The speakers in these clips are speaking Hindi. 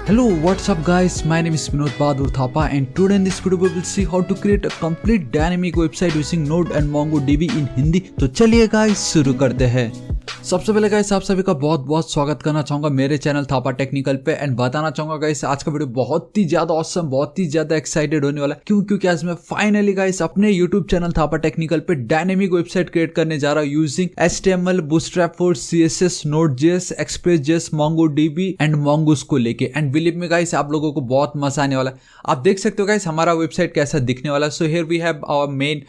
Hello, what's up guys? My name is Vinod Bahadur Thapa and today in this video we will see how to create a complete dynamic website using Node and MongoDB in Hindi. तो चलिए गाइस शुरू करते हैं। सबसे पहले गाइस आप सभी का बहुत बहुत स्वागत करना चाहूंगा मेरे चैनल थापा टेक्निकल पे एंड बताना चाहूंगा गाइस आज का वीडियो बहुत ही ज्यादा ऑसम, बहुत ही ज्यादा एक्साइटेड होने वाला है। क्योंकि आज मैं फाइनली गाइस अपने यूट्यूब चैनल थापा टेक्निकल पे डायनेमिक वेबसाइट क्रिएट करने जा रहा हूँ using HTML, Bootstrap 4, CSS, Node.js, Express.js, MongoDB and Mongoose को लेके। एंड बिलीव मी गाइस आप लोगों को बहुत मजा आने वाला है। आप देख सकते हो गाइस हमारा वेबसाइट कैसा दिखने वाला है। So here we have our main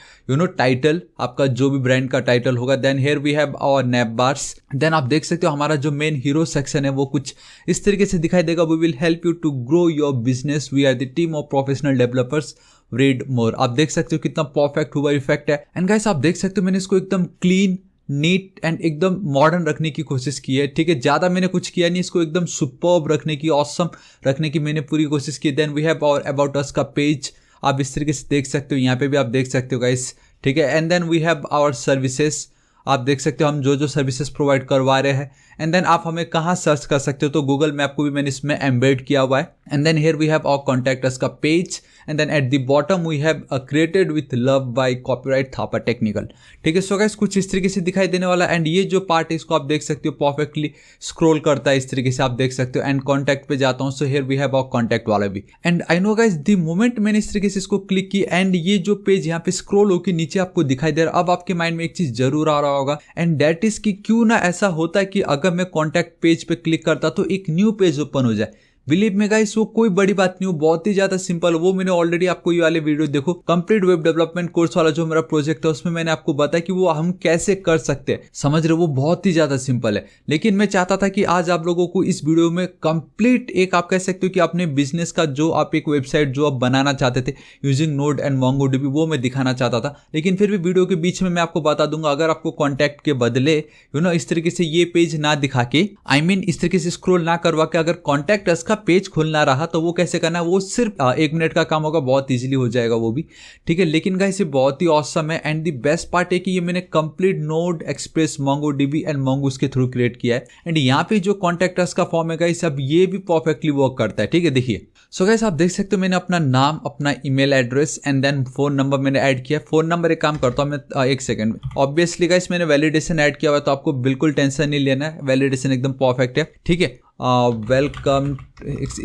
title, आपका जो भी ब्रांड का टाइटल होगा। Then here we have our nav bars. देन आप देख सकते हो हमारा जो मेन हीरो सेक्शन है वो कुछ इस तरीके से दिखाई देगा। We will help you to grow your business, we are the team of professional developers, read more. आप देख सकते हो कितना परफेक्ट हुआ इफेक्ट है। एंड गाइस आप देख सकते हो मैंने इसको एकदम क्लीन, नीट एंड एकदम मॉडर्न रखने की कोशिश की है। ठीक है, ज़्यादा मैंने कुछ किया नहीं, इसको एकदम सुपर्ब रखने की, ऑसम रखने की मैंने पूरी कोशिश की। Then we have our about us का पेज, आप इस तरीके से देख सकते हो, यहाँ पे भी आप देख सकते हो गाइस। ठीक है, and then we have our services, आप देख सकते हो हम जो जो सर्विसेज प्रोवाइड करवा रहे हैं। एंड देन आप हमें कहाँ सर्च कर सकते हो, तो गूगल मैप को भी मैंने इसमें एम्बेड किया हुआ है। And then here we have our contact us का page and then at the bottom we have created with love by copyright Thapa technical. ठीक है, सो गाइस कुछ इस तरीके से दिखाई देने वाला है। एंड ये जो पार्ट है इसको आप देख सकते हो परफेक्टली स्क्रॉल करता है इस तरीके से, आप देख सकते हो। एंड कॉन्टैक्ट पे जाता हूँ, so here we have our contact वाला भी। And I know guys the moment मैंने इस तरीके से इसको क्लिक की एंड ये जो पेज यहाँ पे स्क्रॉल होकर नीचे आपको दिखाई दे रहा है, अब आपके माइंड में एक चीज जरूर आ रहा होगा एंड दैट इज कि क्यों ना ऐसा होता है कि अगर मैं कॉन्टैक्ट पेज पे क्लिक करता तो एक न्यू पेज ओपन हो जाए। बिलीव में गाइस वो कोई बड़ी बात नहीं हो, बहुत ही ज्यादा सिंपल। वो मैंने ऑलरेडी आपको ये वाले वीडियो देखो, कंप्लीट वेब डेवलपमेंट कोर्स वाला जो मेरा प्रोजेक्ट है उसमें मैंने आपको बताया कि वो हम कैसे कर सकते हैं। समझ रहे हो, वो बहुत ही ज्यादा सिंपल है। लेकिन मैं चाहता था कि आज आप लोगों को इस वीडियो में कंप्लीट एक आप कह सकते हो कि अपने बिजनेस का जो आप एक वेबसाइट जो आप बनाना चाहते थे यूजिंग नोड एंड मोंगोडीबी, वो मैं दिखाना चाहता था। लेकिन फिर भी वीडियो के बीच में मैं आपको बता दूंगा, अगर आपको कॉन्टैक्ट के बदले इस तरीके से ये पेज ना दिखा के, इस तरीके से स्क्रॉल ना करवा के अगर कॉन्टैक्ट अस का पेज खोलना रहा तो वो कैसे करना है, वो सिर्फ 1 मिनट का काम होगा, बहुत इजीली हो जाएगा वो भी। ठीक है, लेकिन गाइस ये बहुत ही ऑसम है। एंड द बेस्ट पार्ट है कि ये मैंने complete node, express, MongoDB and मोंगूस के थ्रू क्रिएट किया है। एंड यहाँ पे जो कॉन्टैक्ट अस का फॉर्म है गाइस, अब ये भी परफेक्टली वर्क करता है। ठीक है, देखिए। सो गाइस आप देख सकते हो मैंने अपना नाम, अपना email address and then phone number मैंने ऐड किया। फोन नंबर एक काम करता हूँ मैं, एक सेकंड में। ऑब्वियसली गाइस मैंने वैलिडेशन ऐड किया हुआ है, तो आपको बिल्कुल टेंशन नहीं लेना है, वैलिडेशन एकदम परफेक्ट है। ठीक है, वेलकम,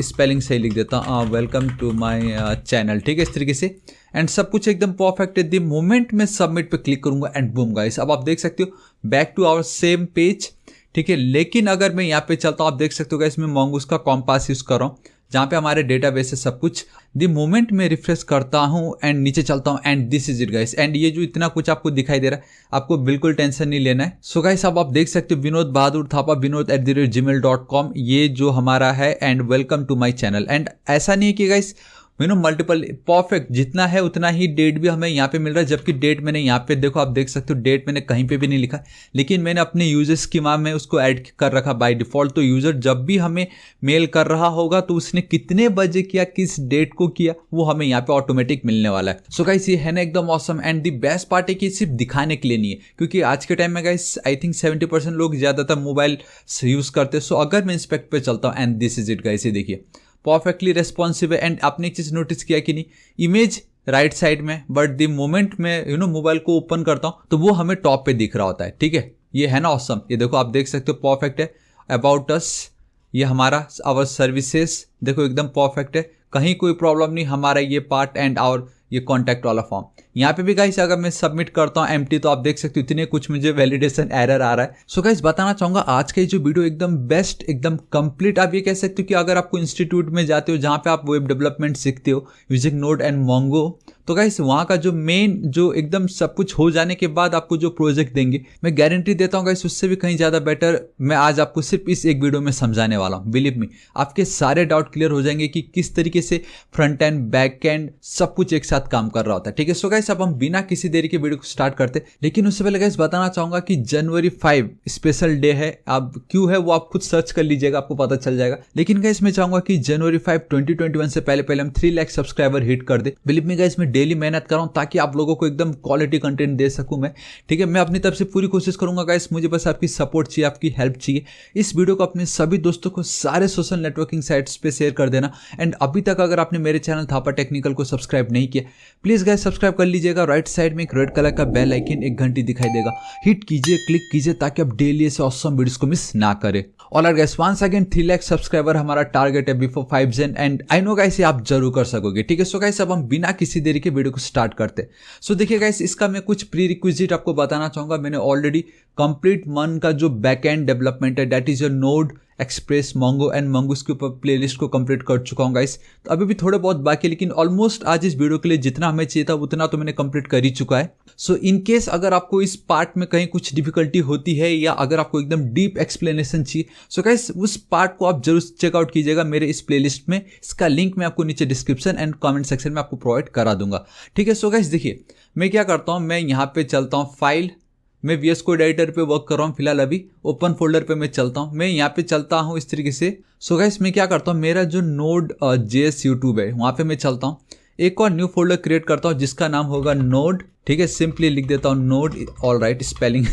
स्पेलिंग सही लिख देता हूँ, वेलकम टू माय चैनल। ठीक है, इस तरीके से एंड सब कुछ एकदम परफेक्ट है। द मोमेंट मैं सबमिट पे क्लिक करूंगा एंड बूम गाइस, अब आप देख सकते हो back to our same page. ठीक है, लेकिन अगर मैं यहाँ पे चलता हूँ, आप देख सकते हो गाइस मैं मोंगूस का कॉम्पास यूज कर रहा हूँ जहाँ पे हमारे डेटाबेस है सब कुछ। द मोमेंट में रिफ्रेश करता हूँ एंड नीचे चलता हूँ and this is it guys. And ये जो इतना कुछ आपको दिखाई दे रहा है, आपको बिल्कुल टेंशन नहीं लेना है। सो गाइस अब आप देख सकते हो विनोद बहादुर थापा, vinod@gmail.com, ये जो हमारा है। And welcome to my channel. And ऐसा नहीं है कि गाइस मल्टीपल, परफेक्ट जितना है उतना ही डेट भी हमें यहाँ पे मिल रहा है। जबकि डेट मैंने यहाँ पे देखो, आप देख सकते हो डेट मैंने कहीं पे भी नहीं लिखा, लेकिन मैंने अपने यूजर स्कीमा में उसको ऐड कर रखा बाय डिफॉल्ट। तो यूजर जब भी हमें मेल कर रहा होगा तो उसने कितने बजे किया, किस डेट को किया, वो हमें यहाँ पे ऑटोमेटिक मिलने वाला है। सो गाइस ये है ना एकदम awesome. And the best part है कि सिर्फ दिखाने के लिए नहीं है, क्योंकि आज के टाइम में गाइस आई थिंक 70% लोग ज्यादातर मोबाइल यूज करते हैं। सो अगर मैं इंस्पेक्ट पे चलता हूँ and this is it guys, ये देखिए परफेक्टली रेस्पॉन्सिव है। एंड आपने एक चीज नोटिस किया कि नहीं, इमेज राइट साइड में, बट द मोमेंट में मोबाइल को ओपन करता हूं तो वो हमें टॉप पे दिख रहा होता है। ठीक है, ये है ना ऑसम। ये देखो आप देख सकते हो परफेक्ट है। अबाउट अस, ये हमारा आवर सर्विसेज देखो एकदम परफेक्ट है, कहीं कोई प्रॉब्लम नहीं। हमारा ये पार्ट एंड और ये कॉन्टैक्ट वाला फॉर्म, यहाँ पे भी गाइस अगर मैं सबमिट करता हूँ एम्प्टी, तो आप देख सकते हो इतने कुछ मुझे वैलिडेशन एरर आ रहा है। सो गाइस बताना चाहूंगा आज का ये जो वीडियो एकदम बेस्ट, एकदम कंप्लीट। आप ये कह सकते हो कि अगर आपको इंस्टीट्यूट में जाते हो जहाँ पे आप वेब डेवलपमेंट सीखते हो यूजिंग नोड एंड मोंगो, तो गाइस वहाँ का जो मेन जो एकदम सब कुछ हो जाने के बाद आपको जो प्रोजेक्ट देंगे, मैं गारंटी देता हूँ गाइस उससे भी कहीं ज़्यादा बेटर मैं आज आपको सिर्फ इस एक वीडियो में समझाने वाला हूँ। बिलीव मी, आपके सारे डाउट क्लियर हो जाएंगे कि किस तरीके से फ्रंट एंड बैक एंड सब कुछ एक साथ काम कर रहा होता है। ठीक है, सो गाइस अब हम बिना किसी देरी के वीडियो को स्टार्ट करते, लेकिन उससे पहले गाइस बताना चाहूंगा कि जनवरी 5 स्पेशल डे है। अब क्यों है वो आप खुद सर्च कर लीजिएगा, आपको पता चल जाएगा। लेकिन गाइस मैं चाहूंगा कि जनवरी 5 2021 से पहले हम 3 लाख सब्सक्राइबर हिट कर दे। बिलीव मी गाइस मैं डेली मेहनत कर रहा हूँ ताकि आप लोगों को एकदम क्वालिटी कंटेंट दे सकूँ मैं। ठीक है, मैं अपनी तरफ से पूरी कोशिश करूँगा गाइस, मुझे बस आपकी सपोर्ट चाहिए, आपकी हेल्प चाहिए। इस वीडियो को अपने सभी दोस्तों को सारे सोशल नेटवर्किंग साइट्स पे शेयर कर देना। एंड अभी तक अगर आपने मेरे चैनल थापा टेक्निकल को सब्सक्राइब नहीं किया, प्लीज़ गाइस सब्सक्राइब कर लीजिएगा। राइट साइड में एक रेड कलर का बेल आइकन, एक घंटी दिखाई देगा, हिट कीजिए, क्लिक कीजिए ताकि आप डेली ऐसे ऑसम वीडियोस को मिस ना करें। Alright guys, once again 3 lakh subscriber हमारा टारगेट है before 5 Jan, and I know guys ये आप जरूर कर सकोगे। ठीक है, सो गाइस अब हम बिना किसी देरी के वीडियो को स्टार्ट करते। सो देखिए गाइस, इसका मैं कुछ प्री रिक्विजिट आपको बताना चाहूंगा। मैंने ऑलरेडी कंप्लीट मन का जो बैकएंड डेवलपमेंट है, that is your node, express, Mongo and mongoose के ऊपर प्लेलिस्ट को कंप्लीट कर चुका हूँ गाइस। तो अभी भी थोड़े बहुत बाकी है, लेकिन ऑलमोस्ट आज इस वीडियो के लिए जितना हमें चाहिए था उतना तो मैंने कंप्लीट कर ही चुका है। सो इन केस अगर आपको इस पार्ट में कहीं कुछ डिफिकल्टी होती है या अगर आपको एकदम डीप एक्सप्लेनेशन चाहिए, सो गाइस उस पार्ट को आप जरूर चेकआउट कीजिएगा मेरे इस प्लेलिस्ट में। इसका लिंक मैं आपको नीचे डिस्क्रिप्शन एंड कमेंट सेक्शन में आपको प्रोवाइड करा दूंगा। ठीक है, सो गाइस देखिए मैं क्या करता हूँ, मैं यहाँ पे चलता हूँ फाइल, मैं VS कोड एडिटर पे वर्क कर रहा हूँ फिलहाल, अभी ओपन फोल्डर पे मैं चलता हूँ, मैं यहाँ पे चलता हूँ इस तरीके से। सो गाइस मैं क्या करता हूँ, मेरा जो नोड JS यूट्यूब है वहाँ पे मैं चलता हूँ, एक और न्यू फोल्डर क्रिएट करता हूँ जिसका नाम होगा नोड। ठीक है, सिंपली लिख देता हूँ node, all right spelling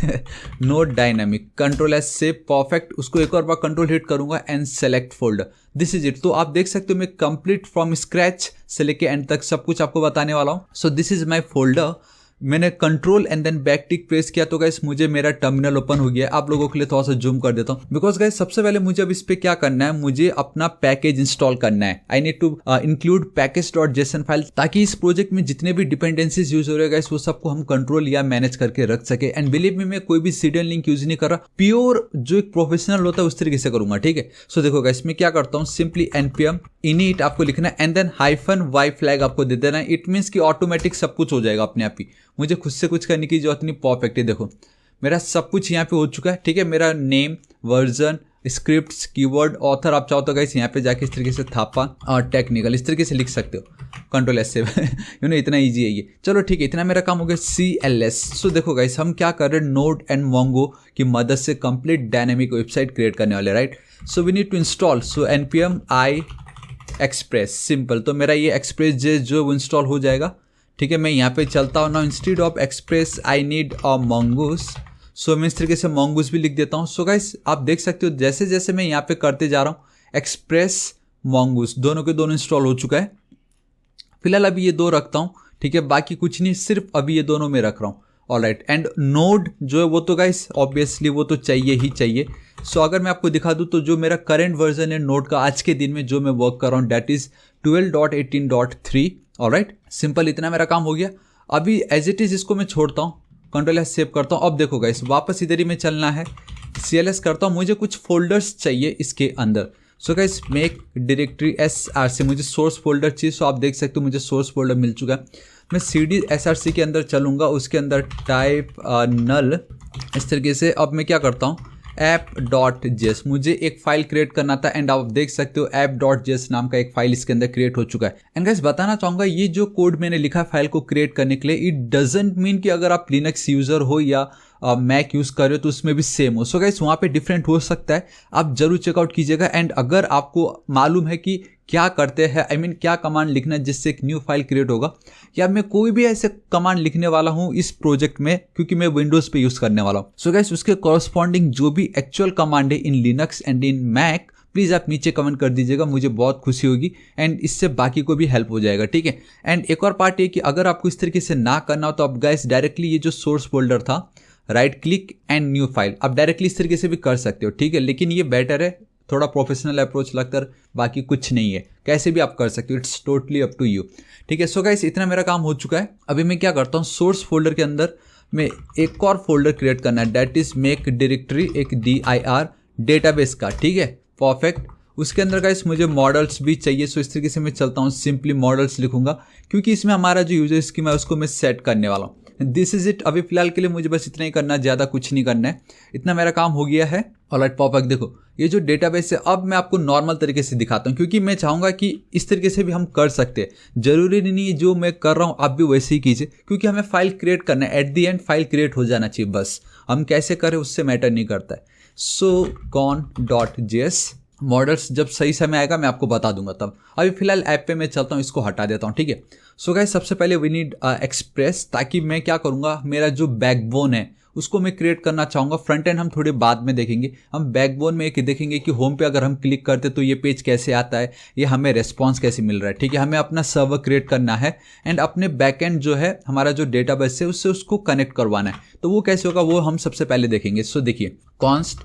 node dynamic, control S से परफेक्ट, उसको एक और बार कंट्रोल हिट करूंगा and select folder, this is it. तो आप देख सकते हो मैं कंप्लीट फ्रॉम स्क्रैच से लेके एंड तक सब कुछ आपको बताने वाला हूँ। So this is my folder. मैंने control and then back tick press किया तो गाइस मुझे मेरा टर्मिनल ओपन हो गया। आप लोगों के लिए थोड़ा सा जूम कर देता हूँ बिकॉज गाइस सबसे पहले मुझे अब इस पे क्या करना है, मुझे अपना पैकेज इंस्टॉल करना है। आई नीड टू इंक्लूड पैकेज.json फाइल, ताकि इस प्रोजेक्ट में जितने भी डिपेंडेंसीज यूज हो रहे हैं गाइस वो सबको हम कंट्रोल या मैनेज करके रख सके। एंड बिलीव मी, मैं कोई भी सीडन लिंक यूज नहीं कर रहा, प्योर जो एक प्रोफेशनल होता है उस तरीके से करूंगा। ठीक है, सो देखो गाइस मैं क्या करता हूँ, सिंपली npm init आपको लिखना है एंड देन -y फ्लैग आपको दे देना है। इट मीन्स कि ऑटोमेटिक सब कुछ हो जाएगा अपने आप ही, मुझे खुद से कुछ करने की जरूरत नहीं। परफेक्ट है, देखो मेरा सब कुछ यहाँ पे हो चुका है। ठीक है, मेरा name, version, scripts, keyword, author, आप चाहो तो गाइस यहाँ पे जाके इस तरीके से थापा और टेक्निकल इस तरीके से लिख सकते हो, कंट्रोल S से यू नो इतना ईजी है ये। चलो ठीक है, इतना मेरा काम हो गया CLS। सो देखो गाइस हम क्या कर रहे हैं, नोड एंड मोंगो की मदद से कंप्लीट डायनेमिक वेबसाइट क्रिएट करने वाले, right. So we need to install, so npm i express, simple. तो मेरा ये एक्सप्रेस जो इंस्टॉल हो जाएगा। ठीक है, मैं यहाँ पे चलता हूँ ना, instead of express I need a mongoose। So मैं इस तरीके से mongoose भी लिख देता हूँ। सो गाइस आप देख सकते हो जैसे जैसे मैं यहाँ पे करते जा रहा हूँ, एक्सप्रेस, mongoose दोनों के दोनों इंस्टॉल हो चुका है। फिलहाल अभी ये दो रखता हूँ, ठीक है, बाकी कुछ नहीं, सिर्फ अभी ये दोनों में रख रहा हूँ। ऑलराइट, एंड नोड जो है वो तो गाइस ऑब्वियसली वो तो चाहिए ही चाहिए। सो अगर मैं आपको दिखा दूँ तो जो मेरा करंट वर्जन है नोड का आज के दिन में जो मैं वर्क कर रहा हूँ, डेट इज 12.18.3। ऑलराइट, सिंपल, इतना मेरा काम हो गया। अभी एज इट इज इसको मैं छोड़ता हूँ, कंट्रोल S सेव करता हूँ। अब देखो गाइस वापस इधर ही में चलना है, CLS करता हूँ, मुझे कुछ फोल्डर्स चाहिए इसके अंदर। So guys make directory SR से मुझे सोर्स फोल्डर चाहिए। सो आप देख सकते हो मुझे सोर्स फोल्डर मिल चुका है। मैं CD SRC के अंदर चलूँगा, उसके अंदर टाइप नल इस तरीके से। अब मैं क्या करता हूँ, app.js, मुझे एक फाइल क्रिएट करना था एंड आप देख सकते हो app.js नाम का एक फाइल इसके अंदर क्रिएट हो चुका है। एंड गाइस बताना चाहूँगा ये जो कोड मैंने लिखा फाइल को क्रिएट करने के लिए, इट डजंट मीन कि अगर आप लिनक्स यूज़र हो या मैक यूज़ कर रहे हो तो उसमें भी सेम हो। सो गाइस वहाँ पे डिफरेंट हो सकता है, आप जरूर चेकआउट कीजिएगा। एंड अगर आपको मालूम है कि क्या करते हैं, आई मीन क्या कमांड लिखना है जिससे एक न्यू फाइल क्रिएट होगा, या मैं कोई भी ऐसे कमांड लिखने वाला हूँ इस प्रोजेक्ट में क्योंकि मैं विंडोज़ पे यूज़ करने वाला हूँ। सो गाइस उसके कॉरस्पॉन्डिंग जो भी एक्चुअल कमांड है in Linux and in Mac, please आप नीचे कमेंट कर दीजिएगा, मुझे बहुत खुशी होगी एंड इससे बाकी को भी हेल्प हो जाएगा। ठीक है, एंड एक और पार्ट ये कि अगर आपको इस तरीके से ना करना हो तो आप गाइस डायरेक्टली ये जो सोर्स फोल्डर था, right click and new file, आप डायरेक्टली इस तरीके से भी कर सकते हो। ठीक है, लेकिन ये बेटर है, थोड़ा प्रोफेशनल अप्रोच लगता है, बाकी कुछ नहीं है, कैसे भी आप कर सकते हो, it's totally up to you. ठीक है, सो गाइस इतना मेरा काम हो चुका है। अभी मैं क्या करता हूँ, सोर्स फोल्डर के अंदर मैं एक और फोल्डर क्रिएट करना है, दैट इज मेक डायरेक्टरी, एक DIR डेटाबेस का। ठीक है, परफेक्ट। उसके अंदर गाइस मुझे मॉडल्स भी चाहिए। सो इस तरीके से मैं चलता हूँ, सिंपली मॉडल्स लिखूंगा क्योंकि इसमें हमारा जो यूजर स्कीम है उसको मैं सेट करने वाला हूँ। This is it. अभी फिलहाल के लिए मुझे बस इतना ही करना है, ज़्यादा कुछ नहीं करना है, इतना मेरा काम हो गया है। Alright, perfect. देखो ये जो डेटाबेस है अब मैं आपको नॉर्मल तरीके से दिखाता हूँ क्योंकि मैं चाहूँगा कि इस तरीके से भी हम कर सकते हैं। जरूरी नहीं है जो मैं कर रहा हूँ आप भी वैसे ही कीजिए क्योंकि हमें फाइल क्रिएट करना है। At the and file create हो जाना चाहिए, बस हम कैसे करें उससे मैटर नहीं करता है। सो con.js, मॉडल्स जब सही समय आएगा मैं आपको बता दूंगा तब। अभी फिलहाल ऐप पे मैं चलता हूँ, इसको हटा देता हूँ, ठीक है। सो गाइस सबसे पहले वी नीड एक्सप्रेस, ताकि मैं क्या करूँगा, मेरा जो बैकबोन है उसको मैं क्रिएट करना चाहूँगा। फ्रंट एंड हम थोड़े बाद में देखेंगे, हम बैकबोन में एक देखेंगे कि होम पे अगर हम क्लिक करते तो ये पेज कैसे आता है, ये हमें रेस्पॉन्स कैसे मिल रहा है, ठीक है। हमें अपना सर्वर क्रिएट करना है एंड अपने बैकएंड जो है हमारा जो डेटाबेस है उससे उसको कनेक्ट करवाना है। तो वो कैसे होगा वो हम सबसे पहले देखेंगे। सो देखिए कॉन्स्ट,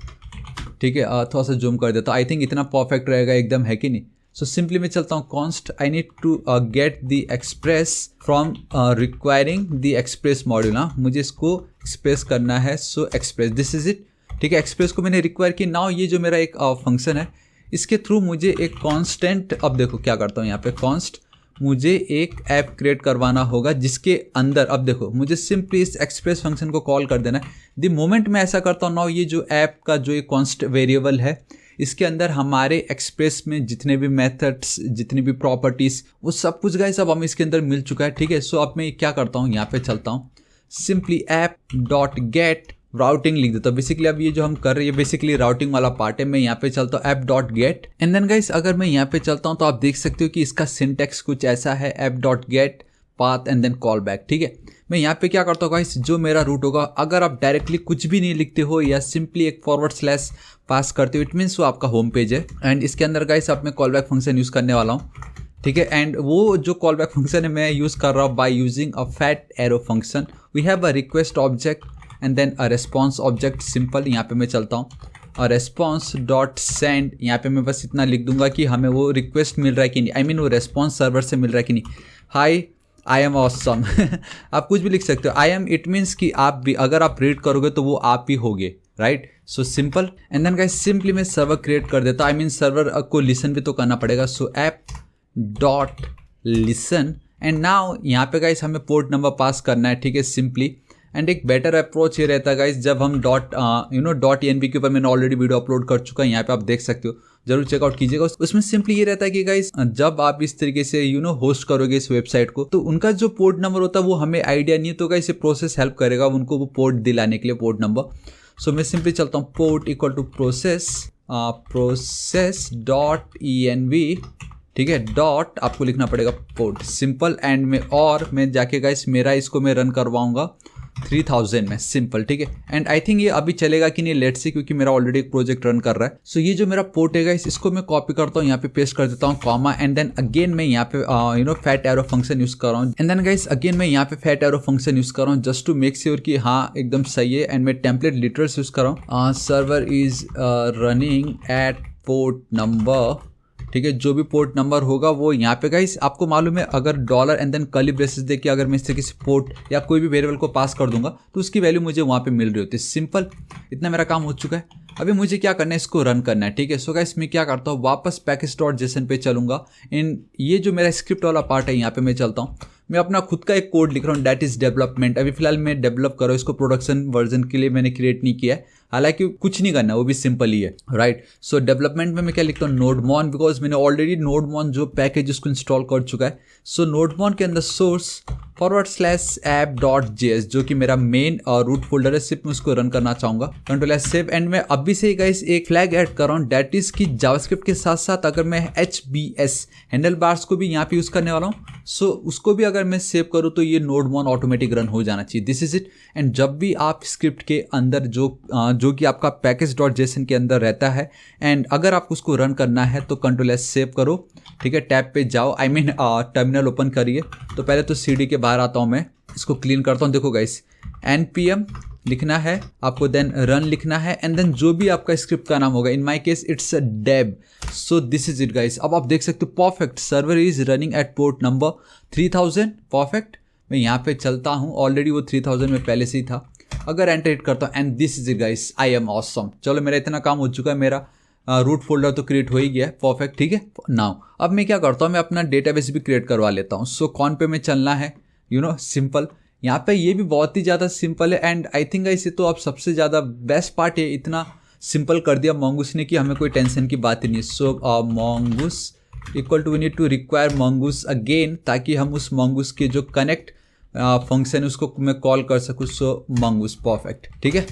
ठीक है, थोड़ा सा जूम कर देता हूँ, आई थिंक इतना परफेक्ट रहेगा एकदम, है कि नहीं। सो सिंपली मैं चलता हूँ const I need to get the express from requiring the express module. हाँ, मुझे इसको एक्सप्रेस करना है। So express, this is it, ठीक है। एक्सप्रेस को मैंने रिक्वायर किया। नाउ ये जो मेरा एक फंक्शन है, इसके थ्रू मुझे एक कॉन्स्टेंट, अब देखो क्या करता हूँ यहाँ पे, कॉन्स्ट मुझे एक ऐप क्रिएट करवाना होगा जिसके अंदर, अब देखो मुझे सिंपली इस एक्सप्रेस फंक्शन को कॉल कर देना है। द मोमेंट मैं ऐसा करता हूँ, नाउ ये जो ऐप का जो एक कॉन्स्ट वेरिएबल है, इसके अंदर हमारे एक्सप्रेस में जितने भी मेथड्स, जितनी भी प्रॉपर्टीज, वो सब कुछ गाइस अब हम इसके अंदर मिल चुका है, ठीक है। सो अब मैं क्या करता हूँ, यहाँ पे चलता हूँ, simply app dot gate routing लिख देता हूँ। बेसिकली अब ये जो हम कर रहे हैं बेसिकली राउटिंग वाला पार्ट है। मैं यहाँ पे चलता हूँ app dot get and then guys अगर मैं यहाँ पे चलता हूँ तो आप देख सकते हो कि इसका सिंटैक्स कुछ ऐसा है, app dot get path and then callback, ठीक है। मैं यहाँ पे क्या करता हूँ गाइस, जो मेरा रूट होगा, अगर आप डायरेक्टली कुछ भी नहीं लिखते हो या सिंपली एक फॉरवर्ड स्लैश पास करते हो, इट मीन्स वो आपका होम पेज है। एंड इसके अंदर गाइस अब मैं कॉल बैक फंक्शन यूज़ करने वाला हूँ, ठीक है। एंड वो जो कॉल बैक फंक्शन है मैं यूज़ कर रहा हूँ by using a fat arrow function. We have a request object and then a response object, simple. यहाँ पे मैं चलता हूँ और रेस्पॉन्स डॉट सेंड, यहाँ पे मैं बस इतना लिख दूंगा कि हमें वो रिक्वेस्ट मिल रहा है कि नहीं, आई मीन वो रेस्पॉन्स सर्वर से मिल रहा है कि नहीं। हाई आई एम ऑसम आप कुछ भी लिख सकते हो। आई एम इट मीन्स कि आप भी, अगर आप रीड करोगे तो वो आप ही होगे, right. So simple and then guys simply मैं सर्वर क्रिएट कर देता हूँ। आई मीन सर्वर को लिसन भी तो करना पड़ेगा। So app dot listen and now यहाँ पे गाइस हमें पोर्ट नंबर पास करना है, ठीक है, सिंपली। एंड एक बेटर अप्रोच ये रहता है गाइस, जब हम डॉट एनवी के ऊपर मैंने ऑलरेडी वीडियो अपलोड कर चुका है, यहाँ पे आप देख सकते हो, जरूर चेकआउट कीजिएगा। उसमें सिंपली ये रहता है कि गाइस जब आप इस तरीके से होस्ट करोगे इस वेबसाइट को, तो उनका जो पोर्ट नंबर होता है वो हमें आइडिया नहीं है, तो गाइस ये प्रोसेस हेल्प करेगा उनको वो पोर्ट दिलाने के लिए, पोर्ट नंबर। सो मैं सिंपली चलता हूँ port equal to process dot ENV, ठीक है, डॉट आपको लिखना पड़ेगा पोर्ट, सिंपल। एंड में और मैं जाके गाइस मेरा इसको मैं रन करवाऊंगा 3000 में, सिंपल, ठीक है। एंड आई थिंक ये अभी चलेगा कि नहीं, लेट्स सी, क्योंकि मेरा ऑलरेडी एक प्रोजेक्ट रन कर रहा है। सो ये जो मेरा पोर्ट है गाइस, इसको मैं कॉपी करता हूँ, यहाँ पे पेस्ट कर देता हूँ कॉमा एंड देन अगेन मैं यहाँ पे फैट एरो फंक्शन यूज कर रहा हूँ। एंड देन गाइस अगेन मैं यहाँ पे फैट एरो फंक्शन यूज कर रहा हूँ जस्ट टू मेक श्योर कि हाँ एकदम सही है। एंड मैं टेम्पलेट लिटरल्स यूज कर रहा हूँ, server is running at port number, ठीक है। जो भी पोर्ट नंबर होगा वो यहाँ पे गाइस आपको मालूम है, अगर dollar and then curly braces दे के अगर मैं इससे किसी पोर्ट या कोई भी वेरिएबल को पास कर दूंगा तो उसकी वैल्यू मुझे वहाँ पे मिल रही होती है, सिंपल। इतना मेरा काम हो चुका है। अभी मुझे क्या करना है, इसको रन करना है, ठीक है। सो गाइस मैं क्या करता हूँ, वापस पैकेज डॉट जेसन पे चलूंगा। इन ये जो मेरा स्क्रिप्ट वाला पार्ट है यहाँ पे मैं चलता हूँ, मैं अपना खुद का एक कोड लिख रहा हूँ, दैट इज डेवलपमेंट। अभी फिलहाल मैं डेवलप कर रहा हूँ इसको, प्रोडक्शन वर्जन के लिए मैंने क्रिएट नहीं किया है, हालांकि कुछ नहीं करना, वो भी सिंपल ही है, राइट। सो डेवलपमेंट में मैं क्या लिखता हूँ, नोडमॉन, बिकॉज मैंने ऑलरेडी नोडमॉन जो पैकेज उसको इंस्टॉल कर चुका है। सो नोडमॉन के अंदर सोर्स /app.js जो कि मेरा मेन और रूट फोल्डर है, सिर्फ मैं उसको रन करना चाहूंगा, कंट्रोल+सेव। एंड मैं अभी से ही गाइस एक फ्लैग ऐड कर रहा हूँ, दैट इज कि जावास्क्रिप्ट के साथ साथ अगर मैं HBS हैंडल बार्स को भी यहाँ पे यूज करने वाला हूँ, सो उसको भी अगर मैं सेव करूँ तो ये नोडमॉन ऑटोमेटिक रन हो जाना चाहिए, दिस इज इट। एंड जब भी आप स्क्रिप्ट के अंदर जो कि आपका पैकेज.json के अंदर रहता है, एंड अगर आपको उसको रन करना है तो कंट्रोल+सेव करो, ठीक है, टैब पे जाओ, आई मीन टर्मिनल ओपन करिए। तो पहले तो CD के बाहर आता हूँ, मैं इसको क्लीन करता हूँ। देखो गाइस npm लिखना है आपको, देन रन लिखना है एंड देन जो भी आपका स्क्रिप्ट का नाम होगा, in my case it's a dev. So this is it guys. अब आप देख सकते हो perfect, server is running at port number 3000, perfect. मैं यहाँ पे चलता हूँ, ऑलरेडी वो 3000 में पहले से ही था। अगर एंटर हिट करता हूँ and this is it guys, I am awesome. चलो मेरा इतना काम हो चुका है, मेरा रूट फोल्डर तो क्रिएट हो ही गया है, परफेक्ट, ठीक है। नाउ अब मैं क्या करता हूँ, मैं अपना डेटाबेस भी क्रिएट करवा लेता हूँ। सो कौन पे में चलना है, सिंपल। यहाँ पे ये भी बहुत ही ज़्यादा सिंपल है एंड आई थिंक इसे तो अब सबसे ज़्यादा बेस्ट पार्ट है, इतना सिंपल कर दिया mongoose ने कि हमें कोई टेंशन की बात ही नहीं। So mongoose equal to we need to require mongoose again, ताकि हम उस mongoose के जो कनेक्ट फंक्शन उसको मैं कॉल कर सकूँ। सो mongoose, परफेक्ट, ठीक है।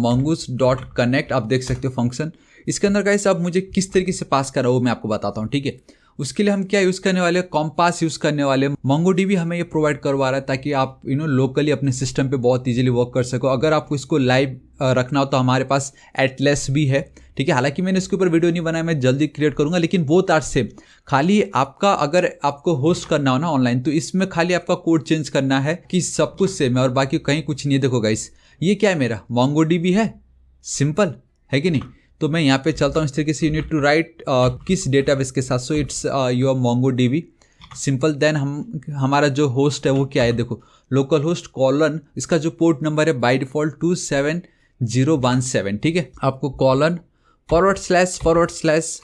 mongoose डॉट कनेक्ट आप देख सकते हो फंक्शन, इसके अंदर गाइस अब मुझे किस तरीके से पास करना वो मैं आपको बताता हूँ, ठीक है। उसके लिए हम क्या यूज़ करने वाले हैं, कॉम्पास यूज़ करने वाले। मोंगोडीबी हमें ये प्रोवाइड करवा रहा है ताकि आप लोकली अपने सिस्टम पे बहुत इजीली वर्क कर सको। अगर आपको इसको लाइव रखना हो तो हमारे पास एटलस भी है, ठीक है। हालांकि मैंने इसके ऊपर वीडियो नहीं बनाया, मैं जल्दी क्रिएट करूंगा, लेकिन बोथ आर सेम। खाली आपका अगर आपको होस्ट करना हो ना ऑनलाइन, तो इसमें खाली आपका कोड चेंज करना है कि सब कुछ सेम है और बाकी कहीं कुछ नहीं है। देखो गाइस, ये क्या है, मेरा मोंगोडीबी है, सिंपल है कि नहीं। तो मैं यहाँ पे चलता हूँ इस तरीके से, यू नीड टू राइट किस डेटाबेस के साथ, so it's your MongoDB, simple. Then हमारा जो होस्ट है वो क्या है, देखो लोकल होस्ट कॉलन, इसका जो पोर्ट नंबर है बाय डिफॉल्ट 27017, ठीक है। आपको कॉलन //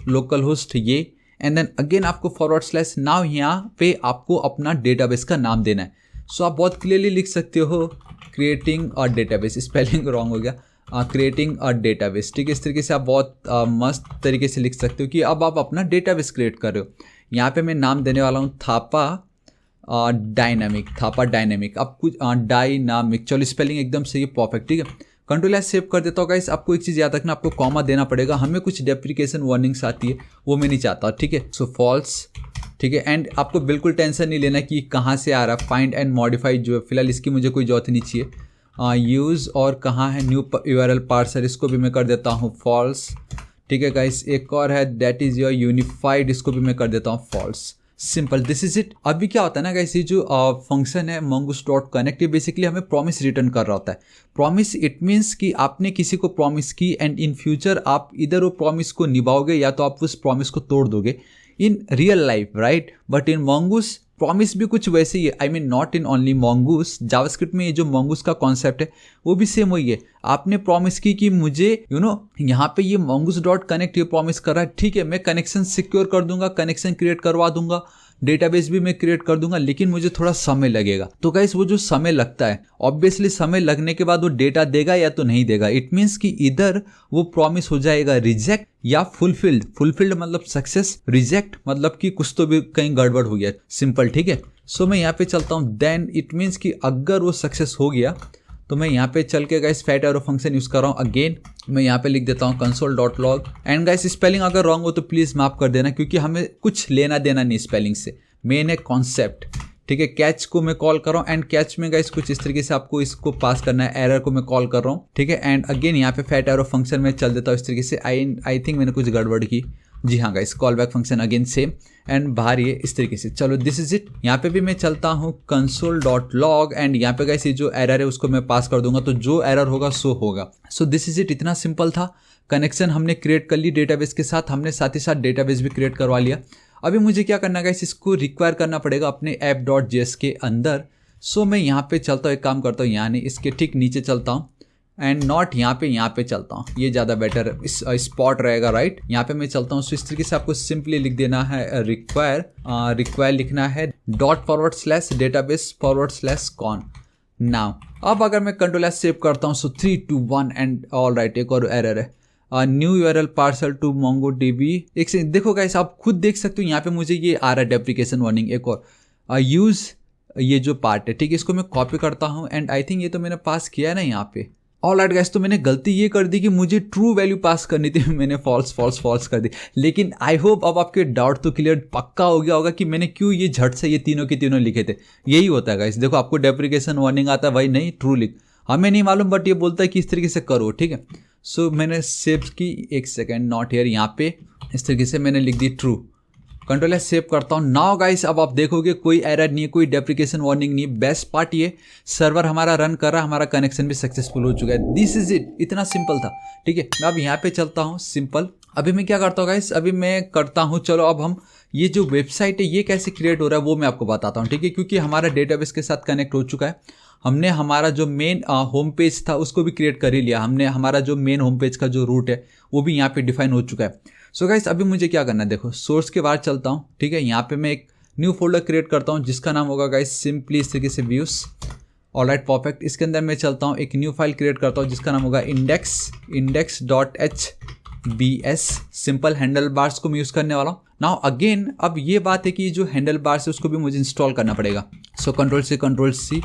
लोकल होस्ट ये, एंड देन अगेन आपको // नाउ यहाँ पे आपको अपना डेटाबेस का नाम देना है। सो आप बहुत क्लियरली लिख सकते हो creating a database, spelling wrong हो गया, क्रिएटिंग अ डेटाबेस, ठीक है। इस तरीके से आप बहुत मस्त तरीके से लिख सकते हो कि अब आप अपना डेटाबेस क्रिएट कर रहे हो। यहाँ पे मैं नाम देने वाला हूँ थापा डायनामिक, थापा डायनामिक। अब कुछ डायनामिक, चलो स्पेलिंग एकदम सही है, परफेक्ट, ठीक है। कंट्रोल एस सेव कर देता हूँ गाइस। आपको एक चीज़ याद रखना, आपको कॉमा देना पड़ेगा, हमें कुछ डेप्रिकेशन वार्निंग्स आती है वो मैं नहीं चाहता, ठीक है। सो फॉल्स, ठीक है। एंड आपको बिल्कुल टेंशन नहीं लेना कि कहाँ से आ रहा है, फाइंड एंड मॉडिफाई जो है फिलहाल इसकी मुझे कोई जरूरत नहीं चाहिए। यूज़ और कहाँ है न्यू URL पार्सर, इसको भी मैं कर देता हूँ फॉल्स, ठीक है गाइस। एक और है दैट इज़ योर यूनिफाइड, इसको भी मैं कर देता हूँ false, simple, this is it. अभी क्या होता है ना गाइस, ये जो फंक्शन है mongoose.connect, ये बेसिकली हमें प्रॉमिस रिटर्न कर रहा होता है। प्रॉमिस इट मीन्स कि आपने किसी को प्रॉमिस की एंड इन फ्यूचर आप इधर वो प्रॉमिस को निभाओगे या तो आप उस प्रॉमिस को तोड़ दोगे in real life, right. But in mongoose promise भी कुछ वैसे ही है, I mean not in only mongoose, JavaScript में ये जो mongoose का कॉन्सेप्ट है वो भी सेम वही है। आपने प्रॉमिस की कि मुझे यहाँ पे ये mongoose.connect ये प्रॉमिस कर रहा है, ठीक है, मैं कनेक्शन सिक्योर कर दूंगा, कनेक्शन क्रिएट करवा दूंगा, डेटाबेस भी मैं क्रिएट कर दूंगा, लेकिन मुझे थोड़ा समय लगेगा। तो गाइस वो जो समय लगता है, ऑब्वियसली समय लगने के बाद वो डेटा देगा या तो नहीं देगा। इट मीन्स कि इधर वो प्रॉमिस हो जाएगा रिजेक्ट या फुलफिल्ड। फुलफिल्ड मतलब सक्सेस, रिजेक्ट मतलब कि कुछ तो भी कहीं गड़बड़ हो गया, सिंपल, ठीक है। सो मैं यहाँ पे चलता हूँ, देन इट मीन्स कि अगर वो सक्सेस हो गया तो मैं यहाँ पे चल के guys fat arrow function use कर रहा हूँ। अगेन मैं यहाँ पे लिख देता हूँ console.log, एंड गाइस स्पेलिंग अगर रॉन्ग हो तो प्लीज़ माफ कर देना, क्योंकि हमें कुछ लेना देना नहीं स्पेलिंग से, मेन है कॉन्सेप्ट, ठीक है। कैच को मैं कॉल कर रहा हूँ एंड कैच में गाइस कुछ इस तरीके से आपको इसको पास करना है, एरर को मैं कॉल कर रहा हूँ, ठीक है। एंड अगेन यहाँ पे फैट एरो फंक्शन में चल देता हूँ इस तरीके से। आई थिंक मैंने कुछ गड़बड़ की, जी हाँ guys, call back function again same, and बाहर ये इस तरीके से। चलो दिस इज इट। यहाँ पे भी मैं चलता हूँ console.log, एंड यहाँ पे गाइस ये जो एरर है उसको मैं पास कर दूंगा, तो जो एरर होगा सो होगा। सो दिस इज इट, इतना सिंपल था। कनेक्शन हमने क्रिएट कर ली डेटाबेस के साथ, हमने साथ ही साथ डेटाबेस भी क्रिएट करवा लिया। अभी मुझे क्या करना है गाइस, इसको रिक्वायर करना पड़ेगा अपने app.js के अंदर। सो मैं यहाँ पे चलता हूँ, एक काम करता हूँ, यहाँ नहीं इसके ठीक नीचे चलता हूँ, एंड नॉट यहाँ पे चलता हूँ, ये ज़्यादा बेटर स्पॉट रहेगा, राइट। यहाँ पे मैं चलता हूँ। सो इस तरीके से आपको सिंपली लिख देना है रिक्वायर लिखना है ./ database /con नाउ। अब अगर मैं कंट्रोल एस सेव करता हूँ, सो 3 2 1 एंड ऑल राइट, एक और एरर है, new URL parser to MongoDB। एक से देखो गाइस, आप खुद देख सकते हो यहाँ पे मुझे ये आ रहा है डेप्रिकेशन वार्निंग। एक और यूज़ ये जो पार्ट है, ठीक है, इसको मैं कॉपी करता हूँ, एंड आई थिंक ये तो मैंने पास किया है ना यहाँ पे। ऑल राइट गाइस, तो मैंने गलती ये कर दी कि मुझे ट्रू वैल्यू पास करनी थी, मैंने फॉल्स कर दी। लेकिन आई होप अब आपके डाउट तो क्लियर पक्का हो गया होगा कि मैंने क्यों ये झट से ये तीनों के तीनों लिखे थे। यही होता है गाइस, देखो आपको डेप्रिकेशन वार्निंग आता है, भाई नहीं ट्रू लिख, हमें नहीं मालूम, बट ये बोलता है कि इस तरीके से करो, ठीक है। सो मैंने सेव की, एक सेकेंड, नॉट हियर, यहाँ पे इस तरीके से मैंने लिख दी ट्रू। कंट्रोल एस सेव करता हूँ। नाउ गाइस अब आप देखोगे कोई एरर नहीं है, कोई डेप्रिकेशन वार्निंग नहीं है। बेस्ट पार्ट ये, सर्वर हमारा रन कर रहा है, हमारा कनेक्शन भी सक्सेसफुल हो चुका है। दिस इज इट, इतना सिंपल था, ठीक है। मैं अब यहाँ पे चलता हूँ, सिंपल। अभी मैं क्या करता हूँ गाइस, अभी मैं करता हूँ, चलो अब हम ये जो वेबसाइट है ये कैसे क्रिएट हो रहा है वो मैं आपको बताता हूँ, ठीक है। क्योंकि हमारा डेटाबेस के साथ कनेक्ट हो चुका है, हमने हमारा जो मेन होम पेज था उसको भी क्रिएट कर ही लिया, हमने हमारा जो मेन होम पेज का जो रूट है वो भी यहाँ पे डिफाइन हो चुका है। सो गाइस अभी मुझे क्या करना है, देखो सोर्स के बाहर चलता हूँ, ठीक है। यहाँ पे मैं एक न्यू फोल्डर क्रिएट करता हूँ जिसका नाम होगा गाइस सिंपली इस तरीके से व्यूज, ऑलराइट परफेक्ट। इसके अंदर मैं चलता हूँ, एक न्यू फाइल क्रिएट करता हूँ जिसका नाम होगा index.hbs, सिंपल हैंडल बार्स को मैं यूज़ करने वाला हूँ। नाउ अगेन अब ये बात है कि जो हैंडल बार्स है उसको भी मुझे इंस्टॉल करना पड़ेगा। सो कंट्रोल C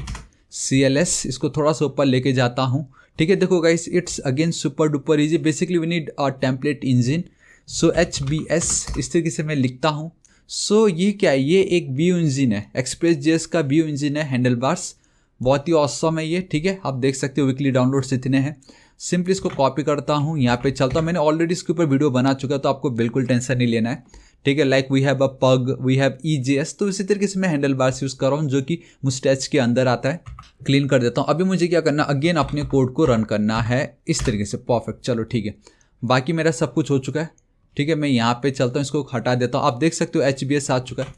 CLS इसको थोड़ा सा ऊपर लेके जाता हूँ, ठीक है। देखो guys, it's again super duper easy. Basically we need a template engine. So HBS इस तरीके से मैं लिखता हूँ। सो ये क्या है, ये एक व्यू इंजन है, एक्सप्रेस.js का व्यू इंजन है, हैंडल बार्स बहुत ही ऑसम है ये। ठीक है, आप देख सकते हो वीकली डाउनलोड्स इतने हैं। सिंपली इसको कॉपी करता हूँ, यहाँ पे चलता हूँ। मैंने ऑलरेडी इसके ऊपर वीडियो बना चुका है, तो आपको बिल्कुल टेंशन नहीं लेना है। ठीक है, लाइक वी हैव अ पग, वी हैव EJS। तो इसी तरीके से मैं हैंडल बार्स यूज़ कर रहा हूँ, जो कि मुस्टैच के अंदर आता है। क्लीन कर देता हूँ। अभी मुझे क्या करना, अगेन अपने कोड को रन करना है इस तरीके से। परफेक्ट, चलो ठीक है, बाकी मेरा सब कुछ हो चुका है। ठीक है, मैं यहाँ पे चलता हूँ, इसको हटा देता हूँ। आप देख सकते हो HBS आ चुका है।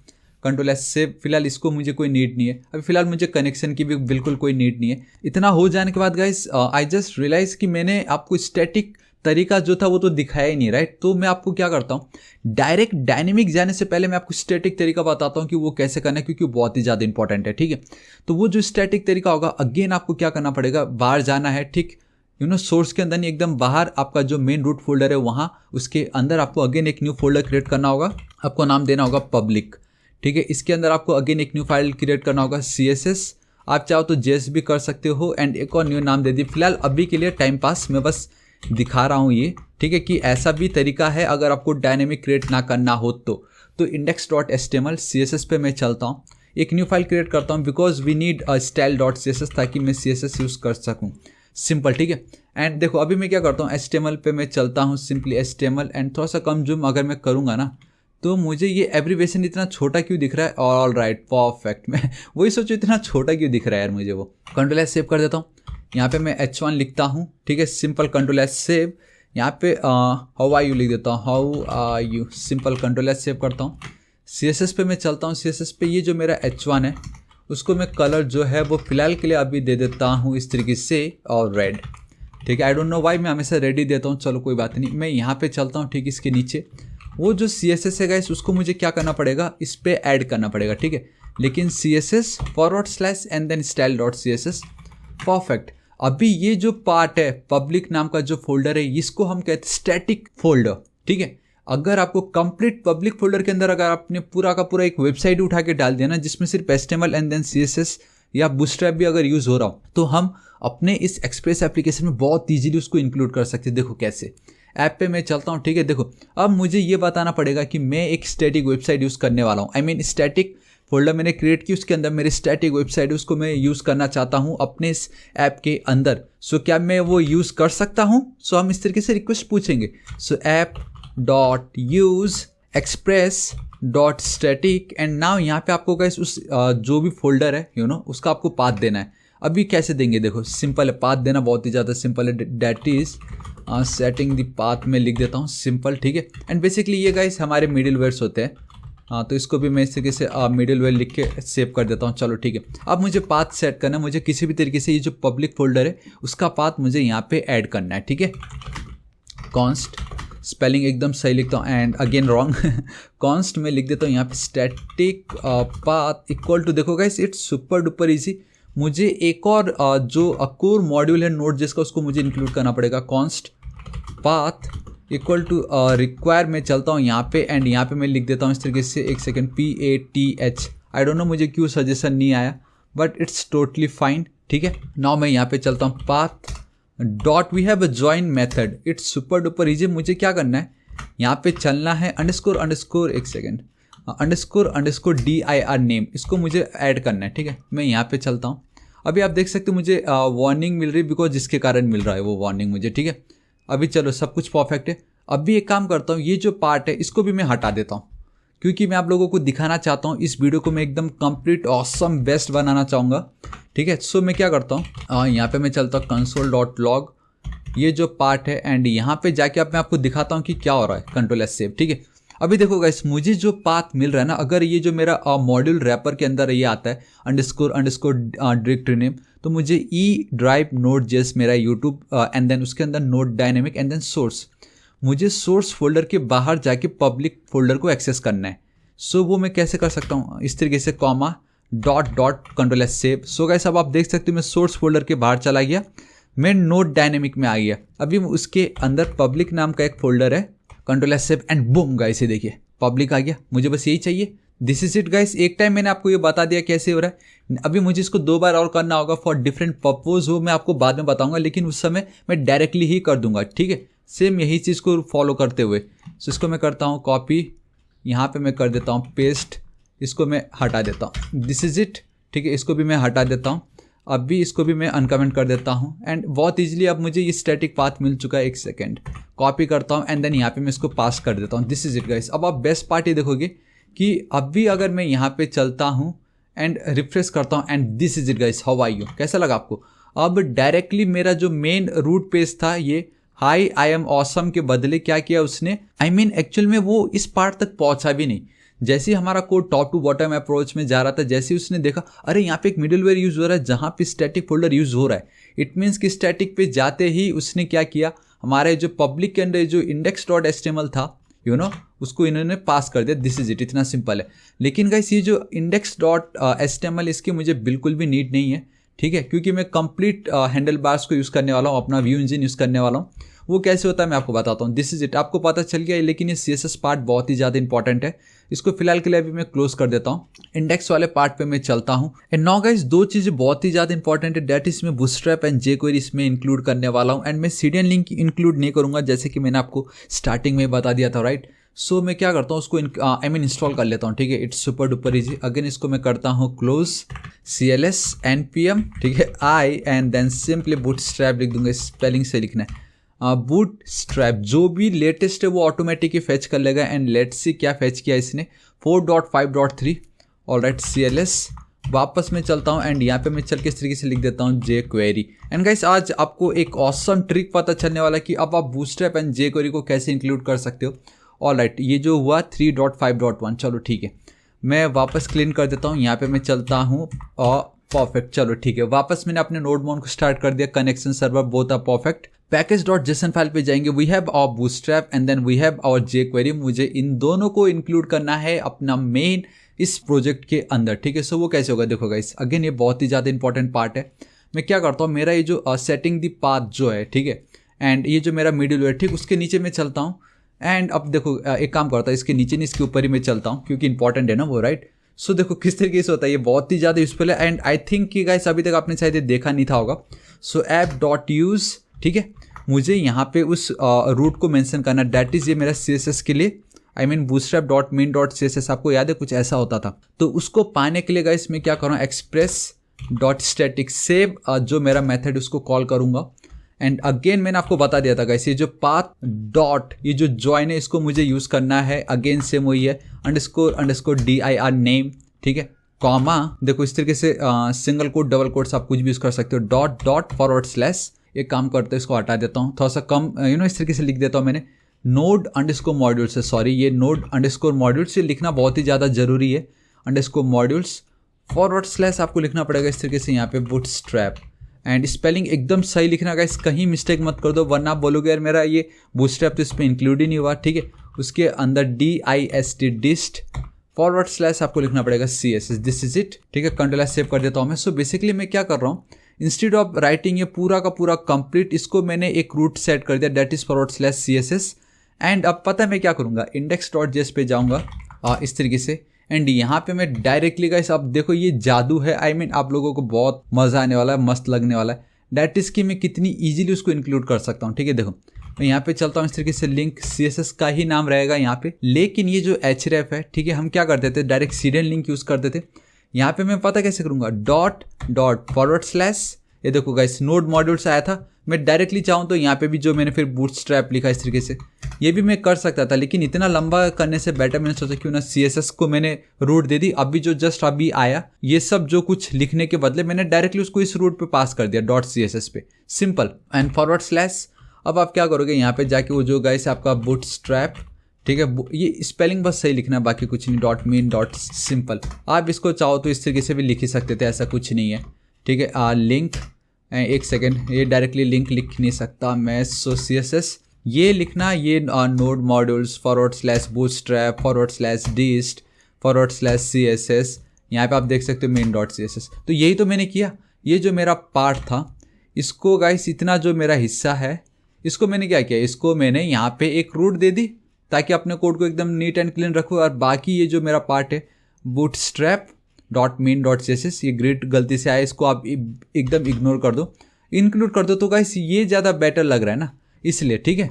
Ctrl+S save. फिलहाल इसको मुझे कोई नीड नहीं है अभी, फिलहाल मुझे कनेक्शन की भी बिल्कुल कोई नीड नहीं है। इतना हो जाने के बाद गाइस, आई जस्ट रियलाइज कि मैंने आपको स्टैटिक तरीका जो था वो तो दिखाया ही नहीं, राइट। तो मैं आपको क्या करता हूँ, डायरेक्ट डायनेमिक जाने से पहले मैं आपको स्टैटिक तरीका बताता हूँ कि वो कैसे करना है, क्योंकि वो बहुत ही ज़्यादा इंपॉर्टेंट है। ठीक है, तो वो जो स्टैटिक तरीका होगा, अगेन आपको क्या करना पड़ेगा, बाहर जाना है। ठीक, सोर्स के अंदर नहीं, एकदम बाहर आपका जो मेन रूट फोल्डर है वहाँ, उसके अंदर आपको अगेन एक न्यू फोल्डर क्रिएट करना होगा। आपको नाम देना होगा पब्लिक। ठीक है, इसके अंदर आपको अगेन एक न्यू फाइल क्रिएट करना होगा CSS। आप चाहो तो JS भी कर सकते हो, एंड एक और न्यू नाम दे दी। फिलहाल अभी के लिए टाइम पास मैं बस दिखा रहा हूँ ये। ठीक है, कि ऐसा भी तरीका है अगर आपको डायनेमिक क्रिएट ना करना हो तो index.html CSS पे मैं चलता हूँ, एक न्यू फाइल क्रिएट करता हूँ, बिकॉज वी नीड style.css ताकि मैं CSS यूज़ कर सकूँ। सिंपल, ठीक है। एंड देखो अभी मैं क्या करता हूँ, HTML पे मैं चलता हूँ, सिंपली HTML, एंड थोड़ा सा कम जूम अगर मैं करूँगा ना, तो मुझे ये एब्रीवेशन इतना छोटा क्यों दिख रहा है। All right, perfect. मैं वही सोचो इतना छोटा क्यों दिख रहा है यार मुझे वो। Ctrl+S सेव कर देता हूँ। यहाँ पे मैं H1 लिखता हूँ। ठीक है, सिंपल Ctrl+S सेव। यहाँ पे हाउ आर यू लिख देता हूँ, how are you, simple Ctrl+S save करता हूँ। CSS पे मैं चलता हूँ। CSS पे ये जो मेरा H1 है, उसको मैं कलर जो है वो फिलहाल के लिए अभी दे देता हूँ इस तरीके से, और रेड। ठीक है, आई डोंट नो वाई मैं हमेशा रेड ही देता हूँ, चलो कोई बात नहीं। मैं यहाँ पे चलता हूँ। ठीक, इसके नीचे वो जो CSS है गाइस, उसको मुझे क्या करना पड़ेगा, इस पे ऐड करना पड़ेगा। ठीक है, लेकिन CSS and then style.css। Perfect. अभी ये जो पार्ट है, पब्लिक नाम का जो फोल्डर है, इसको हम कहते हैं स्टैटिक फोल्डर। ठीक है, अगर आपको कंप्लीट पब्लिक फोल्डर के अंदर अगर आपने पूरा का पूरा एक वेबसाइट उठा के डाल दिया ना, जिसमें सिर्फ HTML एंड देन CSS या बूटस्ट्रैप भी अगर यूज़ हो रहा हो, तो हम अपने इस एक्सप्रेस एप्लीकेशन में बहुत ईजिली उसको इंक्लूड कर सकते हैं। देखो कैसे, ऐप पे मैं चलता हूँ। ठीक है, देखो अब मुझे ये बताना पड़ेगा कि मैं एक स्टैटिक वेबसाइट यूज़ करने वाला हूँ। आई मीन स्टैटिक फोल्डर मैंने क्रिएट की, उसके अंदर मेरी स्टैटिक वेबसाइट, उसको मैं यूज़ करना चाहता हूँ अपने इस ऐप के अंदर। सो क्या मैं वो यूज़ कर सकता हूँ? सो हम इस तरीके से रिक्वेस्ट पूछेंगे। सो app.use express.static एंड नाउ यहाँ पे आपको गाइस उस जो भी फोल्डर है उसका आपको पाथ देना है। अभी कैसे देंगे, देखो सिंपल है, पाथ देना बहुत ही ज़्यादा सिंपल है। That is setting the path में लिख देता हूँ, सिंपल। ठीक है, एंड बेसिकली ये गाइस हमारे मिडिल वेयर्स होते हैं। तो इसको भी मैं इस तरीके से मिडिल वेयर लिख के सेव कर देता हूँ। चलो ठीक है, अब मुझे पाथ सेट करना है। मुझे किसी भी तरीके से ये जो पब्लिक फोल्डर है उसका पाथ मुझे यहाँ पे ऐड करना है। ठीक है, कॉन्स्ट, स्पेलिंग एकदम सही लिखता हूँ एंड अगेन रॉन्ग। कॉन्स्ट में लिख देता हूँ यहाँ पे स्टैटिक पाथ इक्वल टू, देखो guys it's super duper easy. मुझे एक और जो कोर मॉड्यूल है नोड जिसका, उसको मुझे इंक्लूड करना पड़ेगा। Const path equal to require में चलता हूँ यहाँ पे, एंड यहाँ पे मैं लिख देता हूँ इस तरीके से, एक second, PATH। I don't no मुझे क्यों सजेशन नहीं आया, बट इट्स टोटली फाइन। ठीक है, नाउ मैं यहाँ पे चलता हूँ, path dot we have a join method. It's super duper easy. मुझे क्या करना है, यहाँ पे चलना है अंडरस्कोर एक सेकेंड, अंडरस्कोर DIR नेम, इसको मुझे ऐड करना है। ठीक है, मैं यहाँ पे चलता हूँ। अभी आप देख सकते हो मुझे वार्निंग मिल रही है, बिकॉज जिसके कारण मिल रहा है वो वार्निंग मुझे। ठीक है, अभी चलो सब कुछ परफेक्ट है। अभी एक काम करता हूँ, ये जो पार्ट है इसको भी मैं हटा देता हूँ, क्योंकि मैं आप लोगों को दिखाना चाहता हूँ इस वीडियो को मैं एकदम कंप्लीट ऑसम बेस्ट बनाना चाहूँगा। ठीक है, सो मैं क्या करता हूँ, यहाँ पे मैं चलता हूँ console.log, ये जो पार्ट है, एंड यहाँ पे जाके अब मैं आपको दिखाता हूँ कि क्या हो रहा है। Ctrl+S save. ठीक है, अभी देखो गाइस मुझे जो पाथ मिल रहा है ना, अगर ये जो मेरा मॉड्यूल रैपर के अंदर ये आता है अंडरस्कोर डायरेक्टरी नेम, तो मुझे e-drive.node.js मेरा यूट्यूब एंड देन उसके अंदर node dynamic and then source, मुझे सोर्स फोल्डर के बाहर जाके पब्लिक फोल्डर को एक्सेस करना है। सो वो मैं कैसे कर सकता हूँ, इस तरीके से कॉमा डॉट Ctrl+S सेव। सो गाइस अब आप देख सकते हो मैं सोर्स फोल्डर के बाहर चला गया, मैं नोड डायनेमिक में आ गया। अभी उसके अंदर पब्लिक नाम का एक फोल्डर है, Ctrl+S save and boom guys ये देखिए पब्लिक आ गया। मुझे बस यही चाहिए, दिस इज इट गाइस। एक टाइम मैंने आपको ये बता दिया कैसे हो रहा है। अभी मुझे इसको 2 बार और करना होगा फॉर डिफरेंट पर्पज, वो मैं आपको बाद में बताऊंगा, लेकिन उस समय मैं डायरेक्टली ही कर दूंगा, ठीक है। सेम यही चीज़ को फॉलो करते हुए सो इसको मैं करता हूँ कॉपी, यहाँ पे मैं कर देता हूँ पेस्ट, इसको मैं हटा देता हूँ, दिस इज इट, ठीक है। इसको भी मैं हटा देता हूँ, अब भी इसको भी मैं अनकमेंट कर देता हूँ एंड बहुत ईजिली अब मुझे ये स्टैटिक पाथ मिल चुका है। एक सेकेंड, कॉपी करता हूँ एंड देन यहाँ पे मैं इसको पास कर देता हूँ, दिस इज इट गाइस। अब आप बेस्ट पार्ट ये देखोगे कि अब भी अगर मैं यहाँ पे चलता हूँ एंड रिफ्रेश करता हूँ and this is it guys, how are you, कैसा लगा आपको। अब डायरेक्टली मेरा जो मेन रूट पेज था ये हाई आई एम ऑसम के बदले क्या किया उसने, आई मीन एक्चुअल में वो इस पार्ट तक पहुंचा भी नहीं। जैसे ही हमारा code top to bottom approach में जा रहा था, जैसे ही उसने देखा अरे यहाँ पे एक मिडिलवेयर यूज हो रहा है जहाँ पे स्टैटिक फोल्डर यूज हो रहा है, इट मीन्स कि स्टैटिक पे जाते ही उसने क्या किया, हमारे जो पब्लिक के अंदर जो इंडेक्स डॉट एचटीएमएल था उसको इन्होंने पास कर दिया, दिस इज इट, इतना सिंपल है। लेकिन गाइस ये जो इंडेक्स डॉट एचटीएमएल इसकी मुझे बिल्कुल भी नीड नहीं है, ठीक है, क्योंकि मैं कंप्लीट हैंडल बार्स को यूज़ करने वाला हूँ, अपना व्यू इंजन यूज़ करने वाला हूँ। वो कैसे होता है मैं आपको बताता हूँ, दिस इज इट, आपको पता चल गया। लेकिन ये CSS पार्ट बहुत ही ज़्यादा इंपॉर्टेंट है, इसको फिलहाल के लिए अभी मैं क्लोज कर देता हूँ, इंडेक्स वाले पार्ट पे मैं चलता हूँ। एंड नाउ गाइस 2 चीज़ें बहुत ही ज़्यादा इंपॉर्टेंट है, डेट इसमें बूटस्ट्रैप एंड jQuery इसमें इंक्लूड करने वाला हूँ एंड मैं CDN लिंक इंक्लूड नहीं करूँगा, जैसे कि मैंने आपको स्टार्टिंग में बता दिया था, राइट। सो मैं क्या करता हूँ उसको इंस्टॉल कर लेता हूँ, ठीक है, it's super duper easy. Again इसको मैं करता हूँ क्लोज, CLS npm, ठीक है, आई एंड देन सिंपली बूटस्ट्रैप लिख दूंगा, स्पेलिंग से लिखना है बूटस्ट्रैप, जो भी लेटेस्ट है वो ऑटोमेटिक ही फेच कर लेगा। एंड लेट्स सी क्या फेच किया इसने, 4.5.3, ऑलराइट, CLS, वापस मैं चलता हूँ एंड यहाँ पे मैं चल के इस तरीके से लिख देता हूँ jQuery। एंड गाइस आज आपको एक ऑसम ट्रिक पता चलने वाला कि अब आप बूटस्ट्रैप एंड jQuery को कैसे इंक्लूड कर सकते हो। ऑलराइट, ये जो हुआ 3.5.1, चलो ठीक है, मैं वापस क्लीन कर देता हूँ, यहाँ पे मैं चलता हूँ और परफेक्ट, चलो ठीक है, वापस मैंने अपने नोड मोड को स्टार्ट कर दिया, connection server both are perfect. पैकेज.json फाइल पे जाएंगे, we have our bootstrap and then we have our jQuery, मुझे इन दोनों को इंक्लूड करना है अपना मेन इस प्रोजेक्ट के अंदर, ठीक है। सो वो कैसे होगा देखो गाइस, अगेन ये बहुत ही ज़्यादा इंपॉर्टेंट पार्ट है। मैं क्या करता हूँ, मेरा ये जो सेटिंग दी पाथ जो है, ठीक है, एंड ये जो मेरा मिडिलवेयर, ठीक, उसके नीचे मैं चलता हूँ एंड अब देखो एक काम करता है, इसके नीचे नहीं इसके ऊपर ही मैं चलता हूँ क्योंकि इंपॉर्टेंट है ना वो, राइट। सो देखो किस तरीके से होता है, ये बहुत ही ज़्यादा यूजफुल है एंड आई थिंक कि गाइस अभी तक आपने शायद ये देखा नहीं था होगा। सो app.use, ठीक है, मुझे यहाँ पे उस रूट को मेंशन करना, डेट इज ये मेरा CSS के लिए, आई मीन bootstrap.main.css, आपको याद है कुछ ऐसा होता था। तो उसको पाने के लिए गाइस मैं क्या करूँ, express.static सेव जो मेरा मेथड उसको कॉल करूँगा। एंड अगेन मैंने आपको बता दिया था गाइस, ये जो पाथ डॉट ये जो जॉइन है इसको मुझे यूज़ करना है, अगेन सेम वही है, __ dir नेम, ठीक है, कॉमा, देखो इस तरीके से सिंगल कोट डबल कोट्स आप कुछ भी यूज़ कर सकते हो, _// एक काम करते हैं, इसको हटा देता हूँ, थोड़ा सा कम इस तरीके से लिख देता हूँ मैंने, node_module से, सॉरी ये node_module से लिखना बहुत ही ज़्यादा ज़रूरी है, _modules / आपको लिखना पड़ेगा इस तरीके से यहाँ पे बूटस्ट्रैप, एंड स्पेलिंग एकदम सही लिखना गाइस, कहीं मिस्टेक मत कर दो वरना आप बोलोगे यार मेरा ये बूटस्ट्रैप तो इस पर इंक्लूड ही नहीं हुआ, ठीक है। उसके अंदर dist / आपको लिखना पड़ेगा CSS, दिस इज इट, ठीक है, कंट्रोल सेव कर देता हूँ मैं। सो बेसिकली मैं क्या कर रहा हूँ, इंस्टेड ऑफ राइटिंग ये पूरा का पूरा कंप्लीट, इसको मैंने एक रूट सेट कर दिया, डेट इज / CSS। एंड अब पता है मैं क्या करूँगा, index.js पे जाऊँगा इस तरीके से, एंड यहाँ पे मैं डायरेक्टली गाइस, अब देखो ये जादू है, आई मीन आप लोगों को बहुत मज़ा आने वाला है, मस्त लगने वाला है, डेट इज कि मैं कितनी ईजिली उसको इंक्लूड कर सकता हूँ, ठीक है। देखो मैं यहाँ पे चलता हूँ इस तरीके से, लिंक CSS का ही नाम रहेगा यहाँ पे, लेकिन ये जो href है, ठीक है, हम क्या करते थे, डायरेक्ट CDN लिंक यूज़ करते थे। यहाँ पे मैं पता कैसे करूँगा, // ये देखो गाइस नोड मॉड्यूल से आया था, मैं डायरेक्टली चाहूँ तो यहाँ पे भी जो मैंने फिर बूटस्ट्रैप लिखा इस तरीके से, ये भी मैं कर सकता था, लेकिन इतना लंबा करने से बेटर मैंने सोचा क्यों ना CSS को मैंने रूट दे दी। अभी जो जस्ट अभी आया ये सब जो कुछ लिखने के बदले मैंने डायरेक्टली उसको इस रूट पे पास कर दिया, .css पे, सिंपल। एंड // अब आप क्या करोगे, यहाँ पे जाके वो जो गाइस आपका बूटस्ट्रैप, ठीक है, ये स्पेलिंग बस सही लिखना है, बाकी कुछ नहीं, .main.simple, आप इसको चाहो तो इस तरीके से भी लिख ही सकते थे, ऐसा कुछ नहीं है, ठीक है। लिंक, एक सेकेंड, ये डायरेक्टली लिंक लिख नहीं सकता मैं, सो CSS ये लिखना, ये node modules // bootstrap // dist // CSS, यहाँ पे आप देख सकते हो main.css। तो यही तो मैंने किया, ये जो मेरा पार्ट था इसको गाइस, इतना जो मेरा हिस्सा है इसको मैंने क्या किया, इसको मैंने यहाँ पे एक रूट दे दी ताकि अपने कोड को एकदम नीट एंड क्लीन रखूँ, और बाकी ये जो मेरा पार्ट है bootstrap dot main dot css, ये ग्रिड गलती से आया, इसको आप एकदम इग्नोर कर दो, इंक्लूड कर दो। तो गाइस ये ज़्यादा बेटर लग रहा है ना, इसलिए ठीक है।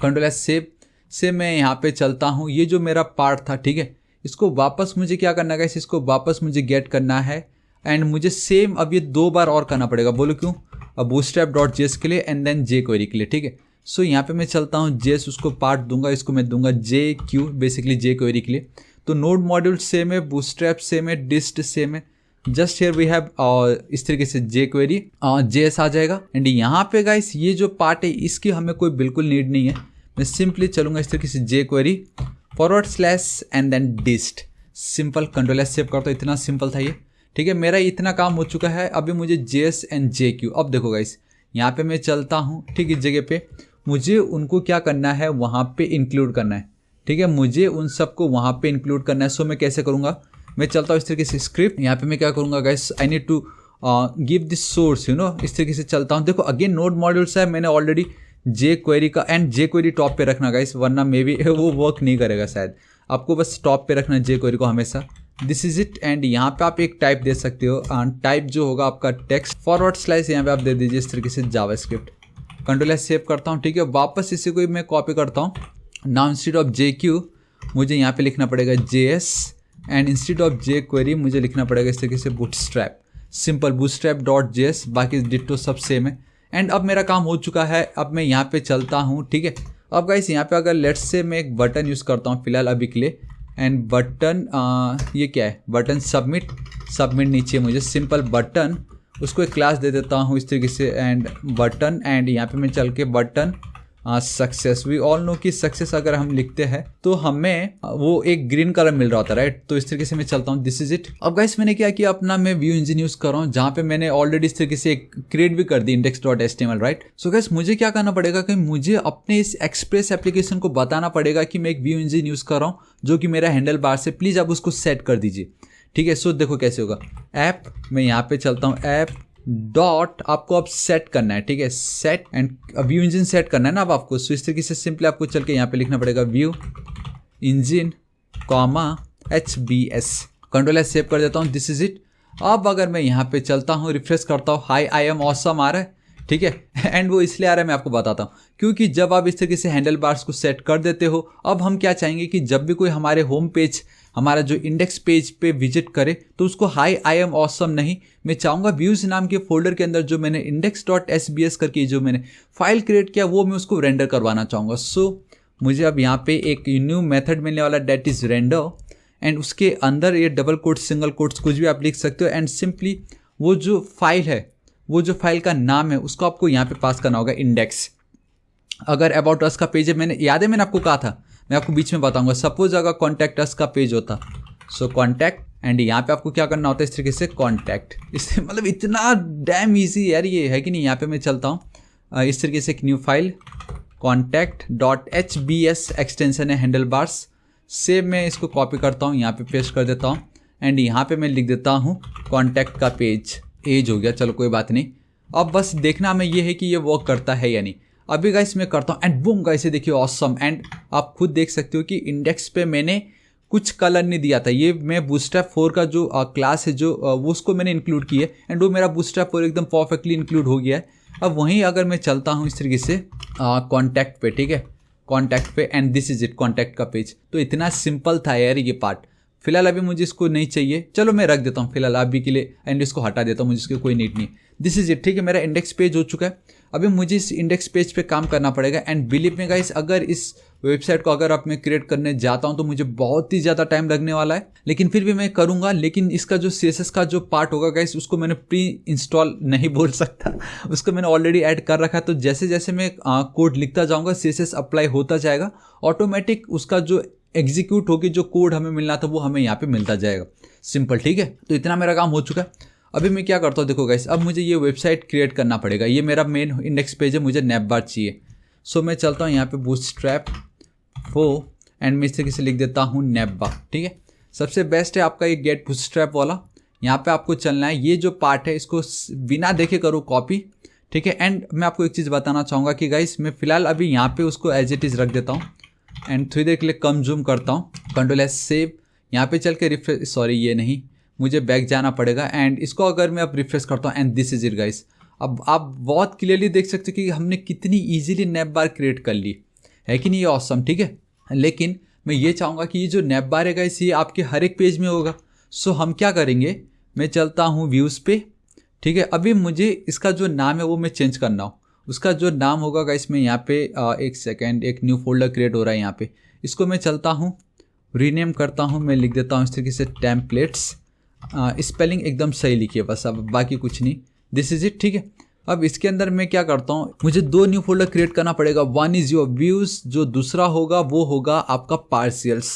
कंट्रोल एस सेव से मैं यहाँ पे चलता हूँ। ये जो मेरा पार्ट था, ठीक है, इसको वापस मुझे क्या करना है गाइस, इसको वापस मुझे गेट करना है एंड मुझे सेम अब ये 2 बार और करना पड़ेगा। बोलो क्यों? अब बूटस्ट्रैप डॉट जेएस के लिए एंड देन जे क्वेरी के लिए, ठीक है। सो यहाँ पे मैं चलता हूँ जेएस, उसको पार्ट दूंगा, इसको मैं दूंगा जे क्यू, बेसिकली जे क्वेरी के लिए। तो नोड मॉड्यूल सेम है, बूटस्ट्रैप सेम है, डिस्ट सेम है, जस्ट हियर वी हैव इस तरीके से जे क्वेरी जेएस आ जाएगा। एंड यहाँ पे गाइस ये जो पार्ट है इसकी हमें कोई बिल्कुल नीड नहीं है, मैं सिंपली चलूंगा इस तरीके से jQuery / and then dist, simple. Control S save करता हूँ, इतना सिंपल था ये, ठीक है। मेरा इतना काम हो चुका है, अभी मुझे जेएस एंड जे क्यू। अब देखो गाइस यहाँ पे मैं चलता हूँ, ठीक है, इस जगह पे मुझे उनको क्या करना है, वहाँ पे इंक्लूड करना है, ठीक है, मुझे उन सबको वहाँ पे इंक्लूड करना है। सो मैं कैसे करूँगा, मैं चलता हूँ इस तरीके से स्क्रिप्ट, यहाँ पे मैं क्या करूँगा guys, I need to give this source, you know, इस तरीके से चलता हूँ। देखो अगेन नोड मॉड्यूल्स है, मैंने ऑलरेडी जे क्वेरी का एंड जे क्वेरी टॉप पे रखना गाइस, वरना मे बी वो वर्क नहीं करेगा शायद। आपको बस टॉप पे रखना जे क्वेरी को हमेशा, दिस इज इट। एंड यहाँ पे आप एक टाइप दे सकते हो, टाइप जो होगा आपका टेक्स्ट / यहाँ पे आप दे दीजिए इस तरीके से जावास्क्रिप्ट। कंट्रोल एस सेव करता हूँ, ठीक है। वापस इसी को मैं कॉपी करता हूँ। Now instead of J Q मुझे यहाँ पे लिखना पड़ेगा JS and instead of J query मुझे लिखना पड़ेगा इस तरीके से bootstrap, simple bootstrap dot JS, बाकी डिट्टो सब सेम है। एंड अब मेरा काम हो चुका है, अब मैं यहाँ पे चलता हूँ, ठीक है। अब गाइस यहाँ पे अगर लेट्स से मैं एक बटन यूज़ करता हूँ फिलहाल अभी के लिए, एंड बटन ये क्या है, बटन सबमिट नीचे मुझे सिंपल बटन, उसको एक क्लास दे देता हूँ इस तरीके से, एंड बटन, एंड यहाँ पे मैं चल के button success, we all know कि सक्सेस अगर हम लिखते हैं तो हमें वो एक ग्रीन कलर मिल रहा होता है, राइट। तो इस तरीके से मैं चलता हूँ, दिस इज इट। अब गाइस मैंने क्या किया, अपना मैं व्यू इंजन यूज कर रहा हूँ, जहाँ पे मैंने ऑलरेडी इस तरीके से क्रिएट भी कर दी index.html, राइट। सो गाइस मुझे क्या करना पड़ेगा कि मुझे अपने इस एक्सप्रेस एप्लीकेशन को बताना पड़ेगा कि मैं एक व्यू इंजन यूज कर रहा हूँ जो कि मेरा हैंडल बार से, प्लीज आप उसको सेट कर दीजिए, ठीक है। सो देखो कैसे होगा, ऐप, मैं यहाँ पे चलता हूँ, ऐप डॉट आपको अब सेट करना है, ठीक है, set and view engine set करना है ना अब आपको। सो इस तरीके से सिंपली आपको चल के यहाँ पे लिखना पड़ेगा view engine HBS, control S save कर देता हूँ, दिस इज इट। अब अगर मैं यहाँ पे चलता हूँ, रिफ्रेश करता हूँ, हाई आई एम ऑसम आ रहा है, ठीक है। एंड वो इसलिए आ रहा है, मैं आपको बताता हूँ, क्योंकि जब आप इस तरीके से हैंडल बार्स को सेट कर देते हो, अब हम क्या चाहेंगे कि जब भी कोई हमारे होम पेज, हमारा जो इंडेक्स पेज पे विजिट करे, तो उसको हाई आई एम ऑसम नहीं, मैं चाहूँगा व्यूज नाम के फोल्डर के अंदर जो मैंने index.sbs करके जो मैंने फाइल क्रिएट किया वो मैं उसको रेंडर करवाना चाहूँगा। सो मुझे अब यहाँ पे एक न्यू मेथड मिलने वाला, डेट इज रेंडर, एंड उसके अंदर ये डबल कोट्स, सिंगल कोट्स, कुछ भी आप लिख सकते हो, एंड सिंपली वो जो फाइल है, वो जो फाइल का नाम है उसको आपको यहाँ पे पास करना होगा इंडेक्स। अगर अबाउट अस का पेज है, मैंने याद है मैंने आपको कहा था, मैं आपको बीच में बताऊंगा, सपोज अगर कॉन्टैक्ट अस का पेज होता, सो कॉन्टैक्ट, एंड यहाँ पे आपको क्या करना होता है इस तरीके से कॉन्टैक्ट, इससे मतलब इतना डैम ईजी यार ये है कि नहीं। यहाँ पे मैं चलता हूँ इस तरीके से एक न्यू फाइल contact.hbs एक्सटेंशन है हैंडल बार्स से, मैं इसको कॉपी करता हूँ, यहाँ पे पेस्ट कर देता हूँ, एंड यहाँ पे मैं लिख देता हूँ कॉन्टैक्ट का पेज, एज हो गया, चलो कोई बात नहीं। अब बस देखना हमें ये है कि ये वर्क करता है या नहीं। अभी गाइस मैं करता हूँ, एंड बूम गाइस देखिए ऑसम। एंड आप खुद देख सकते हो कि इंडेक्स पे मैंने कुछ कलर नहीं दिया था, ये मैं बूटस्ट्रैप 4 का जो क्लास है जो वो उसको मैंने इंक्लूड किया, एंड वो मेरा बूटस्ट्रैप 4 एकदम परफेक्टली इंक्लूड हो गया है। अब वहीं अगर मैं चलता हूँ इस तरीके से कॉन्टैक्ट पे, ठीक है, कॉन्टैक्ट पे, and this is it contact का पेज। तो इतना सिंपल था यार ये पार्ट। फिलहाल अभी मुझे इसको नहीं चाहिए, चलो मैं रख देता हूँ फिलहाल अभी के लिए, एंड इसको हटा देता हूँ, मुझे इसकी कोई नीड नहीं। दिस इज इट, ठीक है, मेरा इंडेक्स पेज हो चुका है। अभी मुझे इस इंडेक्स पेज पे काम करना पड़ेगा, एंड बिलीव में गाइस अगर इस वेबसाइट को अगर आप मैं क्रिएट करने जाता हूँ तो मुझे बहुत ही ज़्यादा टाइम लगने वाला है, लेकिन फिर भी मैं करूँगा। लेकिन इसका जो CSS का जो पार्ट होगा गाइस उसको मैंने प्री इंस्टॉल नहीं बोल सकता, उसको मैंने ऑलरेडी ऐड कर रखा है। तो जैसे जैसे मैं कोड लिखता जाऊँगा CSS अप्लाई होता जाएगा, ऑटोमेटिक उसका जो एग्जीक्यूट होगी, जो कोड हमें मिलना था वो हमें यहाँ पे मिलता जाएगा, सिंपल, ठीक है। तो इतना मेरा काम हो चुका है। अभी मैं क्या करता हूँ, देखो गाइस अब मुझे ये वेबसाइट क्रिएट करना पड़ेगा, ये मेरा मेन इंडेक्स पेज है, मुझे नैप बार चाहिए। सो मैं चलता हूँ यहाँ पे बूटस्ट्रैप 4 एंड मैं इस तरीके से लिख देता हूँ नैप बार, ठीक है। सबसे बेस्ट है आपका ये गेट बूटस्ट्रैप वाला, यहाँ पे आपको चलना है, ये जो पार्ट है इसको बिना देखे करो कॉपी, ठीक है। एंड मैं आपको एक चीज़ बताना चाहूँगा कि गाइस मैं फिलहाल अभी यहाँ पे उसको एज इट इज़ रख देता हूँ, एंड थोड़ी देर के लिए कम जूम करता हूँ, कंट्रोल एस सेव। यहाँ पे चल के रिफ्रेश, सॉरी ये नहीं, मुझे बैक जाना पड़ेगा एंड इसको अगर मैं अब रिफ्रेश करता हूँ and this is it guys. अब आप बहुत क्लियरली देख सकते हो कि हमने कितनी ईजिली नैप बार क्रिएट कर ली है कि नहीं, ये ऑसम, ठीक है। लेकिन मैं ये चाहूँगा कि ये जो नैप बार है गाइस ये आपके हर एक पेज में होगा। सो हम क्या करेंगे, मैं चलता हूँ व्यूज़ पे, ठीक है। अभी मुझे इसका जो नाम है वो मैं चेंज करना हो, उसका जो नाम होगा गाइस मैं यहाँ पे एक सेकेंड, एक न्यू फोल्डर क्रिएट हो रहा है यहाँ पे, इसको मैं चलता हूँ रीनेम करता हूँ, मैं लिख देता हूँ इस तरीके से टेम्पलेट्स, स्पेलिंग एकदम सही लिखिए बस, अब बाकी कुछ नहीं, दिस इज इट, ठीक है। अब इसके अंदर मैं क्या करता हूँ, मुझे 2 न्यू फोल्डर क्रिएट करना पड़ेगा। वन इज़ योर व्यूज़, जो दूसरा होगा वो होगा आपका पार्शियल्स,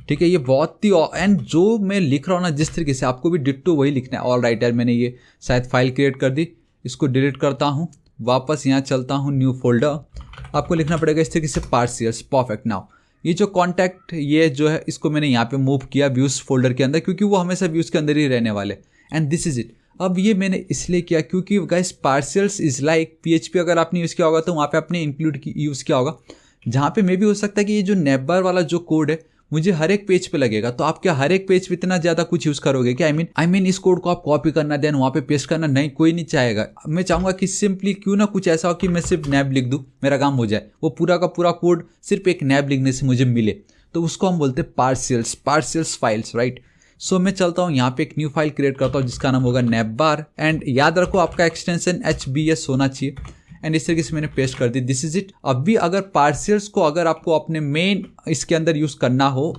ठीक है। ये बहुत ही, एंड जो मैं लिख रहा हूँ ना जिस तरीके से आपको भी डिट्टो वही लिखना है। ऑल राइट यार, मैंने ये शायद फाइल क्रिएट कर दी, इसको डिलीट करता हूँ, वापस यहाँ चलता हूँ न्यू फोल्डर, आपको लिखना पड़ेगा इस तरीके से पार्शियल्स, परफेक्ट। नाउ ये जो कॉन्टैक्ट ये जो है इसको मैंने यहाँ पे मूव किया व्यूज़ फोल्डर के अंदर, क्योंकि वो हमेशा व्यूज़ के अंदर ही रहने वाले, एंड दिस इज इट। अब ये मैंने इसलिए किया क्योंकि गाइस पार्शियल्स इज लाइक PHP, अगर आपने यूज़ किया होगा तो वहाँ पे आपने इंक्लूड यूज़ किया होगा, जहाँ पे मे भी हो सकता है कि ये जो नैप बार वाला जो कोड है मुझे हर एक पेज पे लगेगा। तो आप क्या हर एक पेज पे इतना ज़्यादा कुछ यूज़ करोगे क्या? आई मीन इस कोड को आप कॉपी करना देन वहाँ पे पेस्ट करना, नहीं, कोई नहीं चाहेगा। मैं चाहूँगा कि सिंपली क्यों ना कुछ ऐसा हो कि मैं सिर्फ नैप लिख दूँ, मेरा काम हो जाए, वो पूरा का पूरा कोड सिर्फ एक नैप लिखने से मुझे मिले, तो उसको हम बोलते हैं पार्शियल्स फाइल्स, राइट। सो मैं चलता हूँ यहाँ पे एक न्यू फाइल क्रिएट करता हूँ जिसका नाम होगा नैप बार, एंड याद रखो आपका एक्सटेंशन HBS होना चाहिए, एंड इस तरीके से मैंने पेस्ट कर दी, दिस इज इट। अब भी अगर पार्शियल्स को अगर आपको अपने मेन इसके अंदर यूज़ करना हो,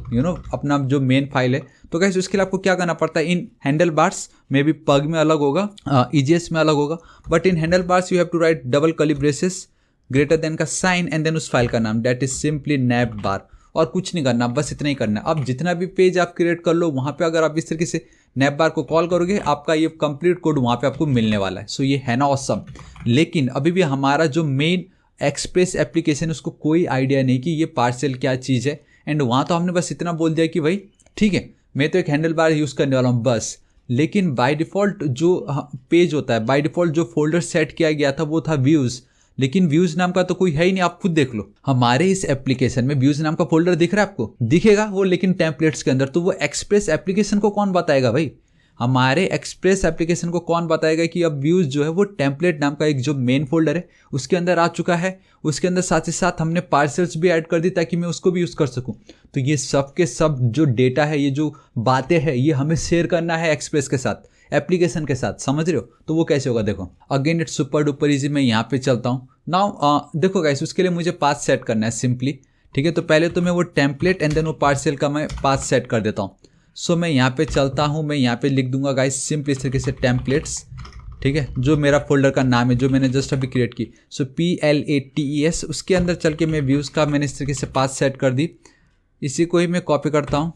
अपना जो मेन फाइल है, तो गाइस उसके लिए आपको क्या करना पड़ता है, इन हैंडल बार्स में भी पग में अलग होगा, EJS में अलग होगा, but in handlebars you have to write double curly braces greater than का साइन एंड देन उस फाइल का नाम, that is simply navbar, और कुछ नहीं करना, बस इतना ही करना। अब जितना भी पेज आप क्रिएट कर लो वहाँ पे अगर आप इस तरीके से नैप बार को कॉल करोगे, आपका ये कंप्लीट कोड वहाँ पे आपको मिलने वाला है। सो ये है ना ऑसम। लेकिन अभी भी हमारा जो मेन एक्सप्रेस एप्लीकेशन उसको कोई आइडिया नहीं कि ये पार्शियल क्या चीज़ है, एंड वहाँ तो हमने बस इतना बोल दिया कि भाई ठीक है मैं तो एक हैंडल बार यूज़ करने वाला हूँ बस। लेकिन बाय डिफ़ॉल्ट जो पेज होता है, बाय डिफ़ॉल्ट जो फोल्डर सेट किया गया था वो था व्यूज़, लेकिन व्यूज नाम का तो कोई है ही नहीं, आप खुद देख लो। हमारे इस एप्लीकेशन में व्यूज नाम का फोल्डर दिख रहा है आपको, दिखेगा वो, लेकिन टेम्पलेट्स के अंदर। तो वो एक्सप्रेस एप्लीकेशन को कौन बताएगा भाई? हमारे एक्सप्रेस एप्लीकेशन को कौन बताएगा कि अब व्यूज जो है वो टेम्पलेट नाम का एक जो मेन फोल्डर है उसके अंदर आ चुका है। उसके अंदर साथ ही साथ हमने पार्सल्स भी ऐड कर दी ताकि मैं उसको भी यूज़ कर सकूं। तो ये सब के सब जो डेटा है, ये जो बातें हैं, ये हमें शेयर करना है एक्सप्रेस के साथ, एप्लीकेशन के साथ, समझ रहे हो? तो वो कैसे होगा देखो, again it's super duper easy. मैं यहाँ पे चलता हूँ नाउ, देखो गाइस उसके लिए मुझे पाथ सेट करना है सिंपली, ठीक है। तो पहले तो मैं वो टेम्पलेट एंड देन वो पार्शियल का मैं पाथ सेट कर देता हूँ। सो मैं यहाँ पे चलता हूँ, मैं यहाँ पे लिख दूंगा गाइस सिंपल इस तरीके से टेम्पलेट्स, ठीक है, जो मेरा फोल्डर का नाम है जो मैंने जस्ट अभी क्रिएट की। सो PLATES, उसके अंदर चल के मैं व्यूज़ का मैंने इस तरीके से पाथ सेट कर दी। इसी को ही मैं कॉपी करता हूँ,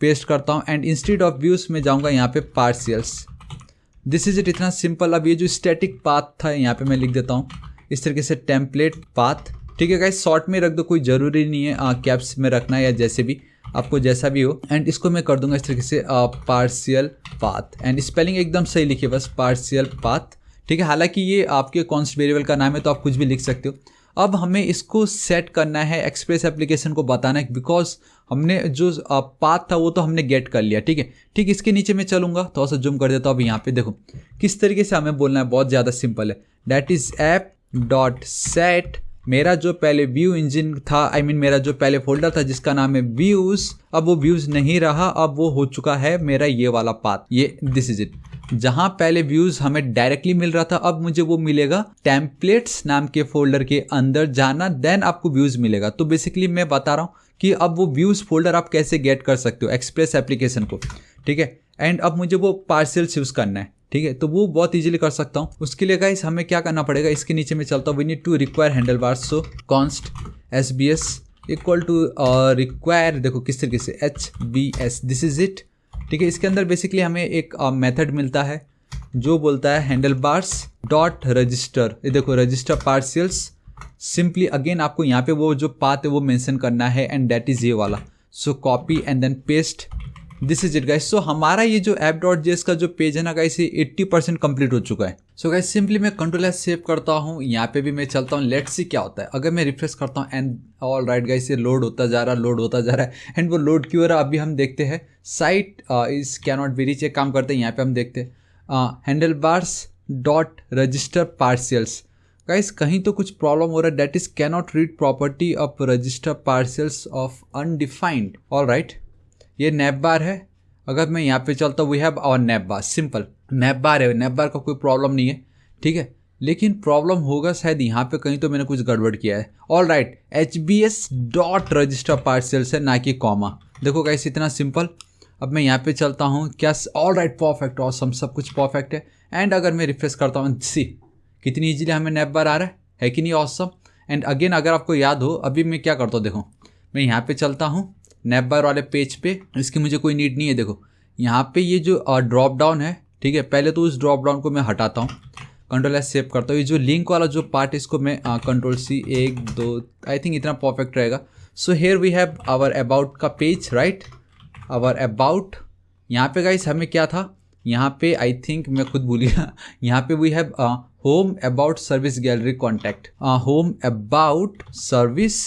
पेस्ट करता हूँ, एंड इंस्टेड ऑफ व्यूज़ में जाऊँगा यहाँ पे पार्शियल्स, दिस इज इट, इतना सिंपल। अब ये जो स्टैटिक पाथ था यहाँ पे मैं लिख देता हूँ इस तरीके से टेम्पलेट पाथ, ठीक है गाइस, शॉर्ट में रख दो, कोई ज़रूरी नहीं है कैप्स में रखना या जैसे भी आपको जैसा भी हो। एंड इसको मैं कर दूंगा इस तरीके से पार्शियल पाथ, एंड स्पेलिंग एकदम सही लिखिए बस, पार्शियल पाथ, ठीक है। हालांकि ये आपके कॉन्स्ट वेरिएबल का नाम है तो आप कुछ भी लिख सकते हो। अब हमें इसको सेट करना है, एक्सप्रेस एप्लीकेशन को बताना है, बिकॉज हमने जो पाथ था वो तो हमने गेट कर लिया, ठीक है। ठीक इसके नीचे मैं चलूँगा, थोड़ा सा जूम कर देता हूँ। अब यहाँ पे देखो किस तरीके से हमें बोलना है, बहुत ज़्यादा सिंपल है, that is app dot set मेरा जो पहले व्यू इंजन था, आई मीन मेरा जो पहले फोल्डर था जिसका नाम है व्यूज़, अब वो व्यूज़ नहीं रहा, अब वो हो चुका है मेरा ये वाला पाथ, ये दिस इज इट। जहां पहले व्यूज़ हमें डायरेक्टली मिल रहा था, अब मुझे वो मिलेगा टेम्पलेट्स नाम के फोल्डर के अंदर जाना, देन आपको व्यूज़ मिलेगा। तो बेसिकली मैं बता रहा हूँ कि अब वो व्यूज़ फोल्डर आप कैसे गेट कर सकते हो एक्सप्रेस एप्लीकेशन को, ठीक है। एंड अब मुझे वो पार्शियल्स यूज़ करना है, ठीक है, तो वो बहुत इजीली कर सकता हूँ। उसके लिए गाइस हमें क्या करना पड़ेगा, इसके नीचे में चलता हूँ, we need to require handlebars, so const SBS equal to require, देखो किस तरीके से HBS, दिस इज इट, ठीक है। इसके अंदर बेसिकली हमें एक मेथड मिलता है जो बोलता है हैंडल बार्स डॉट रजिस्टर, ये देखो रजिस्टर पार्शियल्स, सिंपली अगेन आपको यहाँ पे वो जो पाथ है वो मेंशन करना है, एंड दैट इज ये वाला। So copy and then paste, this is it guys. So हमारा ये जो app.js का जो पेज है ना गाइस, ये 80% कंप्लीट हो चुका है। सो गाइस सिंपली मैं कंट्रोल एस सेव करता हूँ, यहाँ पे भी मैं चलता हूँ, लेट्स सी क्या होता है। अगर मैं रिफ्रेश करता हूँ एंड ऑल राइट गाइस, ये लोड होता जा रहा है एंड वो लोड क्यों हो रहा है अभी हम देखते हैं। Site is can not be reach, एक काम करते हैं, यहाँ पे हम देखते हैं handlebars dot register partials. Guys कहीं तो कुछ प्रॉब्लम हो रहा है, that is can not read property of register partials of undefined. All right, ये नैप बार है। अगर मैं यहाँ पे चलता हूँ, we have our nav bar, simple nav bar है, नैप बार का कोई प्रॉब्लम नहीं है, ठीक है। लेकिन प्रॉब्लम होगा शायद यहाँ पे कहीं तो मैंने कुछ गड़बड़ किया है। All right, HBS dot register parcels है, ना कि कॉमा। देखो गाइस इतना सिंपल। अब मैं यहाँ पे चलता हूँ, क्या ऑल राइट परफेक्ट, ऑसम, सब कुछ परफेक्ट है। एंड अगर मैं रिफ्रेश करता हूँ, सी कितनी ईजिली हमें नैप बार आ रहा है कि नहीं, ऑसम। एंड अगेन अगर आपको याद हो, अभी मैं क्या करता हूँ, देखो मैं यहाँ पे चलता हूँ नैप बार वाले पेज पे, इसकी मुझे कोई नीड नहीं है। देखो यहाँ पे ये जो ड्रॉप डाउन है, ठीक है, पहले तो उस ड्रॉप डाउन को मैं हटाता हूँ, कंट्रोल एस सेव करता हूँ। ये जो लिंक वाला जो पार्ट है इसको मैं कंट्रोल C 1 2, आई थिंक इतना परफेक्ट रहेगा। So here we have our about का पेज, राइट, आवर अबाउट। यहाँ पे गाइस हमें क्या था, यहाँ पे आई थिंक मैं खुद भूल गया, यहाँ पे we have home about service gallery contact, home about service.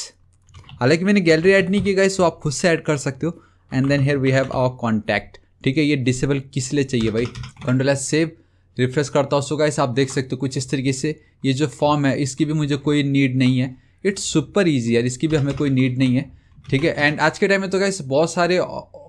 हालांकि मैंने गैलरी ऐड नहीं की गाइस, सो आप खुद से ऐड कर सकते हो। And then here we have our contact, ठीक है। ये डिसेबल किस लिए चाहिए भाई, कंट्रोल एस सेव, रिफ्रेश करता हूँ। सो गाइस आप देख सकते हो कुछ इस तरीके से। ये जो फॉर्म है इसकी भी मुझे कोई नीड नहीं है, इट्स सुपर ईजी यार, इसकी भी हमें कोई नीड नहीं है, ठीक है। एंड आज के टाइम में तो गाइस बहुत सारे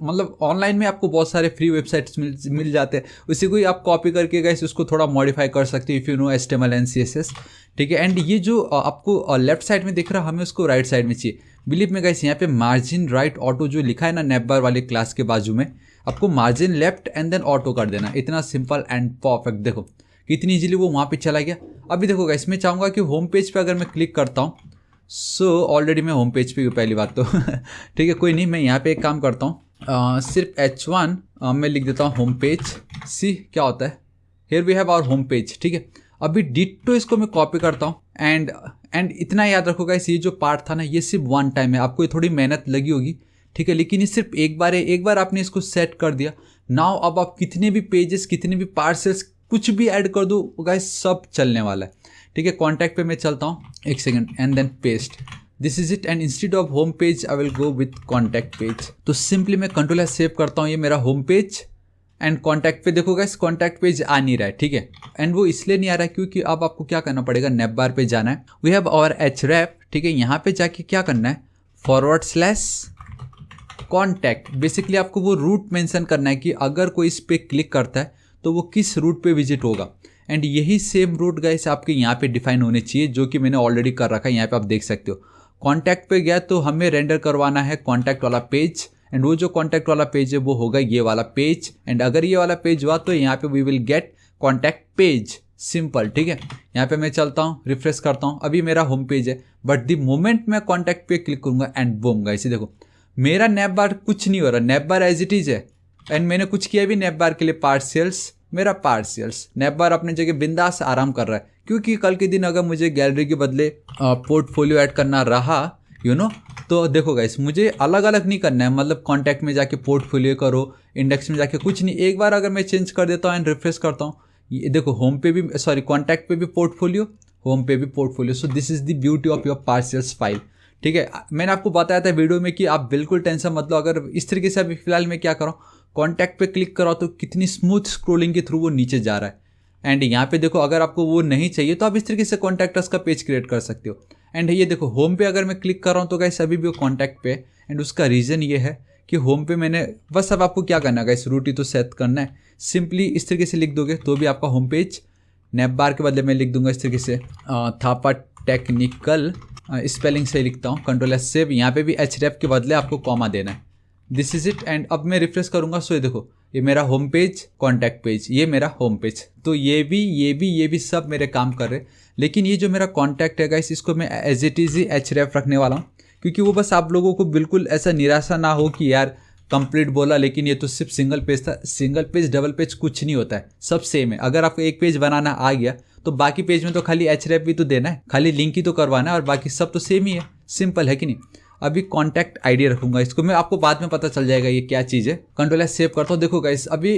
मतलब ऑनलाइन में आपको बहुत सारे फ्री वेबसाइट्स मिल जाते हैं, उसी को ही आप कॉपी करके गाइस उसको थोड़ा मॉडिफाई कर सकते हो if you know HTML and CSS, ठीक है। एंड ये जो आपको लेफ्ट साइड में दिख रहा है, हमें उसको राइट साइड में चाहिए। बिलीव में गाइस यहाँ पे मार्जिन राइट ऑटो जो लिखा है ना नैप बार वाले क्लास के बाजू में, आपको margin left and then auto कर देना, इतना सिंपल एंड परफेक्ट। देखो कितनी इजीली वो वहाँ पे चला गया। अभी देखो गाइस मैं चाहूँगा कि होम पेज पे अगर मैं क्लिक करता हूँ, सो ऑलरेडी मैं होम पेज पे हूँ पहली बात तो ठीक है, कोई नहीं, मैं यहाँ पे एक काम करता हूँ, सिर्फ H1 मैं लिख देता हूँ होम पेज, सी क्या होता है, here we have our home page, ठीक है। अभी डिट्टो इसको मैं कॉपी करता हूँ एंड इतना याद रखो गाइस, ये जो पार्ट था ना ये सिर्फ वन टाइम है, आपको ये थोड़ी मेहनत लगी होगी, ठीक है, लेकिन ये सिर्फ एक बार है। एक बार आपने इसको सेट कर दिया, नाउ अब आप कितने भी पेजेस, कितने भी पार्सल्स, कुछ भी ऐड कर दो गाइस, सब चलने वाला है, ठीक है। कॉन्टैक्ट पे मैं चलता हूँ, एक second, and then paste, this is it. And instead of home page I will go with contact page. तो सिंपली मैं कंट्रोल एस सेव करता हूँ, ये मेरा होम पेज एंड कॉन्टैक्ट पे देखो गाइस कॉन्टैक्ट पेज आ नहीं रहा है, ठीक है। एंड वो इसलिए नहीं आ रहा है क्योंकि अब आपको क्या करना पड़ेगा, नैप बार पे जाना है, वी हैव आवर href, ठीक है। यहाँ पे जाके क्या करना है, / कॉन्टैक्ट, बेसिकली आपको वो रूट मेंशन करना है कि अगर कोई इस पर क्लिक करता है तो वो किस रूट पे विजिट होगा। एंड यही सेम रूट गाइस आपके यहाँ पे डिफाइन होने चाहिए, जो कि मैंने ऑलरेडी कर रखा है, यहाँ पे आप देख सकते हो। कॉन्टैक्ट पे गया तो हमें रेंडर करवाना है कॉन्टैक्ट वाला पेज, एंड वो जो कॉन्टैक्ट वाला पेज है वो होगा ये वाला पेज। एंड अगर ये वाला पेज हुआ तो यहाँ पे we will get contact page, simple, ठीक है। यहाँ पे मैं चलता हूँ, रिफ्रेश करता हूँ, अभी मेरा होम पेज है, बट द मोमेंट मैं कॉन्टैक्ट पे क्लिक करूंगा एंड बूम गाइस देखो मेरा नैप बार कुछ नहीं हो रहा, navbar as it is है। एंड मैंने कुछ किया भी नैप बार के लिए, पार्सियल्स, मेरा पार्सियल्स, नैप बार अपनी जगह बिंदास आराम कर रहा है, क्योंकि कल के दिन अगर मुझे गैलरी के बदले पोर्टफोलियो ऐड करना रहा, यू नो, तो देखो गाइस मुझे अलग अलग नहीं करना है, मतलब कॉन्टैक्ट में जाके पोर्टफोलियो करो, इंडेक्स में जाके कुछ नहीं, एक बार अगर मैं चेंज कर देता हूँ एंड रिफ्रेश करता हूँ, ये देखो होम पे भी, सॉरी कॉन्टैक्ट पे भी पोर्टफोलियो, होम पे भी portfolio. So this is the beauty of your partials file, ठीक है। मैंने आपको बताया था वीडियो में कि आप बिल्कुल टेंशन मत लो, अगर इस तरीके से अभी फिलहाल मैं क्या करूँ, कॉन्टैक्ट पे क्लिक करो तो कितनी स्मूथ स्क्रोलिंग के थ्रू वो नीचे जा रहा है। एंड यहाँ पे देखो अगर आपको वो नहीं चाहिए तो आप इस तरीके से कॉन्टैक्टर्स का पेज क्रिएट कर सकते हो। एंड ये देखो होम पे अगर मैं क्लिक कर रहा हूँ तो गाइस अभी भी वो कॉन्टैक्ट पे, एंड उसका रीज़न ये है कि होम पे मैंने बस, अब आपको क्या करना है गाइस, रूट ही तो सेट करना है, सिंपली इस तरीके से लिख दोगे तो भी आपका होम पेज, नैप बार के बदले मैं लिख दूंगा इस तरीके से थापा टेक्निकल, स्पेलिंग से लिखता हूँ, कंट्रोल एस सेव, यहाँ पे भी href के बदले आपको कॉमा देना है, दिस इज इट। एंड अब मैं रिफ्रेश करूंगा, सो ये देखो ये मेरा होम पेज, कॉन्टैक्ट पेज, ये मेरा होम पेज, तो ये भी सब मेरे काम कर रहे हैं। लेकिन ये जो मेरा कॉन्टैक्ट है गाइस, इसको मैं एज इट इज ही href रखने वाला हूँ, क्योंकि वो बस आप लोगों को बिल्कुल ऐसा निराशा ना हो कि यार कंप्लीट बोला लेकिन ये तो सिर्फ सिंगल पेज था। सिंगल पेज डबल पेज कुछ नहीं होता है, सब सेम है। अगर आपको एक पेज बनाना आ गया तो बाकी पेज में तो खाली href भी तो देना है, खाली लिंक ही तो करवाना है, और बाकी सब तो सेम ही है, सिंपल है कि नहीं। अभी कॉन्टैक्ट आईडी रखूंगा, इसको मैं आपको बाद में पता चल जाएगा ये क्या चीज़ है। कंट्रोल एस सेव करता हूँ। देखो गाइस अभी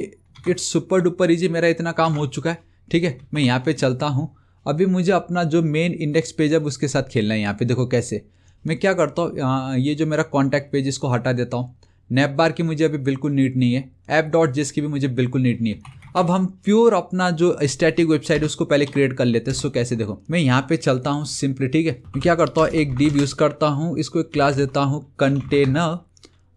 इट्स सुपर डुपर इजी, मेरा इतना काम हो चुका है। ठीक है, मैं यहाँ पे चलता हूँ। अभी मुझे अपना जो मेन इंडेक्स पेज है उसके साथ खेलना है। यहाँ पे देखो कैसे मैं क्या करता हूँ, ये जो मेरा कॉन्टैक्ट पेज इसको हटा देता हूँ। नैप बार की मुझे अभी बिल्कुल नीड नहीं है, app.js की भी मुझे बिल्कुल नीड नहीं है। अब हम प्योर अपना जो स्टैटिक वेबसाइट है उसको पहले क्रिएट कर लेते हैं। सो कैसे, देखो मैं यहाँ पे चलता हूँ सिंपली। ठीक है, मैं क्या करता हूँ, एक div यूज़ करता हूँ, इसको एक क्लास देता हूँ कंटेनर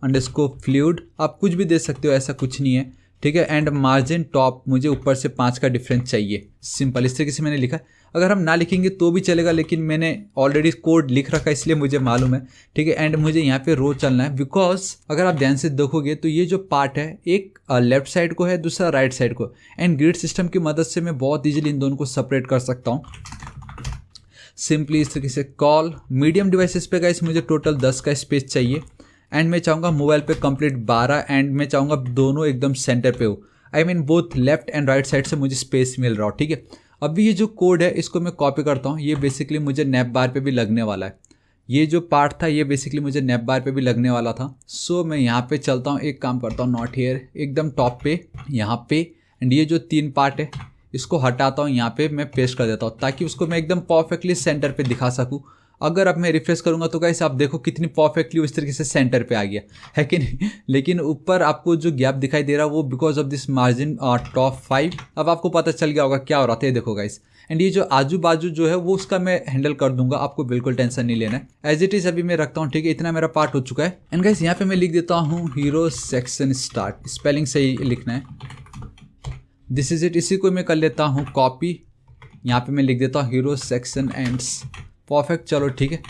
अंडरस्कोर फ्लूइड। आप कुछ भी दे सकते हो, ऐसा कुछ नहीं है। ठीक है, एंड मार्जिन टॉप मुझे ऊपर से 5 का डिफरेंस चाहिए। सिंपल इस तरीके से मैंने लिखा है। अगर हम ना लिखेंगे तो भी चलेगा, लेकिन मैंने ऑलरेडी कोड लिख रखा है इसलिए मुझे मालूम है। ठीक है, एंड मुझे यहाँ पे रो चलना है, बिकॉज अगर आप ध्यान से देखोगे तो ये जो पार्ट है एक लेफ्ट साइड को है, दूसरा राइट साइड को। एंड ग्रिड सिस्टम की मदद से मैं बहुत ईजिली इन दोनों को सेपरेट कर सकता हूँ सिंपली इस तरीके से। कॉल मीडियम डिवाइसेस पे गाइस मुझे टोटल 10 का स्पेस चाहिए, एंड मैं चाहूँगा मोबाइल पे कंप्लीट 12, एंड मैं चाहूँगा दोनों एकदम सेंटर पे हो। I mean both left and right side से मुझे स्पेस मिल रहा हो। ठीक है, अभी ये जो कोड है इसको मैं कॉपी करता हूँ। ये बेसिकली मुझे नैप बार पे भी लगने वाला है। ये जो पार्ट था ये बेसिकली मुझे नैप बार पे भी लगने वाला था। सो मैं यहाँ पे चलता हूँ, एक काम करता हूँ, नॉट हियर एकदम टॉप पे यहाँ पे, एंड ये जो 3 पार्ट है इसको हटाता हूँ, यहाँ पे मैं पेस्ट कर देता हूँ ताकि उसको मैं एकदम परफेक्टली सेंटर पे दिखा सकूँ। अगर अब मैं रिफ्रेश करूंगा तो गाइस आप देखो कितनी परफेक्टली उस तरीके से सेंटर पे आ गया है कि नहीं। लेकिन ऊपर आपको जो गैप दिखाई दे रहा है वो because of this margin top 5। अब आपको पता चल गया होगा क्या हो रहा था, ये देखो गाइस। एंड ये जो आजू बाजू जो है वो उसका मैं हैंडल कर दूंगा, आपको बिल्कुल टेंशन नहीं लेना है। एज इट इज अभी मैं रखता हूँ। ठीक है, इतना मेरा पार्ट हो चुका है। एंड गाइस यहाँ पे मैं लिख देता हूँ हीरो सेक्शन स्टार्ट, स्पेलिंग सही लिखना है, दिस इज इट। इसी को मैं कर लेता हूँ कॉपी, यहाँ पे मैं लिख देता हूँ हीरो सेक्शन एंड्स, परफेक्ट। चलो ठीक है,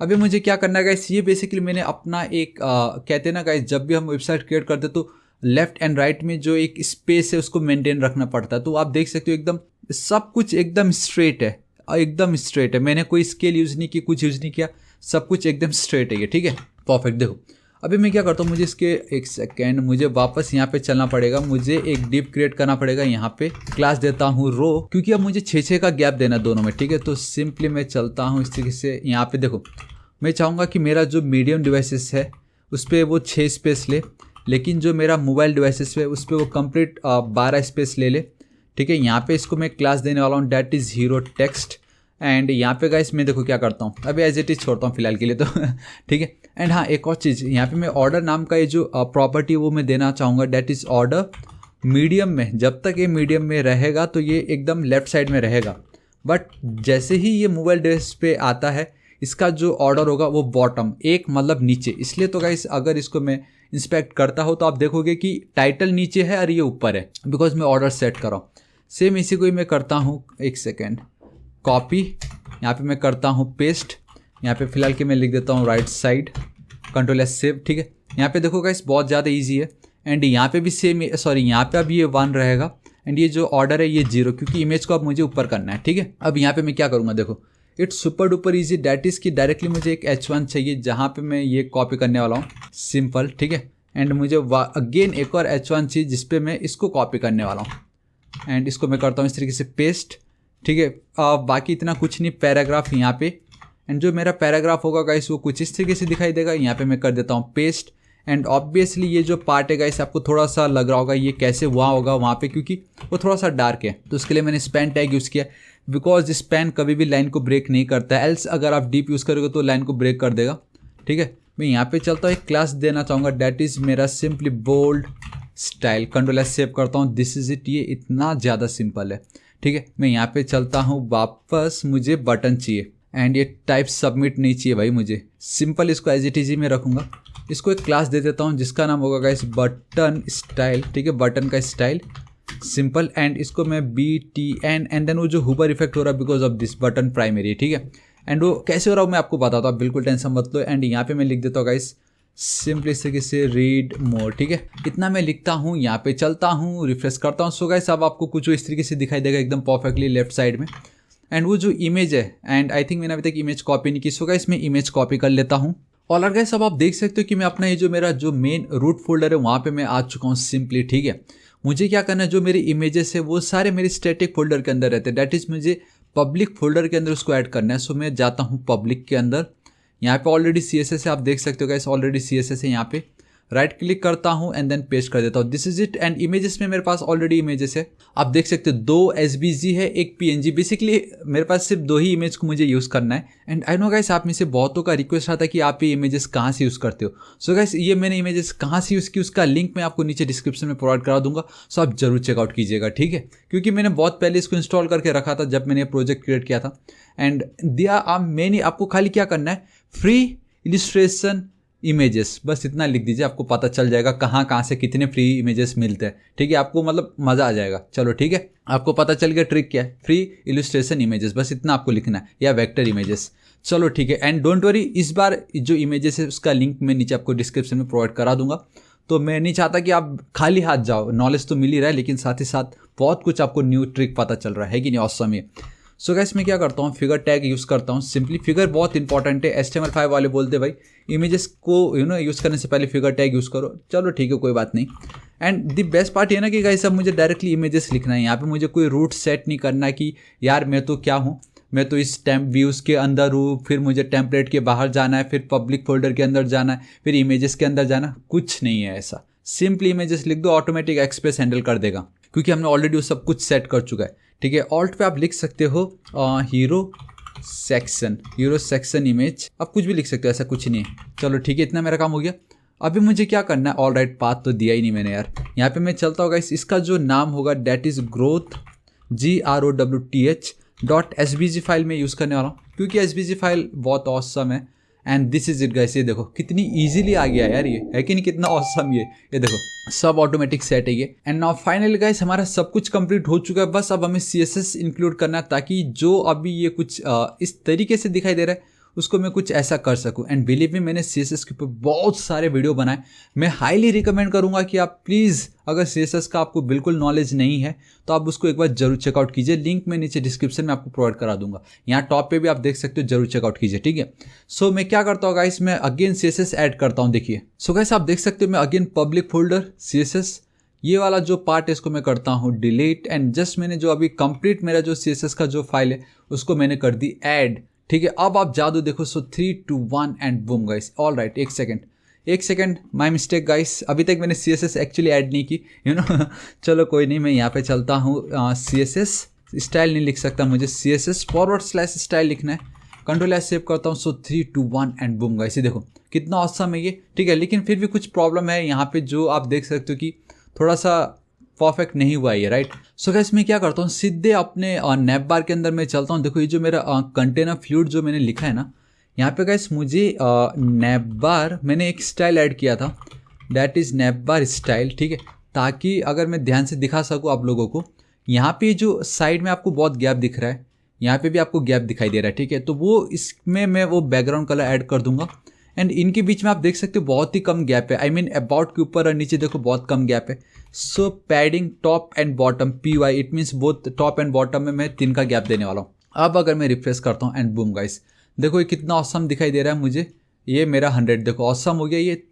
अभी मुझे क्या करना है गाइस, ये बेसिकली मैंने अपना एक कहते हैं ना गाइस, जब भी हम वेबसाइट क्रिएट करते तो लेफ्ट एंड राइट में जो एक स्पेस है उसको मेंटेन रखना पड़ता है। तो आप देख सकते हो एकदम सब कुछ एकदम स्ट्रेट है, एकदम स्ट्रेट है। मैंने कोई स्केल यूज़ नहीं की, कुछ यूज़ नहीं किया, सब कुछ एकदम स्ट्रेट है ये। ठीक है, परफेक्ट। देखो अभी मैं क्या करता हूँ, मुझे इसके एक सेकेंड, मुझे वापस यहाँ पे चलना पड़ेगा, मुझे एक डिव क्रिएट करना पड़ेगा। यहाँ पे क्लास देता हूँ रो, क्योंकि अब मुझे 6-6 का गैप देना दोनों में। ठीक है, तो सिंपली मैं चलता हूँ इस तरीके से। यहाँ पे देखो मैं चाहूँगा कि मेरा जो मीडियम डिवाइसेस है उस पर वो 6 स्पेस ले, लेकिन जो मेरा मोबाइल डिवाइसेस है उस पर वो कंप्लीट 12 स्पेस ले ले। ठीक है, यहाँ पे इसको मैं क्लास देने वाला हूँ, that is hero text. And यहाँ पे गाइस मैं देखो क्या करता हूँ, अभी एज इट इज छोड़ता हूँ फिलहाल के लिए तो ठीक है। एंड हाँ, एक और चीज़ यहाँ पे मैं ऑर्डर नाम का ये जो प्रॉपर्टी वो मैं देना चाहूँगा, डैट इज़ ऑर्डर मीडियम में। जब तक ये मीडियम में रहेगा तो ये एकदम लेफ्ट साइड में रहेगा, बट जैसे ही ये मोबाइल डिवाइस पे आता है इसका जो ऑर्डर होगा वो बॉटम, एक मतलब नीचे। इसलिए तो गाइस अगर इसको मैं इंस्पेक्ट करता हो तो आप देखोगे कि टाइटल नीचे है और ये ऊपर है, बिकॉज मैं ऑर्डर सेट कर रहा हूँ। सेम इसी को ही मैं करता हूँ, एक सेकेंड, कॉपी, यहाँ पे मैं करता हूँ पेस्ट, यहाँ पे फिलहाल के मैं लिख देता हूँ right side, control S save. ठीक है, यहाँ पे देखो गाइस बहुत ज़्यादा इजी है। एंड यहाँ पे भी सेम, सॉरी यहाँ पे अब ये 1 रहेगा, एंड ये जो ऑर्डर है ये 0, क्योंकि इमेज को अब मुझे ऊपर करना है। ठीक है, अब यहाँ पे मैं क्या करूँगा, देखो it's super duper easy, that is कि डायरेक्टली मुझे एक H1 चाहिए जहाँ पे मैं ये कॉपी करने वाला हूँ, सिंपल। ठीक है, एंड मुझे अगेन एक और H1 चाहिए जिसपे मैं इसको कॉपी करने वाला हूँ, एंड इसको मैं करता हूँ इस तरीके से पेस्ट। ठीक है, बाकी इतना कुछ नहीं, पैराग्राफ यहाँ पे, एंड जो मेरा पैराग्राफ होगा गाइस वो कुछ इस तरीके से दिखाई देगा। यहाँ पे मैं कर देता हूँ पेस्ट। एंड ऑब्वियसली ये जो पार्ट है गाइस आपको थोड़ा सा लग रहा होगा ये कैसे हुआ होगा वहाँ पे, क्योंकि वो थोड़ा सा डार्क है, तो उसके लिए मैंने स्पैन टैग यूज़ किया, बिकॉज स्पैन कभी भी लाइन को ब्रेक नहीं करता है, एल्स अगर आप डीप यूज़ करोगे तो लाइन को ब्रेक कर देगा। ठीक है, मैं यहाँ पे चलता हूँ, एक क्लास देना चाहूँगा, डैट इज़ मेरा simply bold style, control S save करता हूँ, दिस इज़ इट। ये इतना ज़्यादा सिंपल है। ठीक है, मैं यहाँ पे चलता हूँ वापस, मुझे बटन चाहिए, एंड ये टाइप सबमिट नहीं चाहिए भाई मुझे, सिंपल इसको एज इट इज ही मैं रखूँगा। इसको एक क्लास दे देता हूँ जिसका नाम होगा गाइस बटन स्टाइल। ठीक है, बटन का स्टाइल, सिंपल। एंड इसको मैं BTN, एंड देन वो जो हुबर इफेक्ट हो रहा है because of this button primary. ठीक है, एंड वो कैसे हो रहा है मैं आपको बताता हूँ, बिल्कुल टेंशन मत लो। एंड यहाँ पे मैं लिख देता हूँ गाइस सिंपली इस तरीके से रीड मोर। ठीक है, इतना मैं लिखता हूँ, यहाँ पे चलता हूँ, रिफ्रेश करता हूँ। सो गाइस अब आपको कुछ इस तरीके से दिखाई देगा एकदम परफेक्टली लेफ्ट साइड में। एंड वो जो इमेज है, एंड आई थिंक मैंने अभी तक इमेज कॉपी नहीं की, सो गाइस मैं इमेज कॉपी कर लेता हूँ। और गाइस अब आप देख सकते हो कि मैं अपना ये जो मेरा जो मेन रूट फोल्डर है वहाँ पे मैं आ चुका हूँ सिंपली। ठीक है, मुझे क्या करना है, जो मेरी इमेजेस है वो सारे मेरे स्टैटिक फोल्डर के अंदर रहते हैं, डैट इज़ मुझे पब्लिक फोल्डर के अंदर उसको ऐड करना है। सो मैं जाता हूँ पब्लिक के अंदर, यहाँ पे ऑलरेडी CSS है, आप देख सकते हो गाइस ऑलरेडी CSS है। यहाँ पे राइट क्लिक करता हूँ एंड देन पेस्ट कर देता हूँ। This is it. And images में मेरे पास ऑलरेडी इमेजेस है, आप देख सकते हो 2 SVG है, एक PNG। बेसिकली मेरे पास सिर्फ 2 ही इमेज को मुझे यूज़ करना है। एंड आई नो गाइस आप में से बहुतों का रिक्वेस्ट आता है कि आप ये इमेजेस कहाँ से यूज़ करते हो। सो गाइस ये मैंने इमेजेस कहाँ से यूज़ की उसका लिंक मैं आपको नीचे डिस्क्रिप्शन में प्रोवाइड करा दूंगा। सो आप जरूर चेकआउट कीजिएगा, ठीक है, क्योंकि मैंने बहुत पहले इसको इंस्टॉल करके रखा था जब मैंने प्रोजेक्ट क्रिएट किया था। एंड मैंने आपको खाली क्या करना है, फ्री इलिस्ट्रेशन इमेजेस, बस इतना लिख दीजिए, आपको पता चल जाएगा कहाँ कहाँ से कितने फ्री इमेजेस मिलते हैं, ठीक है। आपको मतलब मज़ा आ जाएगा। चलो ठीक है, आपको पता चल गया ट्रिक क्या है, फ्री इलिस्ट्रेशन इमेजेस, बस इतना आपको लिखना है, या वेक्टर इमेजेस। चलो ठीक है। एंड डोंट वरी, इस बार जो इमेजेस है उसका लिंक मैं नीचे आपको डिस्क्रिप्शन में प्रोवाइड करा दूंगा। तो मैं नहीं चाहता कि आप खाली हाथ जाओ, नॉलेज तो मिल ही रहा है लेकिन साथ ही साथ बहुत कुछ आपको न्यू ट्रिक पता चल रहा है कि नहीं। ऑसम है। सो गाइस मैं क्या करता हूँ, फिगर टैग यूज़ करता हूँ। सिंपली फिगर बहुत इंपॉर्टेंट है। HTML5 वाले बोलते भाई इमेजेस को यूज़ करने से पहले फिगर टैग यूज़ करो। चलो ठीक है, कोई बात नहीं। एंड द बेस्ट पार्ट ये ना कि गाइस अब मुझे डायरेक्टली इमेजेस लिखना है। यहाँ पे मुझे कोई रूट सेट नहीं करना कि यार मैं तो क्या हूँ, मैं तो इस टेम्प व्यूज़ के अंदर हूँ, फिर मुझे टेम्पलेट के बाहर जाना है, फिर पब्लिक फोल्डर के अंदर जाना है, फिर इमेजेस के अंदर जाना, कुछ नहीं है ऐसा। सिंपली इमेजेस लिख दो, ऑटोमेटिक एक्सप्रेस हैंडल कर देगा, क्योंकि हमने ऑलरेडी वो सब कुछ सेट कर चुका है, ठीक है। ऑल्ट पे आप लिख सकते हो हीरो सेक्शन इमेज, आप कुछ भी लिख सकते हो, ऐसा कुछ नहीं है। चलो ठीक है, इतना मेरा काम हो गया। अभी मुझे क्या करना है, ऑल राइट पाथ तो दिया ही नहीं मैंने यार। यहाँ पे मैं चलता होगा, इसका जो नाम होगा that is growth GROWTH.SVG file में यूज़ करने वाला हूँ, क्योंकि SVG फाइल बहुत ऑसम है। And this is it guys, ये देखो कितनी इजीली आ गया यार, ये है कि नहीं, कितना ऑसम ये देखो सब ऑटोमेटिक सेट है ये। एंड नाउ फाइनली गाइस हमारा सब कुछ कंप्लीट हो चुका है, बस अब हमें CSS इंक्लूड करना है, ताकि जो अभी ये कुछ इस तरीके से दिखाई दे रहा है उसको मैं कुछ ऐसा कर सकूं। एंड बिलीव मी, मैंने CSS के ऊपर बहुत सारे वीडियो बनाए। मैं हाईली रिकमेंड करूंगा कि आप प्लीज़, अगर CSS का आपको बिल्कुल नॉलेज नहीं है तो आप उसको एक बार जरूर चेकआउट कीजिए। लिंक मैं नीचे डिस्क्रिप्शन में आपको प्रोवाइड करा दूंगा, यहाँ टॉप पे भी आप देख सकते हो, जरूर चेकआउट कीजिए, ठीक है। सो मैं क्या करता हूँ गाइस, मैं अगेन CSS ऐड करता हूँ। देखिए सो गाइस आप देख सकते हो, मैं अगेन पब्लिक फोल्डर CSS, ये वाला जो पार्ट है इसको मैं करता हूँ डिलीट। एंड जस्ट मैंने जो अभी कंप्लीट मेरा जो CSS का जो फाइल है उसको मैंने कर दी ऐड, ठीक है। अब आप जादू देखो। सो 3 2 1 and boom guys. All right, एक सेकेंड माय मिस्टेक गाइस, अभी तक मैंने CSS एक्चुअली ऐड नहीं की, चलो कोई नहीं, मैं यहाँ पे चलता हूँ। CSS स्टाइल नहीं लिख सकता, मुझे CSS/स्टाइल लिखना है। Ctrl+S सेव करता हूँ। सो 3 2 1 एंड बूम गाइस, ये देखो कितना ऑसम है ये, ठीक है। लेकिन फिर भी कुछ प्रॉब्लम है यहाँ पे, जो आप देख सकते हो कि थोड़ा सा परफेक्ट नहीं हुआ ये, राइट। सो गाइस मैं क्या करता हूँ, सीधे अपने नैप बार के अंदर मैं चलता हूँ। देखो ये जो मेरा कंटेनर फ्लूइड जो मैंने लिखा है ना, यहाँ पे गाइस मुझे नैप बार मैंने एक स्टाइल ऐड किया था, that is nap bar style, ठीक है। ताकि अगर मैं ध्यान से दिखा सकूँ आप लोगों को, यहाँ पे जो साइड में आपको बहुत गैप दिख रहा है, यहाँ पे भी आपको गैप दिखाई दे रहा है, ठीक है। तो वो इसमें मैं वो बैकग्राउंड कलर ऐड कर दूंगा। एंड इनके बीच में आप देख सकते हो बहुत ही कम गैप है, आई मीन अबाउट के ऊपर और नीचे देखो बहुत कम गैप है। So padding top and bottom PY, it means both top and bottom में मैं 3 का गैप देने वाला हूँ। अब अगर मैं रिफ्रेश करता हूँ एंड बूम गाइस, देखो ये कितना ऑसम दिखाई दे रहा है मुझे, ये मेरा 100 देखो ऑसम हो गया। ये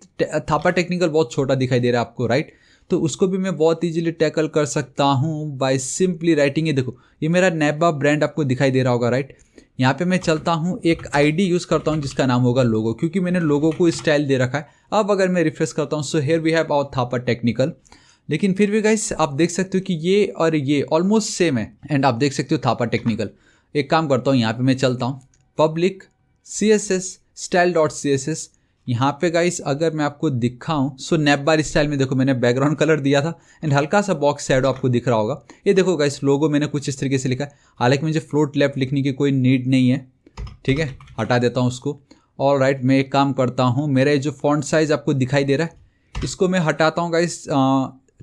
थापा टेक्निकल बहुत छोटा दिखाई दे रहा है आपको, राइट। तो उसको भी मैं बहुत इजीली टैकल कर सकता हूँ बाय सिंपली राइटिंग। ये देखो ये मेरा नैपा ब्रांड आपको दिखाई दे रहा होगा, राइट। यहाँ पे मैं चलता हूँ, एक ID यूज़ करता हूँ जिसका नाम होगा लोगो, क्योंकि मैंने लोगो को स्टाइल दे रखा है। अब अगर मैं रिफ्रेश करता हूँ, so here we have our Thapa technical. लेकिन फिर भी गाइस आप देख सकते हो कि ये और ये ऑलमोस्ट सेम है। एंड आप देख सकते हो थापा टेक्निकल। एक काम करता हूँ, यहाँ पे मैं चलता हूँ पब्लिक CSS style.css। यहाँ पे गाइस अगर मैं आपको दिखाऊं, सो नैप बार स्टाइल में देखो मैंने बैकग्राउंड कलर दिया था एंड हल्का सा बॉक्स शैडो आपको दिख रहा होगा। ये देखो गाइस लोगो मैंने कुछ इस तरीके से लिखा है, हालांकि मुझे फ्लोट लेफ्ट लिखने की कोई नीड नहीं है, ठीक है, हटा देता हूँ उसको। ऑल राइट, मैं एक काम करता हूँ, मेरा जो फॉन्ट साइज आपको दिखाई दे रहा है इसको मैं हटाता हूँ गाइस,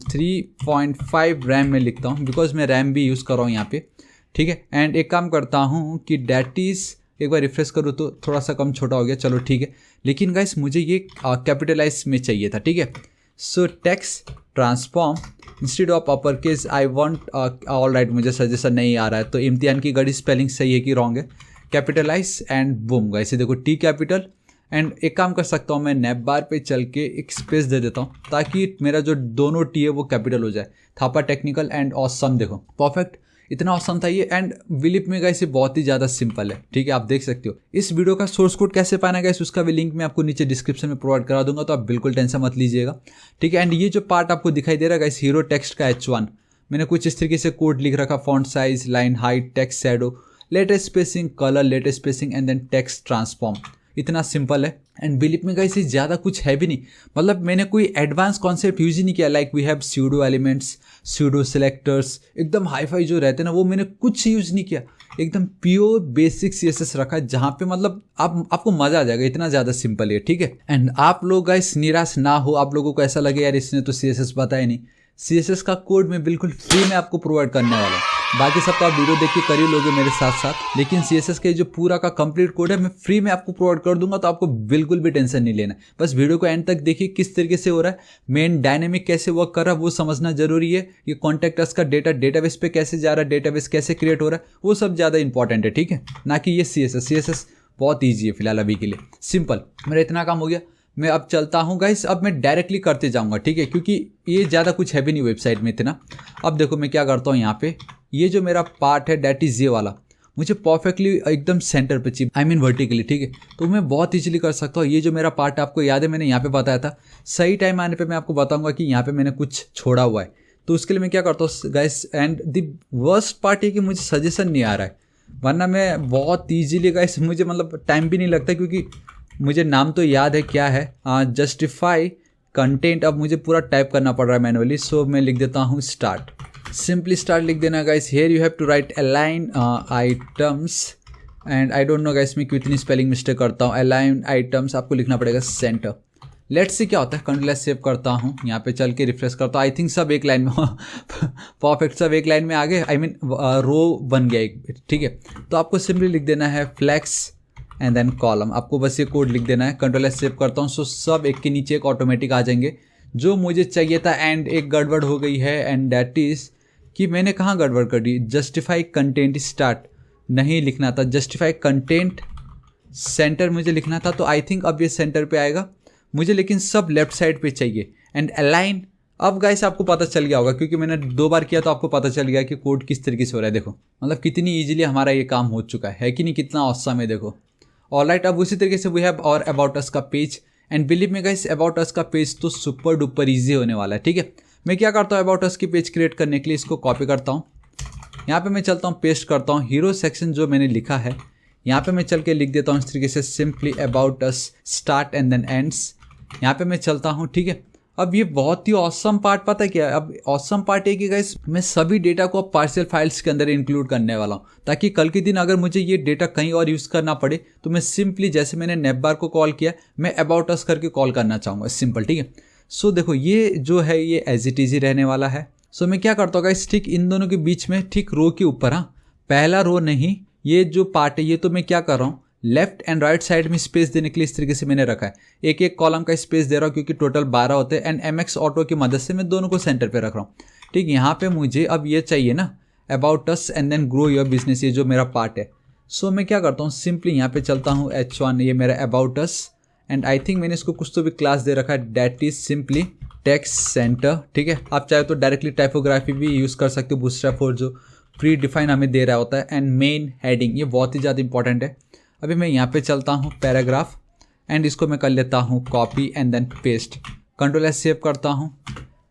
3.5 रैम में लिखता हूँ, बिकॉज मैं रैम भी यूज़ कर रहा हूँ यहाँ पे, ठीक है। एंड एक काम करता हूँ कि डेट इज़, एक बार रिफ्रेश करूँ तो थोड़ा सा कम छोटा हो गया, चलो ठीक है। लेकिन गाइस मुझे ये कैपिटलाइज में चाहिए था, ठीक है। सो text transform instead of upper case I want, all right, मुझे सजेशन नहीं आ रहा है तो इम्तिहान की गड़ी स्पेलिंग सही है कि रॉन्ग है, कैपिटलाइज एंड बूम गाइस, ये देखो T कैपिटल। एंड एक काम कर सकता हूँ, मैं नैप बार पे चल के एक स्पेस दे देता हूँ ताकि मेरा जो दोनों T है वो कैपिटल हो जाए, थापा टेक्निकल एंड ऑसम, देखो परफेक्ट। इतना ऑसम था ये। एंड बिलीव में गाइस ये बहुत ही ज़्यादा सिंपल है, ठीक है, आप देख सकते हो। इस वीडियो का सोर्स कोड कैसे पाना गाइस, उसका भी लिंक मैं आपको नीचे डिस्क्रिप्शन में प्रोवाइड करा दूंगा, तो आप बिल्कुल टेंशन मत लीजिएगा, ठीक है। एंड ये जो पार्ट आपको दिखाई दे रहा है गाइस, हीरो टेक्स्ट का H1, मैंने कुछ इस तरीके से कोड लिख रखा, font size, line height, text shadow, letter spacing, colour, letter spacing and then text transform. इतना सिंपल है। एंड बिलीव में गाइस ये ज़्यादा कुछ है भी नहीं, मतलब मैंने कोई एडवांस कॉन्सेप्ट यूज ही नहीं किया। Like we have pseudo elements, pseudo selectors, एकदम हाई फाई जो रहते हैं ना, वो मैंने कुछ यूज नहीं किया। एकदम प्योर बेसिक CSS रखा है, जहाँ पे मतलब आपको मजा आ जाएगा, इतना ज़्यादा सिंपल है, ठीक है। एंड आप लोग गाइस निराश ना हो, आप लोगों को ऐसा लगे यार इसने तो CSS बताया नहीं, CSS का कोड मैं बिल्कुल फ्री में आपको प्रोवाइड करने वाला हूँ। बाकी सब तो आप वीडियो देख के कर ही लोगे मेरे साथ साथ, लेकिन CSS के जो पूरा का कंप्लीट कोड है मैं फ्री में आपको प्रोवाइड कर दूंगा, तो आपको बिल्कुल भी टेंशन नहीं लेना। बस वीडियो को एंड तक देखिए, किस तरीके से हो रहा है, मेन डायनेमिक कैसे वर्क कर रहा है वो समझना जरूरी है। ये कॉन्टैक्ट अस का डेटा डेटाबेस पे कैसे जा रहा है, डेटाबेस कैसे क्रिएट हो रहा है, वो सब ज़्यादा इंपॉर्टेंट है, ठीक है, ना कि ये CSS बहुत ईजी है फिलहाल अभी के लिए, सिंपल। मेरा इतना काम हो गया, मैं अब चलता हूँ गाइस, अब मैं डायरेक्टली करते जाऊँगा, ठीक है, क्योंकि ये ज़्यादा कुछ है भी नहीं वेबसाइट में इतना। अब देखो मैं क्या करता हूँ, यहाँ पे ये जो मेरा पार्ट है डैट इज़ ये वाला, मुझे परफेक्टली एकदम सेंटर पे चाहिए, आई मीन वर्टिकली, ठीक है, तो मैं बहुत ईजिली कर सकता हूँ। ये जो मेरा पार्ट है, आपको याद है मैंने यहाँ पे बताया था, सही टाइम आने पे मैं आपको बताऊँगा कि यहाँ पे मैंने कुछ छोड़ा हुआ है, तो उसके लिए मैं क्या करता हूँ guys. And the worst part है कि मुझे सजेशन नहीं आ रहा है, वरना मैं बहुत ईजिली गाइस, मुझे मतलब टाइम भी नहीं लगता, क्योंकि मुझे नाम तो याद है क्या है, जस्टिफाई कंटेंट। अब मुझे पूरा टाइप करना पड़ रहा है मैनुअली, सो मैं लिख देता हूँ स्टार्ट, सिंपली स्टार्ट लिख देना गाइस। Here you have to write align items, and I don't know guys मैं कितनी स्पेलिंग मिस्टेक करता हूँ। अलाइन आइटम्स आपको लिखना पड़ेगा सेंटर। लेट्स सी क्या होता है, कंट्रोल सेव करता हूँ, यहाँ पे चल के रिफ्रेश करता हूँ। आई थिंक सब एक लाइन में परफेक्ट, सब एक लाइन में आ गए, आई मीन रो बन गया एक, ठीक है। तो आपको सिंपली लिख देना है फ्लैक्स एंड देन कॉलम, आपको बस ये कोड लिख देना है। कंट्रोल सेव करता हूँ, सो सब एक के नीचे एक ऑटोमेटिक आ जाएंगे जो मुझे चाहिए था। एंड एक गड़बड़ हो गई है, एंड दैट इज कि मैंने कहाँ गड़बड़ कर दी, जस्टिफाई कंटेंट स्टार्ट नहीं लिखना था, जस्टिफाई कंटेंट सेंटर मुझे लिखना था। तो आई थिंक अब ये सेंटर पे आएगा मुझे, लेकिन सब लेफ्ट साइड पे चाहिए। एंड अलाइन, अब गाइस आपको पता चल गया होगा, क्योंकि मैंने 2 बार किया तो आपको पता चल गया कि कोड किस तरीके से हो रहा है। देखो मतलब कितनी ईजिली हमारा ये काम हो चुका है कि नहीं, कितना औसम है, देखो। ऑलराइट, अब उसी तरीके से वी हैव और अबाउट अस का page. And believe me guys about us का पेज तो सुपर डुपर ईजी होने वाला है, ठीक है। मैं क्या करता हूँ, अबाउट अस की पेज क्रिएट करने के लिए इसको कॉपी करता हूँ, यहाँ पे मैं चलता हूँ पेस्ट करता हूँ, हीरो सेक्शन जो मैंने लिखा है यहाँ पे मैं चल के लिख देता हूँ इस तरीके से, simply about us start and then ends. यहाँ पे मैं चलता हूँ, ठीक है। अब ये बहुत ही ऑसम पार्ट पता है क्या है, अब ऑसम पार्ट है कि गाइस मैं सभी डेटा को अब पार्शियल फाइल्स के अंदर इंक्लूड करने वाला हूँ, ताकि कल के दिन अगर मुझे ये डेटा कहीं और यूज़ करना पड़े तो मैं सिंपली, जैसे मैंने नेपबार को कॉल किया, मैं अबाउट अस करके कॉल करना चाहूँगा, सिंपल, ठीक है। सो देखो ये जो है ये एज इट इज ही रहने वाला है। सो मैं क्या करता हूँ गाइस, ठीक इन दोनों के बीच में, ठीक रो के ऊपर, हाँ पहला रो नहीं, ये जो पार्ट है ये तो मैं क्या कर रहा हूँ, लेफ्ट एंड राइट साइड में स्पेस देने के लिए इस तरीके से मैंने रखा है, एक एक कॉलम का स्पेस दे रहा हूँ, क्योंकि टोटल 12 होते हैं। एंड MX ऑटो की मदद से मैं दोनों को सेंटर पे रख रहा हूँ, ठीक। यहाँ पे मुझे अब ये चाहिए ना, about us and then grow your business, ये जो मेरा पार्ट है। सो मैं क्या करता हूँ, सिंपली यहाँ पे चलता हूँ H1, ये मेरा about us. And I think मैंने इसको कुछ तो भी क्लास दे रखा है, that is simply text centre, ठीक है। आप चाहे तो डायरेक्टली टाइपोग्राफी भी यूज़ कर सकते हो, बूटस्ट्रैप जो प्री डिफाइन हमें दे रहा होता है। एंड मेन हेडिंग, ये बहुत ही ज़्यादा इंपॉर्टेंट है। अभी मैं यहाँ पे चलता हूँ पैराग्राफ, एंड इसको मैं कर लेता हूँ copy and then paste, control S save करता हूँ।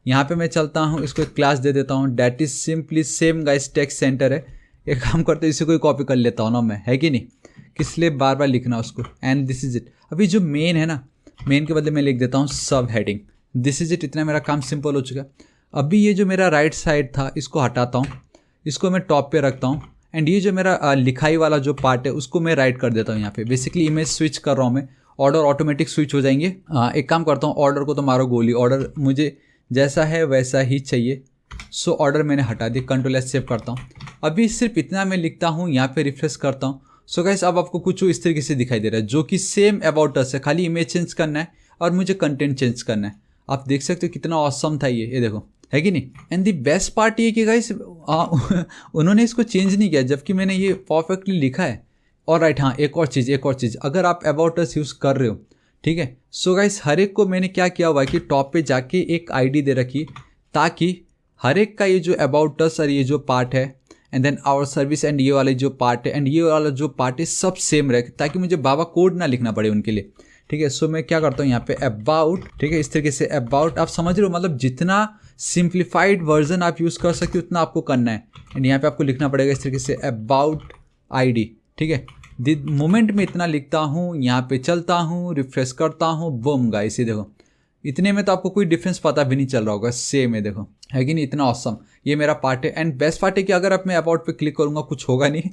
यहाँ पे मैं चलता हूँ, इसको एक क्लास दे देता हूँ, that is simply same guys text centre है। एक काम करते इसी को ही कॉपी कर लेता हूँ ना मैं, है कि नहीं, किस लिए बार बार लिखना उसको। And this is it. अभी जो मेन है ना, मेन के बदले मैं लिख देता हूँ सब हेडिंग, दिस इज इट। इतना मेरा काम सिंपल हो चुका। अभी ये जो मेरा राइट साइड था इसको हटाता हूँ, इसको मैं टॉप पे रखता हूँ। एंड ये जो मेरा लिखाई वाला जो पार्ट है उसको मैं राइट कर देता हूँ यहाँ पे। बेसिकली इमेज स्विच कर रहा हूँ मैं, ऑर्डर ऑटोमेटिक स्विच हो जाएंगे। एक काम करता हूँ, ऑर्डर को तो मारो गोली, ऑर्डर मुझे जैसा है वैसा ही चाहिए। सो ऑर्डर मैंने हटा दी, कंट्रोल एस सेव करता हूँ। अभी सिर्फ इतना मैं लिखता हूँ, यहाँ पे रिफ्रेश करता हूँ। सो गाइस अब आपको कुछ इस तरीके से दिखाई दे रहा है, जो कि सेम अबाउट अस है, खाली इमेज चेंज करना है और मुझे कंटेंट चेंज करना है। आप देख सकते हो कितना ऑसम था ये देखो, है कि नहीं। एंड द बेस्ट पार्ट ये कि गाइस उन्होंने इसको चेंज नहीं किया, जबकि मैंने ये परफेक्टली लिखा है। और राइट, हाँ एक और चीज़, अगर आप अबाउट अस यूज़ कर रहे हो, ठीक है। सो गाइस हर एक को मैंने क्या किया हुआ है कि टॉप पे जाके एक आईडी दे रखी, ताकि हर एक का ये जो अबाउट अस और ये जो पार्ट है and then our service and ये वाले जो पार्ट है एंड ये वाला जो पार्ट है सब सेम रहे, ताकि मुझे बाबा कोड ना लिखना पड़े उनके लिए। ठीक है, सो मैं क्या करता हूँ यहाँ पे अबाउट, ठीक है, इस तरीके से अबाउट, आप समझ रहे हो, मतलब जितना सिंप्लीफाइड वर्जन आप यूज़ कर सकते हो उतना आपको करना है। एंड यहाँ पे आपको लिखना पड़ेगा इस तरीके से अबाउट ID। ठीक है, द मोमेंट में इतना लिखता हूँ, यहाँ पे चलता हूँ, रिफ्रेश करता हूँ, बूम गाइस, ये देखो इतने में तो आपको कोई डिफरेंस पता भी नहीं चल रहा होगा, सेम है, देखो है कि नहीं, इतना ऑसम। ये मेरा पार्ट है। एंड बेस्ट पार्ट है कि अगर आप मैं अबाउट पे क्लिक करूँगा कुछ होगा नहीं,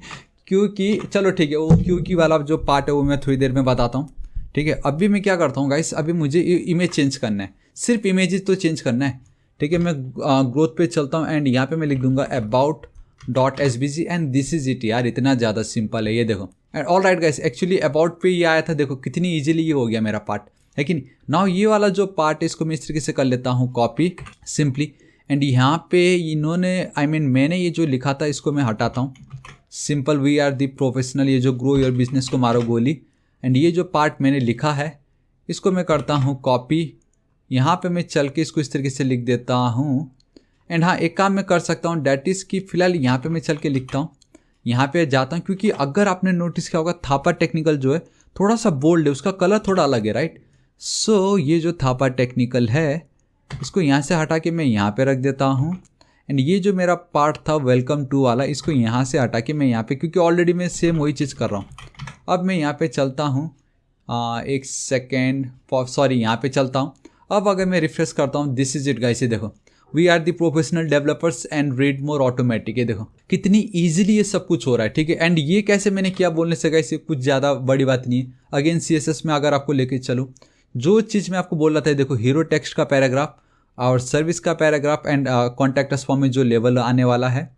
क्योंकि चलो ठीक है, वो क्योंकि वाला जो पार्ट है वो मैं थोड़ी देर में बताता हूँ। ठीक है, अभी मैं क्या करता हूँ गाइस, अभी मुझे इमेज चेंज करना है, सिर्फ इमेजेस तो चेंज करना है। ठीक है, मैं ग्रोथ पे चलता हूँ एंड यहाँ पे मैं लिख दूंगा about.svg and this is it. यार इतना ज़्यादा सिंपल है, ये देखो। And all right guys, actually about पे ये आया था, देखो कितनी ईजिली ये हो गया मेरा पार्ट, है कि नहीं। नाउ ये वाला जो पार्ट है इसको मैं इस तरीके से कर लेता हूँ कॉपी सिंपली, एंड यहाँ पे इन्होंने मैंने ये जो लिखा था इसको मैं हटाता हूँ, simple we are the professional, ये जो ग्रो योर बिजनेस को मारो गोली। एंड ये जो पार्ट मैंने लिखा है इसको मैं करता हूँ कॉपी, यहाँ पे मैं चल के इसको इस तरीके से लिख देता हूँ। एंड हाँ, एक काम मैं कर सकता हूँ, डैट इज़ कि फिलहाल यहाँ पे मैं चल के लिखता हूँ, यहाँ पे जाता हूँ, क्योंकि अगर आपने नोटिस किया होगा थापा टेक्निकल जो है थोड़ा सा बोल्ड है, उसका कलर थोड़ा अलग है, राइट। सो ये जो थापा टेक्निकल है इसको यहाँ से हटा के मैं यहाँ पे रख देता हूँ। एंड ये जो मेरा पार्ट था वेलकम टू वाला, इसको यहाँ से हटा के मैं यहाँ पे, क्योंकि ऑलरेडी मैं सेम वही चीज़ कर रहा हूँ। अब मैं यहाँ पे चलता हूँ, एक सेकेंड, सॉरी, यहाँ पे चलता हूँ। अब अगर मैं रिफ्रेश करता हूँ, दिस इज इट गाइस, ये देखो we are the professional developers and read more automatic, ये देखो कितनी ईजिली ये सब कुछ हो रहा है। ठीक है, एंड ये कैसे मैंने किया बोलने से गाइस, ये कुछ ज़्यादा बड़ी बात नहीं है। अगेन CSS में अगर आपको लेके चलूँ, जो चीज़ मैं आपको बोल रहा था, देखो हीरो टेक्स्ट का पैराग्राफ और सर्विस का paragraph and contact us form में जो लेवल आने वाला है।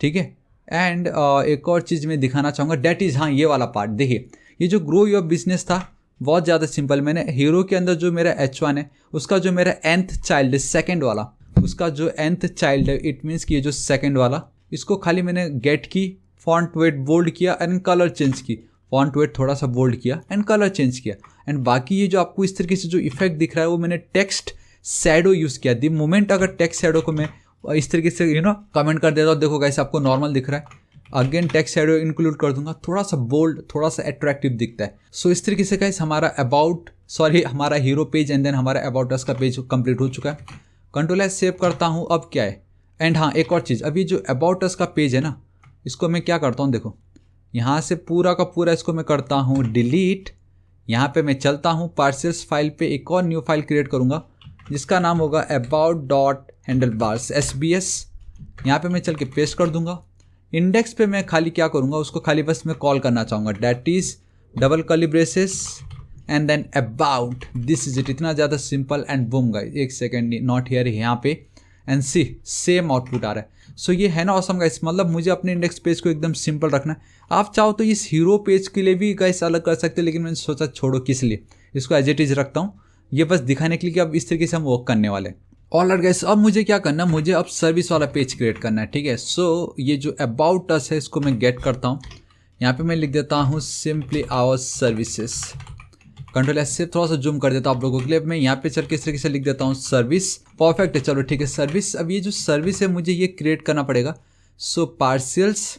ठीक है, एंड एक और चीज़ मैं दिखाना चाहूँगा, डैट इज़, हाँ, ये वाला पार्ट देखिए, ये जो ग्रो योर बिजनेस था बहुत ज़्यादा सिंपल। मैंने हीरो के अंदर जो मेरा H1 है उसका जो मेरा nth चाइल्ड है, सेकेंड वाला, उसका जो nth चाइल्ड है, इट मीन्स कि ये जो सेकेंड वाला, इसको खाली मैंने गेट की, फॉन्ट वेट बोल्ड किया एंड कलर चेंज की, फॉन्ट वेट थोड़ा सा बोल्ड किया एंड कलर चेंज किया। एंड बाकी ये जो आपको इस तरीके से जो इफेक्ट दिख रहा है वो मैंने टेक्स्ट शैडो यूज़ किया। द मोमेंट अगर टेक्स्ट शैडो को मैं इस तरीके से कमेंट कर देता हूँ, देखो गाइस आपको नॉर्मल दिख रहा है, अगेन टेक्स्ट शैडो इंक्लूड कर दूंगा, थोड़ा सा बोल्ड, थोड़ा सा अट्रैक्टिव दिखता है। सो इस तरीके से गाइस हमारा हीरो पेज एंड देन हमारा अबाउट अस का पेज कंप्लीट हो चुका है। कंट्रोल एस सेव करता हूँ। अब क्या है, एंड हाँ, एक और चीज़, अभी जो अबाउट अस का पेज है ना, इसको मैं क्या करता हूँ, देखो यहाँ से पूरा का पूरा इसको मैं करता हूँ डिलीट। यहाँ पे मैं चलता हूँ पार्सल्स फाइल पे, एक और न्यू फाइल क्रिएट करूँगा जिसका नाम होगा about.handlebars SBS। यहाँ पे मैं चल के पेस्ट कर दूंगा। इंडेक्स पे मैं खाली क्या करूँगा, उसको खाली बस मैं कॉल करना चाहूँगा, that is double curly braces and then about, this is it. इतना ज़्यादा सिंपल एंड बूम गाइस, एक सेकेंड, नॉट हियर, यहाँ पे एंड सी सेम आउटपुट आ रहा है। सो ये है ना ऑसम गाइस, मतलब मुझे अपने इंडेक्स पेज को एकदम सिंपल रखना है। आप चाहो तो इस हीरो पेज के लिए भी गाइस अलग कर सकते हैं, लेकिन मैंने सोचा छोड़ो, किस लिए, इसको एज इट इज रखता हूँ, ये बस दिखाने के लिए कि अब इस तरीके से हम वर्क करने वाले हैं। ऑलराइट गाइस, अब मुझे क्या करना है, मुझे अब सर्विस वाला पेज क्रिएट करना है। ठीक है, सो ये जो अबाउट अस है इसको मैं गेट करता हूँ, यहाँ पे मैं लिख देता हूँ simply our services. Control S से थोड़ा सा जूम कर देता हूँ आप लोगों के लिए। मैं यहाँ पे चल के इस तरीके से लिख देता हूँ सर्विस। परफेक्ट है, चलो ठीक है, सर्विस। अब ये जो सर्विस है मुझे ये क्रिएट करना पड़ेगा। So partials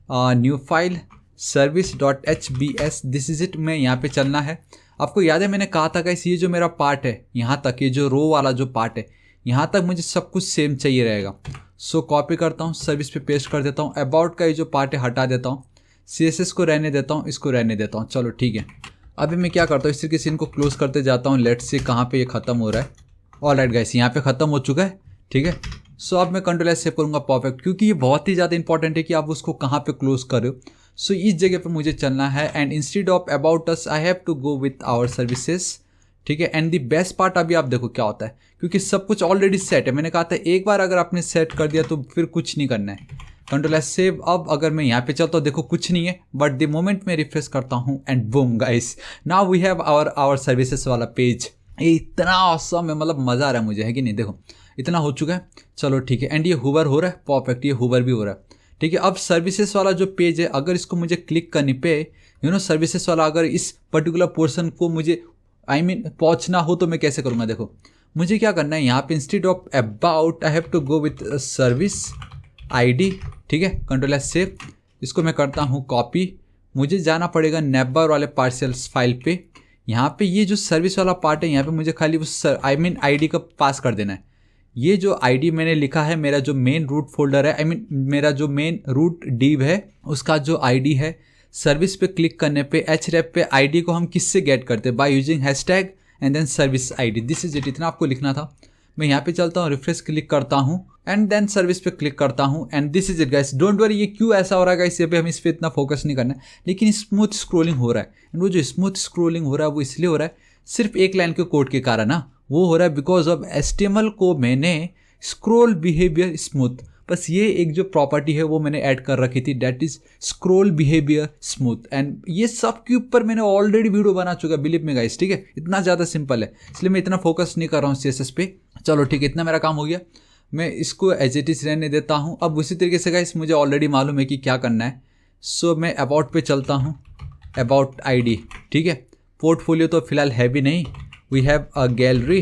new file service.hbs, this is it. मैं यहाँ पे चलना है। आपको याद है मैंने कहा था गाइस, ये जो मेरा पार्ट है यहाँ तक, ये जो रो वाला जो पार्ट है यहाँ तक मुझे सब कुछ सेम चाहिए रहेगा। सो कॉपी करता हूँ, सर्विस पे पेस्ट कर देता हूँ। अबाउट का ये जो पार्ट है हटा देता हूँ, CSS को रहने देता हूँ, इसको रहने देता हूँ। चलो ठीक है, अभी मैं क्या करता हूँ, इस तरीके से इनको क्लोज करते जाता हूँ। लेट्स से कहाँ पे ये खत्म हो रहा है। ऑलराइट गाइस, यहाँ पे खत्म हो चुका है। ठीक है, सो अब मैं कंट्रोल एस सेव करूँगा, परफेक्ट, क्योंकि ये बहुत ही ज़्यादा इंपॉर्टेंट है कि आप उसको कहाँ पे क्लोज कर रहे हो। सो इस जगह पे मुझे चलना है and instead of about us I have to go with our services. ठीक है, एंड द बेस्ट पार्ट अभी आप देखो क्या होता है, क्योंकि सब कुछ ऑलरेडी सेट है। मैंने कहा था एक बार अगर आपने सेट कर दिया तो फिर कुछ नहीं करना है। Control S save. अब अगर मैं यहाँ पे चलता हूँ, देखो कुछ नहीं है, बट द मोमेंट में रिफ्रेश करता हूँ and boom guys, now we have our services वाला पेज। ये इतना ऑसम है, मतलब मज़ा आ रहा है मुझे, है कि नहीं। देखो इतना हो चुका है, चलो ठीक है। एंड ये हुवर हो रहा है, परफेक्ट, ये हुवर भी हो रहा है। ठीक है, अब सर्विसेज वाला जो पेज है, अगर इसको मुझे क्लिक करने पे सर्विसेज वाला, अगर इस पर्टिकुलर पोर्शन को मुझे पहुंचना हो तो मैं कैसे करूँगा। देखो मुझे क्या करना है, यहाँ पे instead of about I have to go with service. ID, ठीक है, कंट्रोल एस सेव। इसको मैं करता हूँ कॉपी। मुझे जाना पड़ेगा नेबर वाले पार्सल्स फाइल पे। यहाँ पे ये जो सर्विस वाला पार्ट है, यहाँ पे मुझे खाली उस आईडी का पास कर देना है। ये जो आईडी मैंने लिखा है, मेरा जो मेन रूट फोल्डर है, मेरा जो मेन रूट डिव है, उसका जो आईडी है, सर्विस पे क्लिक करने पे href पे आईडी को हम किससे गेट करते हैं, by using hashtag and then service ID. This is it, इतना आपको लिखना था। मैं यहाँ पे चलता हूँ, रिफ्रेश क्लिक करता हूँ एंड देन सर्विस पे क्लिक करता हूँ and this is it guys. Don't worry, ये क्यों ऐसा हो रहा है गाइस, ये पे हम इस पे इतना फोकस नहीं करना है, लेकिन स्मूथ स्क्रोलिंग हो रहा है। एंड वो जो स्मूथ स्क्रोलिंग हो रहा है वो इसलिए हो रहा है सिर्फ एक लाइन के कोड के कारण ना, वो हो रहा है बिकॉज ऑफ HTML को मैंने स्क्रोल बिहेवियर स्मूथ, बस ये एक जो प्रॉपर्टी है वो मैंने ऐड कर रखी थी, that is scroll behaviour smooth. And ये सब के ऊपर मैंने ऑलरेडी वीडियो बना चुका है, बिलीव मी गाइस, ठीक है, इतना ज़्यादा सिंपल है, इसलिए मैं इतना फोकस नहीं कर रहा हूँ CSS पे। चलो ठीक है, इतना मेरा काम हो गया, मैं इसको एज इट इज रहने देता हूँ। अब उसी तरीके से गाइस मुझे ऑलरेडी मालूम है कि क्या करना है। सो मैं अबाउट पे चलता हूँ, अबाउट आईडी, ठीक है, पोर्टफोलियो तो फिलहाल है भी नहीं, वी हैव अ गैलरी,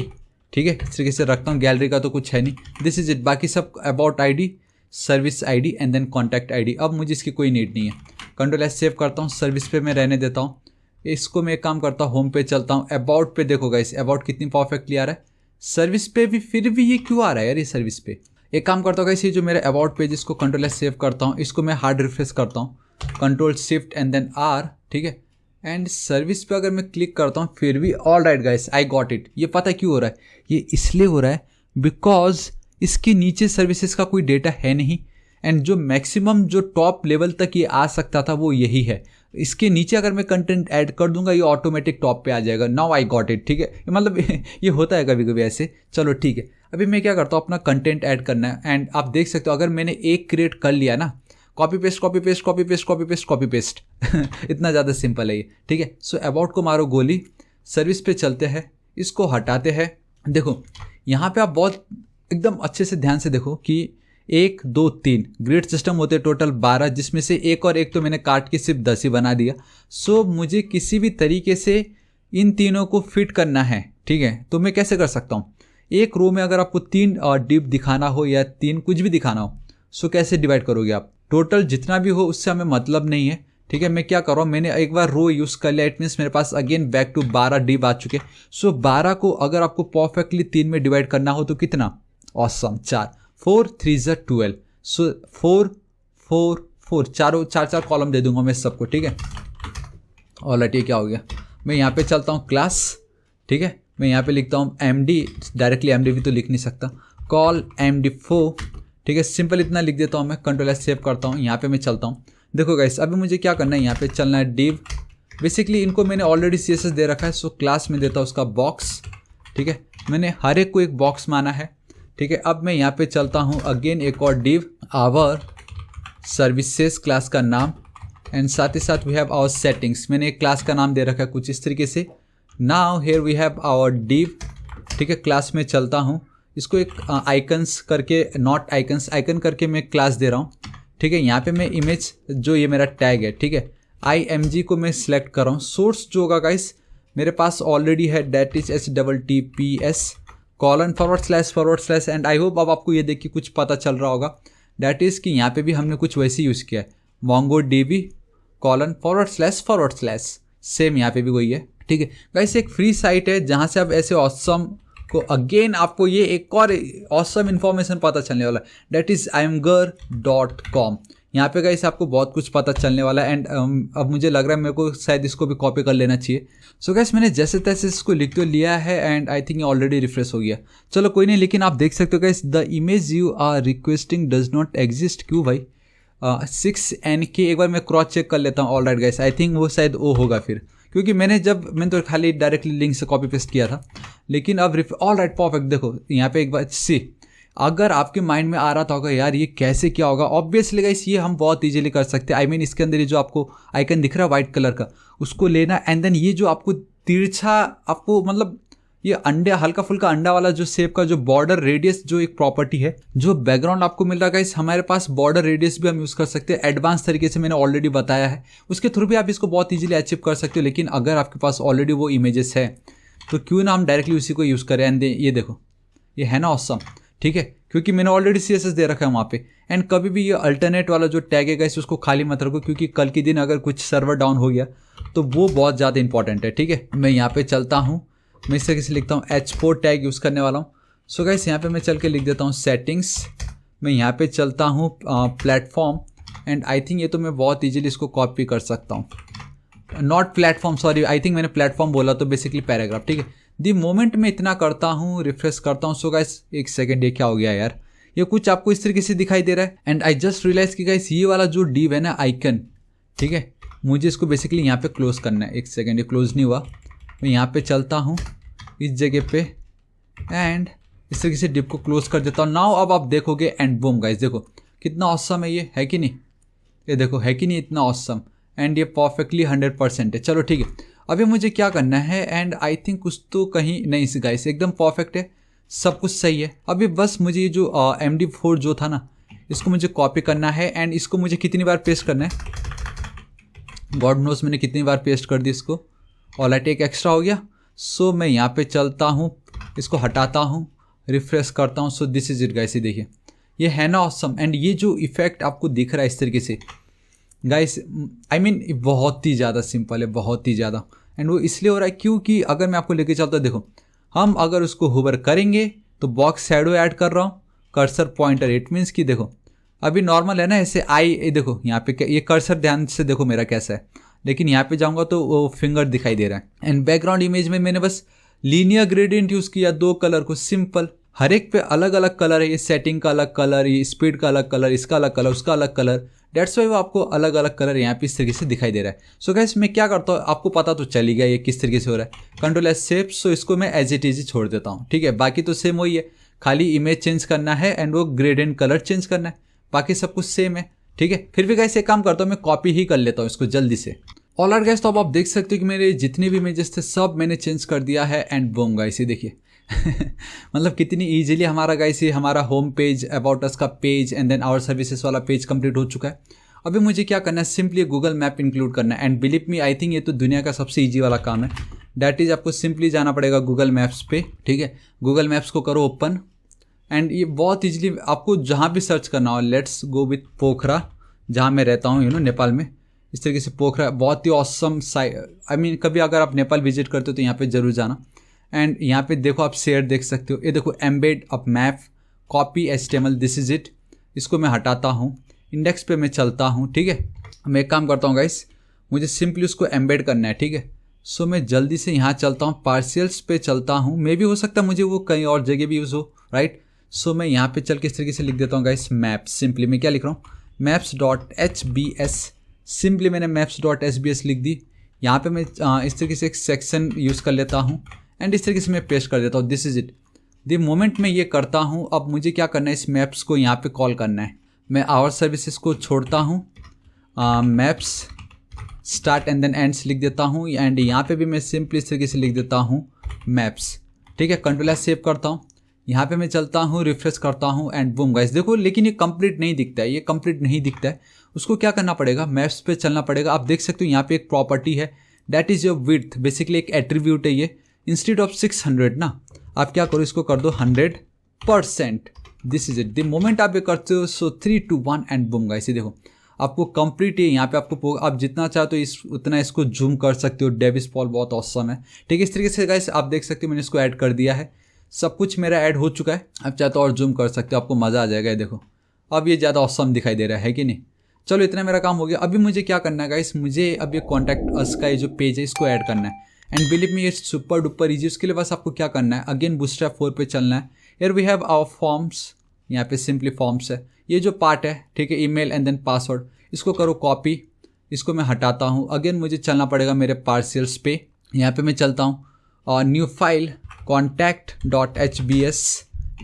ठीक है, इस तरीके से रखता हूँ, गैलरी का तो कुछ है नहीं, दिस इज इट। बाकी सब about ID, service ID and then contact ID. अब मुझे इसकी कोई नीड नहीं है, कंट्रोल एस सेव करता हूँ, सर्विस पे मैं रहने देता हूँ। इसको मैं एक काम करता हूँ, होम पे चलता हूँ, अबाउट पे देखो गाइस, अबाउट कितनी परफेक्टली आ रहा है, सर्विस पे भी फिर भी ये क्यों आ रहा है यार, ये सर्विस पे। एक काम करता हूँ गाइस, ये जो मेरा अबाउट पेज, इसको कंट्रोल एस सेव करता हूँ, इसको मैं हार्ड रिफ्रेश करता हूँ, control shift and then R, ठीक है, एंड सर्विस पे अगर मैं क्लिक करता हूँ फिर भी all right guys, I got it. ये पता है क्यों हो रहा है, ये इसलिए हो रहा है बिकॉज इसके नीचे सर्विसेज का कोई डेटा है नहीं, एंड जो मैक्सिमम जो टॉप लेवल तक ये आ सकता था वो यही है। इसके नीचे अगर मैं कंटेंट ऐड कर दूंगा ये ऑटोमेटिक टॉप पे आ जाएगा। नाउ आई गॉट इट, ठीक है, मतलब ये होता है कभी कभी ऐसे। चलो ठीक है, अभी मैं क्या करता हूँ, अपना कंटेंट ऐड करना है एंड आप देख सकते हो अगर मैंने एक क्रिएट कर लिया ना, copy paste copy paste copy paste copy paste copy paste इतना ज़्यादा सिंपल है ये, ठीक है। सो अबाउट को मारो गोली, सर्विस पे चलते हैं, इसको हटाते हैं। देखो यहाँ पे आप बहुत एकदम अच्छे से ध्यान से देखो कि 1 2 3 ग्रिड सिस्टम होते हैं टोटल 12, जिसमें से एक और एक तो मैंने काट के सिर्फ 10 ही बना दिया। सो मुझे किसी भी तरीके से इन तीनों को फिट करना है, ठीक है, तो मैं कैसे कर सकता हूँ, एक रो में अगर आपको 3 डिप दिखाना हो या 3 कुछ भी दिखाना हो, सो कैसे डिवाइड करोगे आप, टोटल जितना भी हो उससे हमें मतलब नहीं है, ठीक है। मैं क्या कर रहा हूँ, मैंने एक बार रो यूज़ कर लिया, इट मीन्स मेरे पास अगेन बैक टू 12 डिप आ चुके। सो 12 को अगर आपको परफेक्टली 3 में डिवाइड करना हो तो कितना, ऑसम 4, 4 3 12, सो 4 4 4, चार कॉलम दे दूंगा मैं सबको, ठीक है। ऑलराइट, ये क्या हो गया, मैं यहाँ पे चलता हूँ क्लास, ठीक है, मैं यहाँ पे लिखता हूँ MD, डायरेक्टली MD भी तो लिख नहीं सकता, कॉल MD4, ठीक है, सिंपल इतना लिख देता हूँ मैं, कंट्रोल एस सेव करता हूँ, यहाँ पे मैं चलता हूँ। देखो गाइस अभी मुझे क्या करना है, यहाँ पे चलना है डिव, बेसिकली इनको मैंने ऑलरेडी CSS दे रखा है, सो क्लास में देता हूँ उसका बॉक्स, ठीक है, मैंने हर एक को एक बॉक्स माना है, ठीक है। अब मैं यहाँ पे चलता हूँ अगेन एक और डिव, आवर सर्विसेज क्लास का नाम, एंड साथ ही साथ वी हैव आवर सेटिंग्स, मैंने एक क्लास का नाम दे रखा है कुछ इस तरीके से। Now here we have our div, ठीक है, क्लास में चलता हूँ, इसको एक आइकन्स करके, नॉट आइकन्स, आइकन करके मैं क्लास दे रहा हूँ, ठीक है। यहाँ पे मैं इमेज जो ये मेरा टैग है, ठीक है, IMG को मैं सिलेक्ट कर रहा हूँ। सोर्स जो होगा गाइस मेरे पास ऑलरेडी है, that is HTTPS :/ and I hope अब आपको ये देख के कुछ पता चल रहा होगा, दैट इज़ कि यहाँ पे भी हमने कुछ वैसे यूज़ किया है, MongoDB :/ सेम यहाँ पे भी वही है, ठीक है गाइस। एक फ्री साइट है जहाँ से आप ऐसे ऑसम को अगेन आपको ये एक और ऑसम इन्फॉर्मेशन पता चलने वाला है, दैट इज़ imgur.com। यहाँ पे गाइस आपको बहुत कुछ पता चलने वाला है, एंड अब मुझे लग रहा है मेरे को शायद इसको भी कॉपी कर लेना चाहिए। सो गाइस मैंने जैसे तैसे इसको लिख तो लिया है, एंड आई थिंक ये ऑलरेडी रिफ्रेश हो गया, चलो कोई नहीं। लेकिन आप देख सकते हो guys, the image you are requesting does not exist, क्यों भाई, 6NK, एक बार मैं क्रॉस चेक कर लेता हूँ। All right guys, I think वो शायद ओ होगा फिर, क्योंकि मैंने तो खाली डायरेक्टली लिंक से कॉपी पेस्ट किया था, लेकिन अब ऑल राइट परफेक्ट। देखो यहाँ पे एक बार सी, अगर आपके माइंड में आ रहा था होगा यार ये कैसे क्या होगा, ऑब्वियसली गाइस ये हम बहुत इजीली कर सकते हैं। आई मीन इसके अंदर ये जो आपको आइकन दिख रहा है वाइट कलर का, उसको लेना, एंड देन ये जो आपको तिरछा, आपको मतलब ये अंडे, हल्का फुल्का अंडा वाला जो शेप का जो बॉर्डर रेडियस जो एक प्रॉपर्टी है, जो बैकग्राउंड आपको मिल रहा है गाइस, हमारे पास बॉर्डर रेडियस भी हम यूज़ कर सकते हैं एडवांस तरीके से, मैंने ऑलरेडी बताया है, उसके थ्रू भी आप इसको बहुत इजीली अचीव कर सकते हो। लेकिन अगर आपके पास ऑलरेडी वो इमेजेस है तो क्यों ना हम डायरेक्टली उसी को यूज़ करें। एंड ये देखो, ये है ना ऑसम, ठीक है। क्योंकि मैंने ऑलरेडी CSS दे रखा है वहाँ पे। एंड कभी भी ये अल्टरनेट वाला जो टैग है गाइस उसको खाली मत रखो, क्योंकि कल के दिन अगर कुछ सर्वर डाउन हो गया तो वो बहुत ज़्यादा इंपॉर्टेंट है, ठीक है। मैं यहाँ पे चलता हूँ, मैं इस तरीके से लिखता हूँ H4 टैग यूज़ करने वाला हूँ। सो गाइस यहाँ पे मैं चल के लिख देता हूँ सेटिंग्स, मैं यहाँ पे चलता हूँ प्लेटफॉर्म, एंड आई थिंक ये तो मैं बहुत ईजिली इसको कॉपी कर सकता हूँ। Not platform, sorry, I think मैंने प्लेटफॉर्म बोला, तो बेसिकली पैराग्राफ, ठीक है। दी मोमेंट में इतना करता हूँ, रिफ्रेश करता हूँ। सो गाइस एक सेकेंड, ये क्या हो गया यार, ये कुछ आपको इस तरीके से दिखाई दे रहा है। एंड आई जस्ट रियलाइज कि गाइस ये वाला जो डिव है ना आइकन, ठीक है, मुझे इसको बेसिकली यहाँ पे क्लोज करना है। एक सेकेंड, ये क्लोज नहीं हुआ। मैं यहाँ पे चलता हूँ इस जगह पे एंड इस तरीके से डिव को क्लोज कर देता हूँ। नाउ अब आप देखोगे एंड बूम गाइस, देखो कितना ऑसम है ये, है कि नहीं, ये देखो है कि नहीं इतना ऑसम। एंड ये परफेक्टली 100% है। चलो ठीक है, अभी मुझे क्या करना है, एंड आई थिंक कुछ तो कहीं नहीं इस गाइस, एकदम परफेक्ट है, सब कुछ सही है। अभी बस मुझे ये जो MD4 जो था ना, इसको मुझे कॉपी करना है। एंड इसको मुझे कितनी बार पेस्ट करना है, गॉड नोस मैंने कितनी बार पेस्ट कर दी इसको। ऑलराइट, एक एक्स्ट्रा हो गया। सो मैं यहाँ पे चलता हूँ, इसको हटाता हूँ, रिफ्रेश करता हूँ। So this is it guys, ये देखिए ये है ना ऑसम। एंड ये जो इफेक्ट आपको दिख रहा है इस तरीके से गाइस, आई मीन बहुत ही ज़्यादा सिंपल है, बहुत ही ज़्यादा। एंड वो इसलिए हो रहा है क्योंकि अगर मैं आपको लेके चलता हूँ, देखो हम अगर उसको होवर करेंगे तो बॉक्स शैडो ऐड कर रहा हूँ, कर्सर पॉइंटर, इट मीन्स कि देखो अभी नॉर्मल है ना ऐसे आई, देखो यहाँ पे ये कर्सर ध्यान से देखो मेरा कैसा है, लेकिन यहाँ पे जाऊँगा तो वो फिंगर दिखाई दे रहा है। एंड बैकग्राउंड इमेज में मैंने बस लीनियर ग्रेडियंट यूज़ किया, 2 कलर को सिंपल, हर एक पे अलग अलग कलर है। ये सेटिंग का अलग कलर, ये स्पीड का अलग कलर, इसका अलग कलर, उसका अलग कलर, डेट्स वाई वो आपको अलग अलग कलर यहाँ पे इस तरीके से दिखाई दे रहा है। सो गाइस मैं क्या करता हूँ, आपको पता तो चल ही गया ये किस तरीके से हो रहा है। कंट्रोल एस शेप, सो इसको मैं एज इट इज छोड़ देता हूँ, ठीक है। बाकी तो सेम वही है, खाली इमेज चेंज करना है एंड वो ग्रेडियंट कलर चेंज करना है, बाकी सब कुछ सेम है, ठीक है। फिर भी गाइस एक काम करता हूँ, मैं कॉपी ही कर लेता हूँ इसको जल्दी से। ऑलराइट गाइस, तो अब आप देख सकते हो कि मेरे जितने भी इमेजेस थे सब मैंने चेंज कर दिया है। एंड बूम गाइस, ये देखिए मतलब कितनी इजीली हमारा गाइस ये हमारा होम पेज, अबाउट अस का page and then our services वाला पेज कंप्लीट हो चुका है। अभी मुझे क्या करना है, सिंपली गूगल मैप इंक्लूड करना है। And believe me, I think ये तो दुनिया का सबसे ईजी वाला काम है। डैट इज आपको सिंपली जाना पड़ेगा गूगल मैप्स पे, ठीक है। गूगल मैप्स को करो ओपन, एंड ये बहुत ईजिली आपको जहाँ भी सर्च करना हो, लेट्स गो विथ पोखरा, जहाँ मैं रहता हूँ नेपाल में, इस तरीके से पोखरा बहुत ही ऑसम आई मीन कभी अगर आप नेपाल विजिट करते हो तो यहाँ पे जरूर जाना। एंड यहाँ पे देखो आप शेयर देख सकते हो, ये देखो embed up map, copy HTML, this is it. इसको मैं हटाता हूँ, इंडेक्स पे मैं चलता हूँ, ठीक है। मैं एक काम करता हूँ गाइस, मुझे सिंपली उसको एम्बेड करना है, ठीक है। सो मैं जल्दी से यहाँ चलता हूँ, पार्शियल्स पे चलता हूँ, मे भी हो सकता है मुझे वो कहीं और जगह भी यूज़ हो, राइट। सो मैं यहाँ पे चल के इस तरीके से लिख देता हूँ गाइस मैप, सिंपली मैं क्या लिख रहा हूँ, maps.hbs, सिंपली मैंने maps.hbs लिख दी। यहाँ पे मैं इस तरीके से एक सेक्शन यूज़ कर लेता हूँ एंड इस तरीके से मैं पेस्ट कर देता हूँ, this is it. The moment मैं ये करता हूँ, अब मुझे क्या करना है, इस मैप्स को यहाँ पे कॉल करना है। मैं आवर सर्विसेज को छोड़ता हूँ, maps start and then ends लिख देता हूँ। एंड यहाँ पे भी मैं सिंपली इस तरीके से लिख देता हूँ मैप्स, ठीक है। कंट्रोल एस सेव करता हूँ, यहाँ पे मैं चलता हूँ, रिफ्रेश करता हूँ एंड बूम गाइस देखो, लेकिन ये कंप्लीट नहीं दिखता है, ये कंप्लीट नहीं दिखता है। उसको क्या करना पड़ेगा, मैप्स पे चलना पड़ेगा। आप देख सकते हो यहाँ पे एक प्रॉपर्टी है, that is your width, basically एक एट्रीब्यूट है ये। इंस्टेड ऑफ 600 ना, आप क्या करो, इसको कर दो 100%, this is it. The moment आप ये करते हो, सो 3 2 1 एंड बूम गाइस, ये देखो आपको कंप्लीट है। यहाँ पे आपको आप जितना चाहो तो उतना इसको जूम कर सकते हो। डेविस पॉल बहुत ऑसम है, ठीक है। इस तरीके से गाइस आप देख सकते हो मैंने इसको ऐड कर दिया है, सब कुछ मेरा ऐड हो चुका है। आप चाहे तो और जूम कर सकते हो, आपको मज़ा आ जाएगा। ये देखो अब ये ज़्यादा ऑसम दिखाई दे रहा है कि नहीं। चलो इतना मेरा काम हो गया। अभी मुझे क्या करना है गाइस, मुझे अब ये कॉन्टैक्ट अस का ये जो पेज है इसको ऐड करना है। एंड बिलीव मी, ये सुपर डुपर ईजी। उसके लिए बस आपको क्या करना है, अगेन बूटस्ट्रैप 4 पे चलना है। Here we have our forms, यहाँ पे सिंपली फॉर्म्स है, ये जो पार्ट है, ठीक है। ईमेल एंड देन पासवर्ड, इसको करो कॉपी, इसको मैं हटाता हूँ। अगेन मुझे चलना पड़ेगा मेरे पार्शियल्स पे, यहाँ पे मैं चलता हूँ और न्यू फाइल contact.hbs,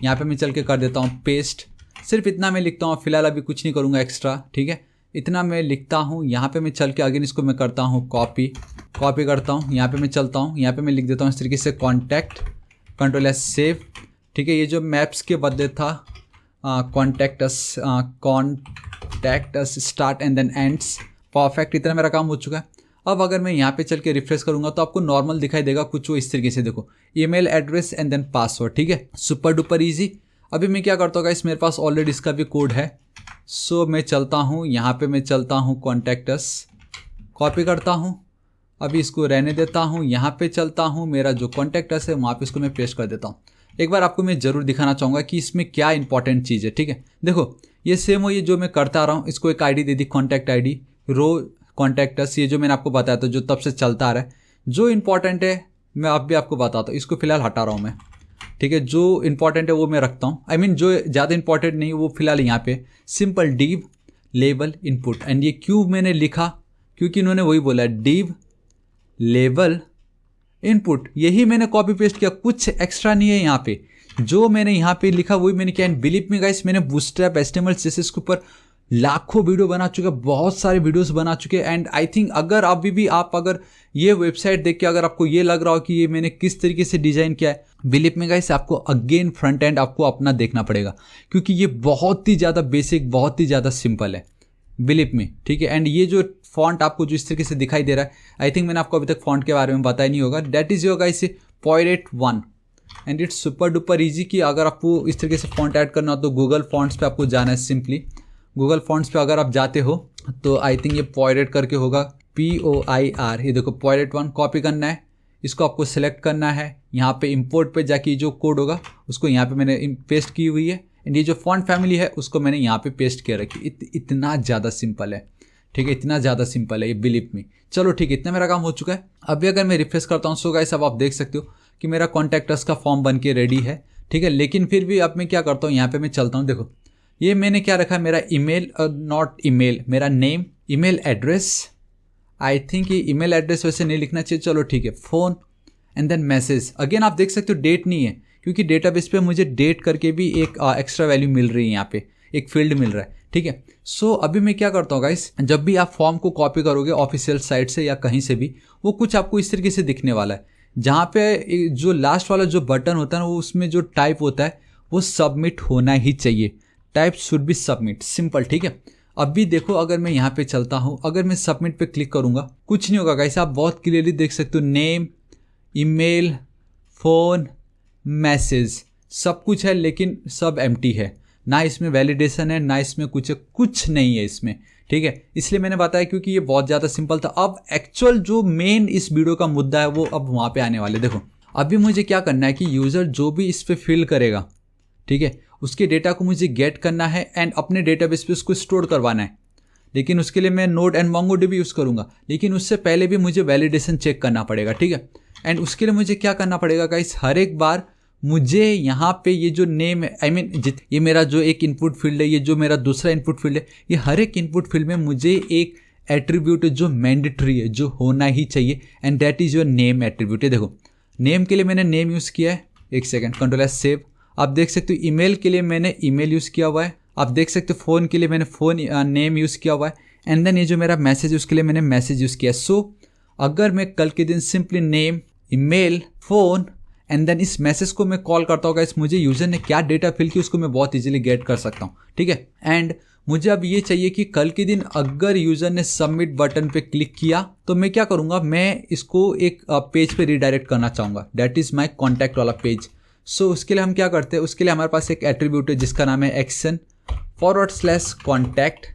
यहाँ पे मैं चल के कर देता हूँ पेस्ट। सिर्फ इतना मैं लिखता हूँ, फिलहाल अभी कुछ नहीं करूँगा एक्स्ट्रा, ठीक है। इतना मैं लिखता हूँ, यहाँ पे मैं चल के अगेन इसको मैं करता हूँ कॉपी करता हूँ। यहाँ पे मैं चलता हूँ, यहाँ पे मैं लिख देता हूँ इस तरीके से कॉन्टैक्ट, कंट्रोल एस सेव, ठीक है। ये जो मैप्स के बदले था contact us start and then ends, perfect. इतना मेरा काम हो चुका है। अब अगर मैं यहाँ पे चल के रिफ्रेश करूँगा तो आपको नॉर्मल दिखाई देगा कुछ वो इस तरीके से, देखो email address and then password, ठीक है। Super duper easy. अभी मैं क्या करता हूँ गाइस, मेरे पास ऑलरेडी इसका भी कोड है। सो मैं चलता हूँ यहाँ पे, मैं चलता हूँ कॉन्टैक्टस, कॉपी करता हूँ, अभी इसको रहने देता हूँ। यहाँ पे चलता हूँ, मेरा जो कॉन्टैक्टस है वहाँ पे इसको मैं पेस्ट कर देता हूँ। एक बार आपको मैं ज़रूर दिखाना चाहूँगा कि इसमें क्या इंपॉर्टेंट चीज़ है। ठीक है, देखो ये सेम हो, ये जो मैं करता आ रहा हूँ, इसको एक आईडी दे दी, कॉन्टैक्ट आईडी, रो कॉन्टैक्टस, ये जो मैंने आपको बताया था जो तब से चलता आ रहा है। जो इंपॉर्टेंट है मैं अब भी आपको बताता हूँ, इसको फिलहाल हटा रहा हूँ मैं। ठीक है, जो इंपॉर्टेंट है वो मैं रखता हूँ, आई मीन जो ज़्यादा इंपॉर्टेंट नहीं वो फिलहाल यहाँ पे simple div level input. And ये क्यों मैंने लिखा, क्योंकि इन्होंने वही बोला div लेवल इनपुट, यही मैंने कॉपी पेस्ट किया, कुछ एक्स्ट्रा नहीं है यहाँ पे। जो मैंने यहाँ पे लिखा वही मैंने किया। एंड बिलीव मी गाइस, मैंने बूटस्ट्रैप HTML CSS के ऊपर लाखों वीडियो बना चुके हैं, बहुत सारे वीडियोस बना चुके हैं। एंड आई थिंक अगर अभी भी आप अगर ये वेबसाइट देख के अगर आपको ये लग रहा हो कि ये मैंने किस तरीके से डिजाइन किया है, बिलीव मी गाइस आपको अगेन फ्रंट एंड आपको अपना देखना पड़ेगा, क्योंकि ये बहुत ही ज़्यादा बेसिक, बहुत ही ज़्यादा सिंपल है, बिलीव मी। ठीक है, एंड ये जो फॉन्ट आपको जो इस तरीके से दिखाई दे रहा है, आई थिंक मैंने आपको अभी तक फॉन्ट के बारे में बताया नहीं होगा, that is your guys Poirot 1। And it's super duper easy कि अगर आपको इस तरीके से फॉन्ट ऐड करना हो तो गूगल फॉन्ट्स पे आपको जाना है। सिंपली गूगल फॉन्ट्स पे अगर आप जाते हो तो आई थिंक ये Poirot करके होगा, POIR, ये देखो Poirot 1, कॉपी करना है, इसको आपको सेलेक्ट करना है, यहाँ पे इंपोर्ट पे जाके जो कोड होगा उसको यहाँ पे मैंने पेस्ट की हुई है। एंड ये जो फॉन्ट फैमिली है उसको मैंने यहाँ पे पेस्ट किया रखी। इतना ज़्यादा सिंपल है, ठीक है, इतना ज़्यादा सिंपल है ये, बिलीव मी। चलो ठीक है, इतना मेरा काम हो चुका है। अभी अगर मैं रिफ्रेश करता हूँ, सो गाइस अब आप देख सकते हो कि मेरा कॉन्टैक्टस का फॉर्म बन के रेडी है। ठीक है, लेकिन फिर भी अब मैं क्या करता हूँ, यहाँ पे मैं चलता हूँ, देखो ये मैंने क्या रखा है, मेरा ईमेल, नॉट ईमेल, मेरा name, email address, I think ये ईमेल एड्रेस वैसे नहीं लिखना चाहिए, चलो ठीक है, phone and then message. Again आप देख सकते हो डेट नहीं है, क्योंकि डेटाबेस पे मुझे डेट करके भी एक एक्स्ट्रा वैल्यू मिल रही है, यहाँ पे एक फील्ड मिल रहा है। ठीक है, सो अभी मैं क्या करता हूँ गाइस, जब भी आप फॉर्म को कॉपी करोगे ऑफिशियल साइट से या कहीं से भी, वो कुछ आपको इस तरीके से दिखने वाला है, जहाँ पे जो लास्ट वाला जो बटन होता है ना, वो उसमें जो टाइप होता है वो सबमिट होना ही चाहिए, type should be submit, simple. ठीक है, अभी देखो अगर मैं यहाँ पे चलता हूँ, अगर मैं सबमिट पे क्लिक करूँगा कुछ नहीं होगा गाइस, आप बहुत क्लियरली देख सकते हो, नेम, ईमेल, फ़ोन, मैसेज, सब कुछ है, लेकिन सब एम्प्टी है, ना इसमें वैलिडेशन है, ना इसमें कुछ नहीं है इसमें। ठीक है, इसलिए मैंने बताया क्योंकि ये बहुत ज़्यादा सिंपल था। अब एक्चुअल जो मेन इस वीडियो का मुद्दा है वो अब वहाँ पे आने वाले। देखो अभी मुझे क्या करना है कि यूज़र जो भी इस पे फिल करेगा, ठीक है, उसके डेटा को मुझे गेट करना है एंड अपने डेटाबेस पे उसको स्टोर करवाना है। लेकिन उसके लिए मैं नोड एंड MongoDB यूज़ करूँगा, लेकिन उससे पहले भी मुझे वैलिडेशन चेक करना पड़ेगा। ठीक है, एंड उसके लिए मुझे क्या करना पड़ेगा गाइस, हर एक बार मुझे यहाँ पे ये जो नेम है, आई मीन ये मेरा जो एक इनपुट फील्ड है, ये जो मेरा दूसरा इनपुट फील्ड है, ये हर एक इनपुट फील्ड में मुझे एक एट्रीब्यूट है जो मैंडेटरी है, जो होना ही चाहिए, and that is your name attribute है। देखो नेम के लिए मैंने नेम यूज़ किया है, एक सेकेंड, Ctrl+S सेव। आप देख सकते हो ईमेल के लिए मैंने ईमेल यूज़ किया हुआ है, आप देख सकते हो फ़ोन के लिए मैंने फ़ोन नेम यूज़ किया हुआ है, एंड देन ये जो मेरा मैसेज है उसके लिए मैंने मैसेज यूज़ किया। सो अगर मैं कल के दिन simply name, email, phone and then इस मैसेज को मैं कॉल करता हूँ गाइस, मुझे यूज़र ने क्या डेटा फिल किया उसको मैं बहुत इजीली गेट कर सकता हूँ। ठीक है, एंड मुझे अब ये चाहिए कि कल के दिन अगर यूज़र ने सबमिट बटन पे क्लिक किया तो मैं क्या करूँगा, मैं इसको एक पेज पे रिडायरेक्ट करना चाहूँगा, दैट इज़ माई कॉन्टैक्ट वाला पेज। सो उसके लिए हम क्या करते हैं, उसके लिए हमारे पास एक एट्रीब्यूट है जिसका नाम है action/contact,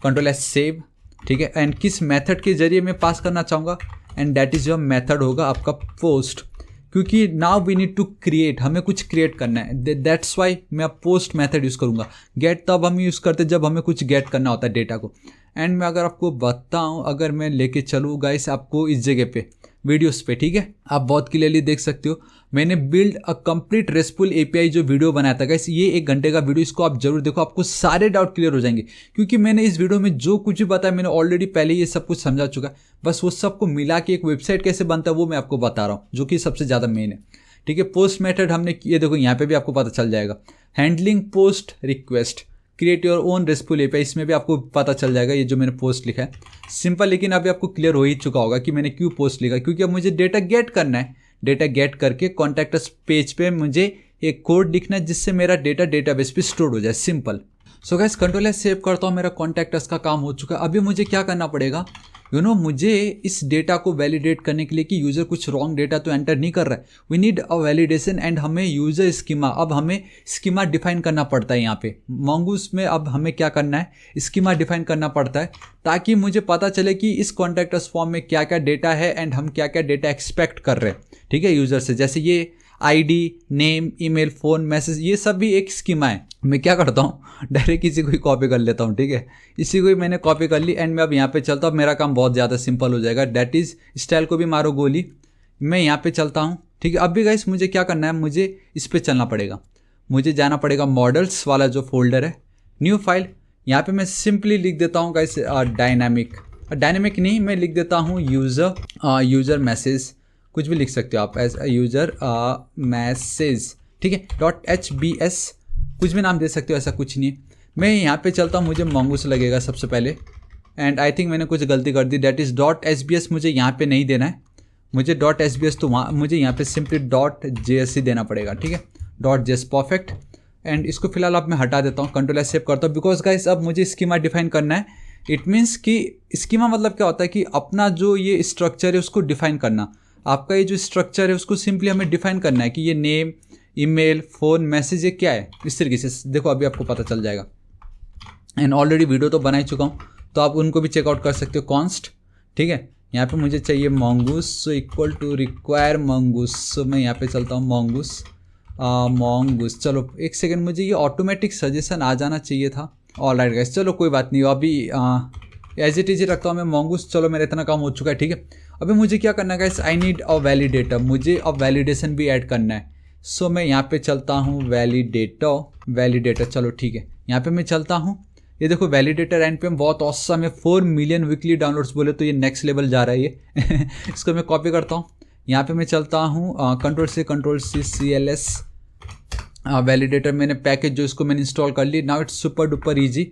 Ctrl+S सेव। ठीक है, एंड किस मेथड के जरिए मैं पास करना चाहूँगा, and that is your method होगा आपका पोस्ट, क्योंकि now we need to create, हमें कुछ क्रिएट करना है, दैट्स वाई मैं पोस्ट मेथड यूज़ करूँगा। गेट तब हम यूज़ करते हैं जब हमें कुछ गेट करना होता है डेटा को। एंड मैं अगर आपको बताऊँ, अगर मैं लेके चलूँ गाइस आपको इस जगह पे वीडियोस पे, ठीक है, आप बहुत क्लियरली देख सकते हो मैंने build a complete restful API जो वीडियो बनाया था गाइस, ये 1 घंटे का वीडियो, इसको आप जरूर देखो, आपको सारे डाउट क्लियर हो जाएंगे, क्योंकि मैंने इस वीडियो में जो कुछ भी बताया मैंने ऑलरेडी पहले ये सब कुछ समझा चुका है। बस वो सबको मिला के एक वेबसाइट कैसे बनता है वो मैं आपको बता रहा हूँ, जो कि सबसे ज़्यादा मेन है। ठीक है, पोस्ट मेथड हमने ये देखो यहाँ पे भी आपको पता चल जाएगा, handling post request, create your own restful API, इसमें भी आपको पता चल जाएगा ये जो मैंने पोस्ट लिखा है सिंपल। लेकिन अभी आपको क्लियर हो ही चुका होगा कि मैंने क्यों पोस्ट लिखा, क्योंकि अब मुझे डेटा गेट करना है, डेटा गेट करके कॉन्टैक्टस पेज पे मुझे एक कोड लिखना है जिससे मेरा डेटा डेटाबेस पे स्टोर हो जाए, simple. So guys Ctrl+S save करता हूँ, मेरा कॉन्टैक्टस का काम हो चुका है। अभी मुझे क्या करना पड़ेगा मुझे इस डेटा को वैलिडेट करने के लिए कि यूज़र कुछ रॉन्ग डेटा तो एंटर नहीं कर रहा है, we need a validation and हमें यूज़र स्कीमा, अब हमें स्कीमा डिफाइन करना पड़ता है यहाँ पे Mongoose में। अब हमें क्या करना है, स्कीमा डिफाइन करना पड़ता है ताकि मुझे पता चले कि इस कॉन्टैक्ट अस फॉर्म में क्या क्या डेटा है एंड हम क्या क्या डेटा एक्सपेक्ट कर रहे हैं, ठीक है, यूज़र से। जैसे ये ID, name, email, phone, message, ये सब भी एक स्कीमा है। मैं क्या करता हूँ, डायरेक्ट किसी को ही कॉपी कर लेता हूँ, ठीक है, इसी को ही मैंने कॉपी कर ली एंड मैं अब यहाँ पे चलता हूँ। मेरा काम बहुत ज़्यादा सिंपल हो जाएगा, डैट इज़ स्टाइल को भी मारो गोली। मैं यहाँ पे चलता हूँ, ठीक है। अब भी गाइस मुझे क्या करना है, मुझे इस पर चलना पड़ेगा, मुझे जाना पड़ेगा मॉडल्स वाला जो फोल्डर है, न्यू फाइल। यहाँ पर मैं सिंपली लिख देता हूँ गाइस डायनेमिक नहीं, मैं लिख देता हूँ यूज़र मैसेज, कुछ भी लिख सकते हो आप, एज यूज़र मैसेज, ठीक है, .hbs, कुछ भी नाम दे सकते हो, ऐसा कुछ नहीं है। मैं यहाँ पे चलता हूँ, मुझे Mongoose लगेगा सबसे पहले एंड आई थिंक मैंने कुछ गलती कर दी, डैट इज़ .hbs मुझे यहाँ पे नहीं देना है, मुझे .hbs तो वहाँ मुझे यहाँ पे सिंपली .js ही देना पड़ेगा, ठीक है, .js, परफेक्ट। एंड इसको फिलहाल अब मैं हटा देता हूँ, कंट्रोल सेव करता हूँ, बिकॉज गाइस अब मुझे स्कीमा डिफाइन करना है। इट मीन्स कि स्कीमा मतलब क्या होता है कि अपना जो ये स्ट्रक्चर है उसको डिफाइन करना, आपका ये जो स्ट्रक्चर है उसको सिंपली हमें डिफाइन करना है कि ये नेम, ईमेल, फ़ोन, मैसेज, ये क्या है, इस तरीके से। देखो अभी आपको पता चल जाएगा एंड ऑलरेडी वीडियो तो बना ही चुका हूँ, तो आप उनको भी चेकआउट कर सकते हो, कॉन्स्ट, ठीक है। यहाँ पे मुझे चाहिए Mongoose, so equal to require Mongoose, so मैं यहाँ पे चलता हूँ Mongoose। चलो एक सेकेंड, मुझे ये ऑटोमेटिक सजेशन आ जाना चाहिए था। ऑलराइट गाइस, चलो कोई बात नहीं, अभी एज इट इज रखता हूँ मैं Mongoose। चलो मेरा इतना काम हो चुका है, ठीक है। अभी मुझे क्या करना है guys, I need a validator, मुझे अब वैलिडेशन भी ऐड करना है। सो मैं यहाँ पे चलता हूँ वैलिडेटर, चलो ठीक है, यहाँ पे मैं चलता हूँ। ये देखो वैलिडेटर एंड पे बहुत ऑसम है, 4 मिलियन वीकली डाउनलोड्स बोले तो ये नेक्स्ट लेवल जा रहा है ये इसको मैं कॉपी करता हूँ, यहाँ पे मैं चलता हूँ कंट्रोल सी CLS वैलिडेटर। मैंने पैकेज जो इसको मैंने इंस्टॉल कर ली, now it's super duper easy,